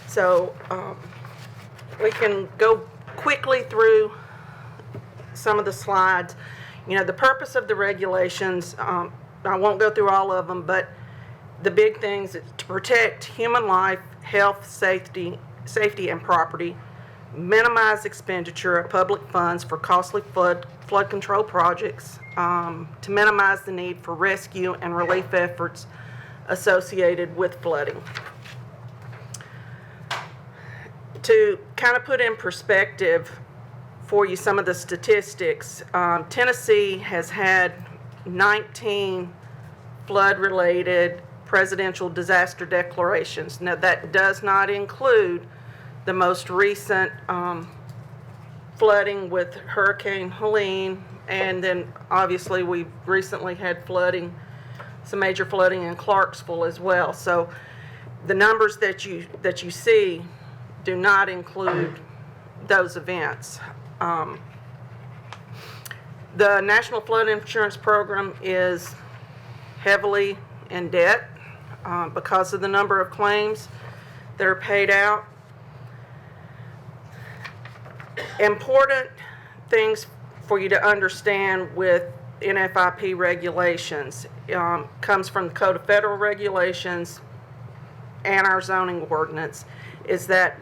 So we can go quickly through some of the slides. You know, the purpose of the regulations, I won't go through all of them, but the big things is to protect human life, health, safety and property, minimize expenditure of public funds for costly flood control projects, to minimize the need for rescue and relief efforts associated with flooding. To kind of put in perspective for you some of the statistics, Tennessee has had 19 flood-related presidential disaster declarations. Now, that does not include the most recent flooding with Hurricane Helene, and then obviously we've recently had flooding, some major flooding in Clarksville as well. So the numbers that you see do not include those events. The National Flood Insurance Program is heavily in debt because of the number of claims that are paid out. Important things for you to understand with NFIP regulations comes from the Code of Federal Regulations and our zoning ordinance, is that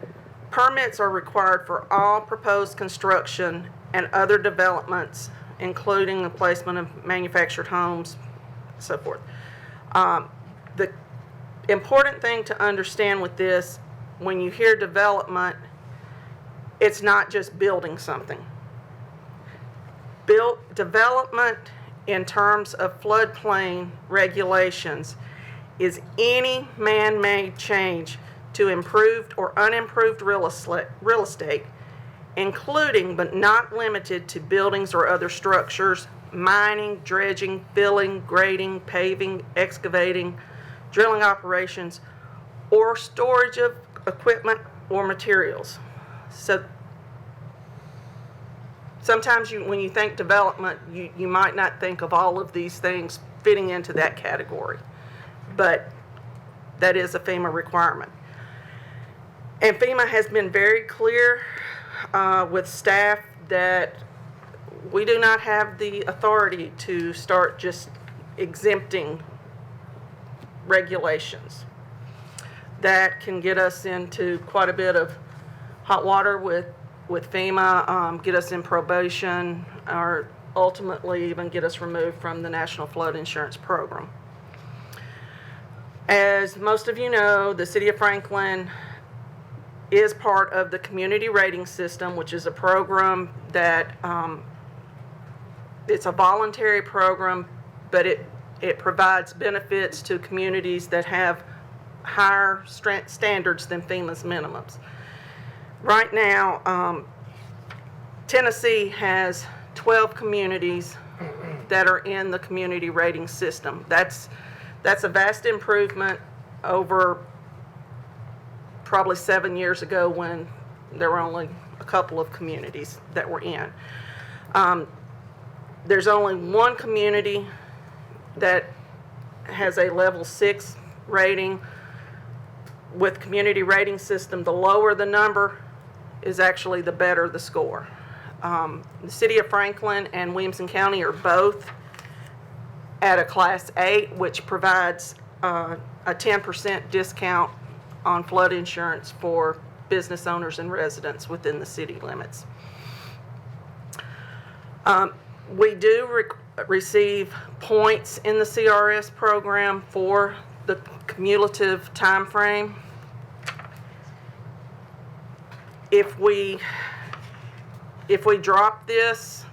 permits are required for all proposed construction and other developments, including the placement of manufactured homes, so forth. The important thing to understand with this, when you hear development, it's not just building something. Development in terms of floodplain regulations is any man-made change to improved or unimproved real estate, including but not limited to buildings or other structures, mining, dredging, filling, grading, paving, excavating, drilling operations, or storage of equipment or materials. So sometimes when you think development, you might not think of all of these things fitting into that category, but that is a FEMA requirement. And FEMA has been very clear with staff that we do not have the authority to start just exempting regulations. That can get us into quite a bit of hot water with FEMA, get us in probation, or ultimately even get us removed from the National Flood Insurance Program. As most of you know, the City of Franklin is part of the Community Rating System, which is a program that it's a voluntary program, but it provides benefits to communities that have higher standards than FEMA's minimums. Right now, Tennessee has 12 communities that are in the Community Rating System. That's a vast improvement over probably 7 years ago when there were only a couple of communities that were in. There's only one community that has a level 6 rating. With Community Rating System, the lower the number is actually the better the score. The City of Franklin and Williamson County are both at a Class 8, which provides a 10% discount on flood insurance for business owners and residents within the city limits. We do receive points in the CRS program for the cumulative time frame. If we drop this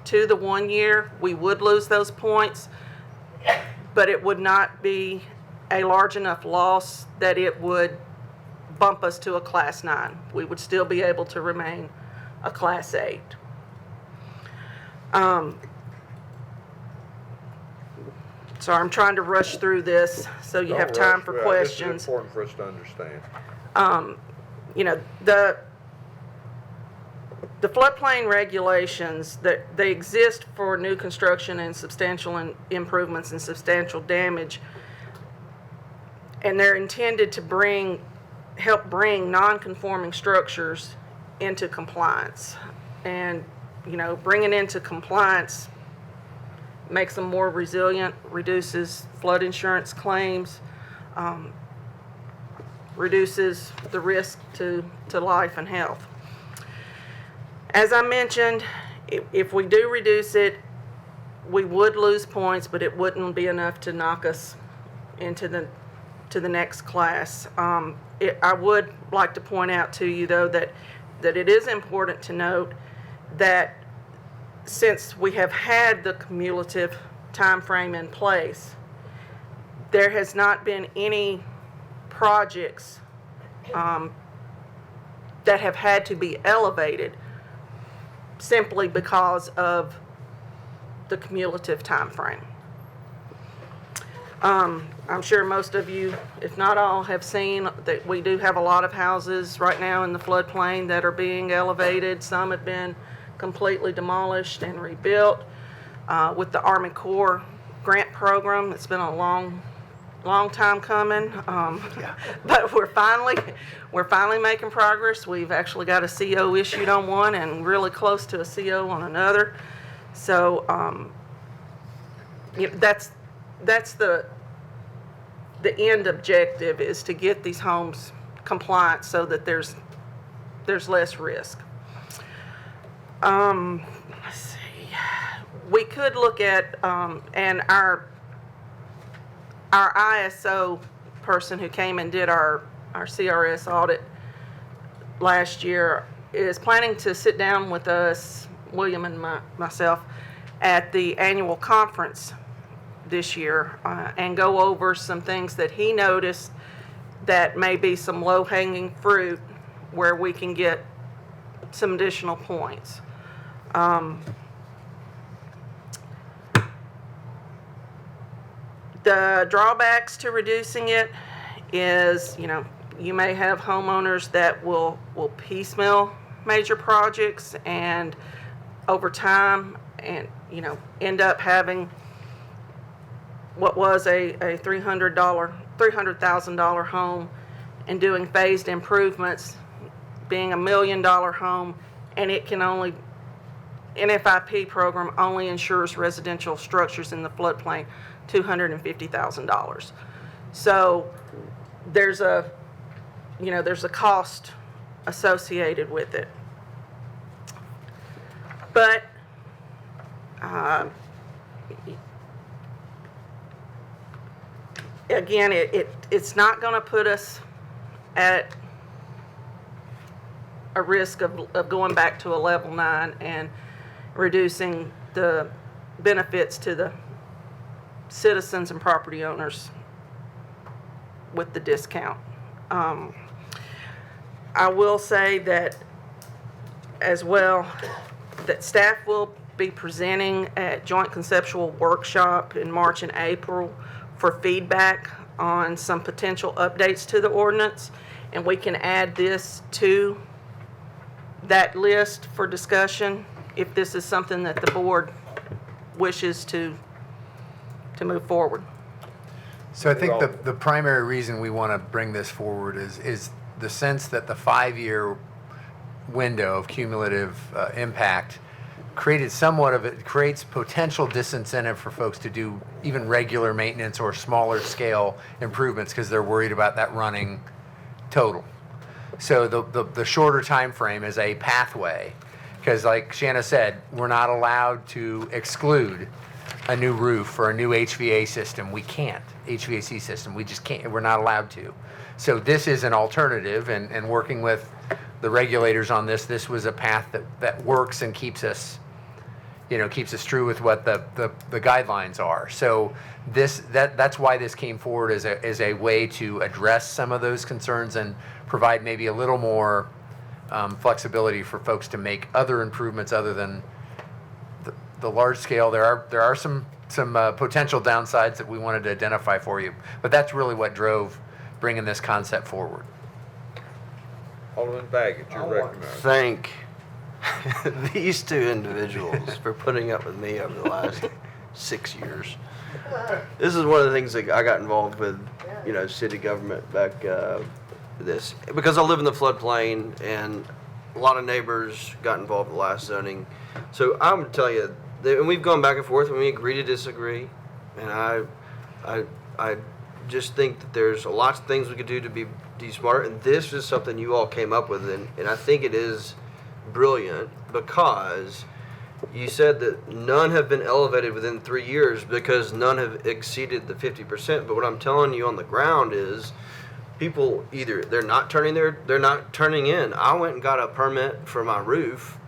to the 1 year, we would lose those points, but it would not be a large enough loss that it would bump us to a Class 9. We would still be able to remain a Class 8. So I'm trying to rush through this so you have time for questions. This is important for us to understand. You know, the floodplain regulations, that they exist for new construction and substantial improvements and substantial damage, and they're intended to help bring non-conforming structures into compliance. And, you know, bringing into compliance makes them more resilient, reduces flood insurance claims, reduces the risk to life and health. As I mentioned, if we do reduce it, we would lose points, but it wouldn't be enough to knock us into the next class. I would like to point out to you, though, that it is important to note that since we have had the cumulative time frame in place, there has not been any projects that have had to be elevated simply because of the cumulative time frame. I'm sure most of you, if not all, have seen that we do have a lot of houses right now in the floodplain that are being elevated. Some have been completely demolished and rebuilt. With the Army Corps grant program, it's been a long time coming, but we're finally making progress. We've actually got a CO issued on one and really close to a CO on another. So that's the end objective, is to get these homes compliant so that there's less risk. Let's see. We could look at and our ISO person who came and did our CRS audit last year is planning to sit down with us, William and myself, at the annual conference this year and go over some things that he noticed that may be some low-hanging fruit where we can get some additional points. The drawbacks to reducing it is, you may have homeowners that will piecemeal major projects and over time and, end up having what was a $300,000 home and doing phased improvements being $1 million home, and it can only, NFIP program only insures residential structures in the floodplain $250,000. So there's a cost associated with it. But again, it's not going to put us at a risk of going back to a level 9 and reducing the benefits to the citizens and property owners with the discount. I will say that as well, that staff will be presenting at Joint Conceptual Workshop in March and April for feedback on some potential updates to the ordinance, and we can add this to that list for discussion if this is something that the board wishes to move forward. So I think the primary reason we want to bring this forward is the sense that the 5-year window of cumulative impact creates potential disincentive for folks to do even regular maintenance or smaller scale improvements because they're worried about that running total. So the shorter time frame is a pathway, because like Shanna said, we're not allowed to exclude a new roof or a new HVAC system. We can't. HVAC system. We just can't. We're not allowed to. So this is an alternative, and working with the regulators on this was a path that works and keeps us true with what the guidelines are. So that's why this came forward as a way to address some of those concerns and provide maybe a little more flexibility for folks to make other improvements other than the large scale. There are some potential downsides that we wanted to identify for you, but that's really what drove bringing this concept forward. Alderman Baggett, you're recognized. Thank these two individuals for putting up with me over the last 6 years. This is one of the things that I got involved with, city government back this, because I live in the floodplain and a lot of neighbors got involved in the last zoning. So I'm going to tell you, and we've gone back and forth and we agree to disagree. And I just think that there's lots of things we could do to be smarter. And this is something you all came up with. And I think it is brilliant because you said that none have been elevated within 3 years because none have exceeded the 50%. But what I'm telling you on the ground is people either they're not turning in. I went and got a permit for my roof.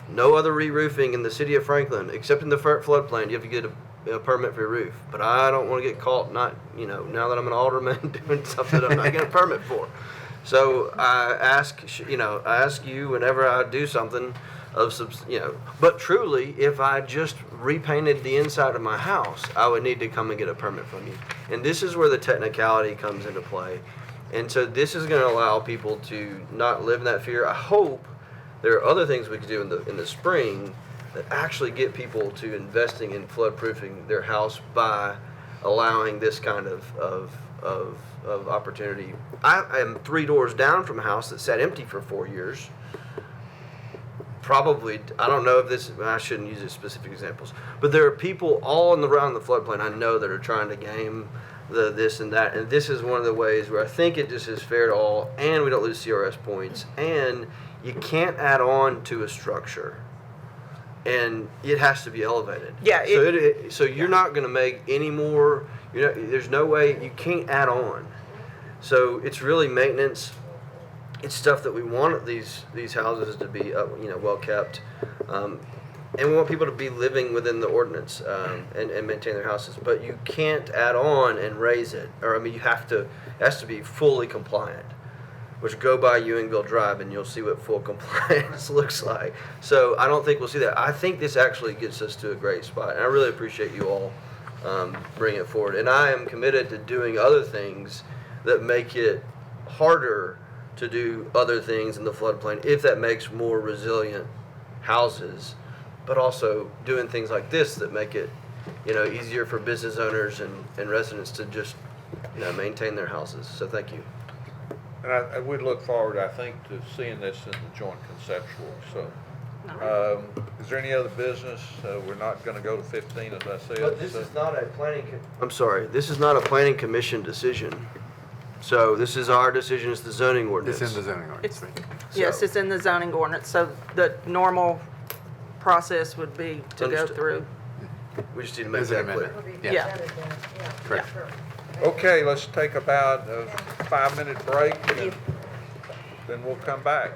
No other re-roofing in the city of Franklin, except in the floodplain, you have to get a permit for your roof. But I don't want to get caught now that I'm an alderman doing something that I'm not getting a permit for. So I ask you whenever I do something, but truly, if I just repainted the inside of my house, I would need to come and get a permit from you. And this is where the technicality comes into play. And so this is gonna allow people to not live in that fear. I hope there are other things we could do in the spring that actually get people to investing in flood-proofing their house by allowing this kind of opportunity. I am 3 doors down from a house that sat empty for 4 years. Probably, I don't know if this, I shouldn't use specific examples, but there are people all around the floodplain I know that are trying to game this and that, and this is one of the ways where I think it just is fair to all, and we don't lose CRS points, and you can't add on to a structure, and it has to be elevated. Yeah, So you're not going to make any more. There's no way you can't add on. So it's really maintenance. It's stuff that we want these houses to be well kept, and we want people to be living within the ordinance and maintain their houses. But you can't add on and raise it, or it has to be fully compliant. Which go by Ewingville Drive and you'll see what full compliance looks like. So I don't think we'll see that. I think this actually gets us to a great spot, and I really appreciate you all bringing it forward. And I am committed to doing other things that make it harder to do other things in the floodplain if that makes more resilient houses, but also doing things like this that make it easier for business owners and residents to just maintain their houses. So thank you. And I would look forward, I think, to seeing this in the joint conceptual. So, is there any other business? We're not going to go to 15, as I said. But this is not a planning. I'm sorry. This is not a planning commission decision. So this is our decision. It's the zoning ordinance. It's in the zoning ordinance. Yes, it's in the zoning ordinance, so the normal process would be to go Understood. through. We just need to make that clear. Yeah. Correct. Okay, let's take about a 5-minute break, and then we'll come back.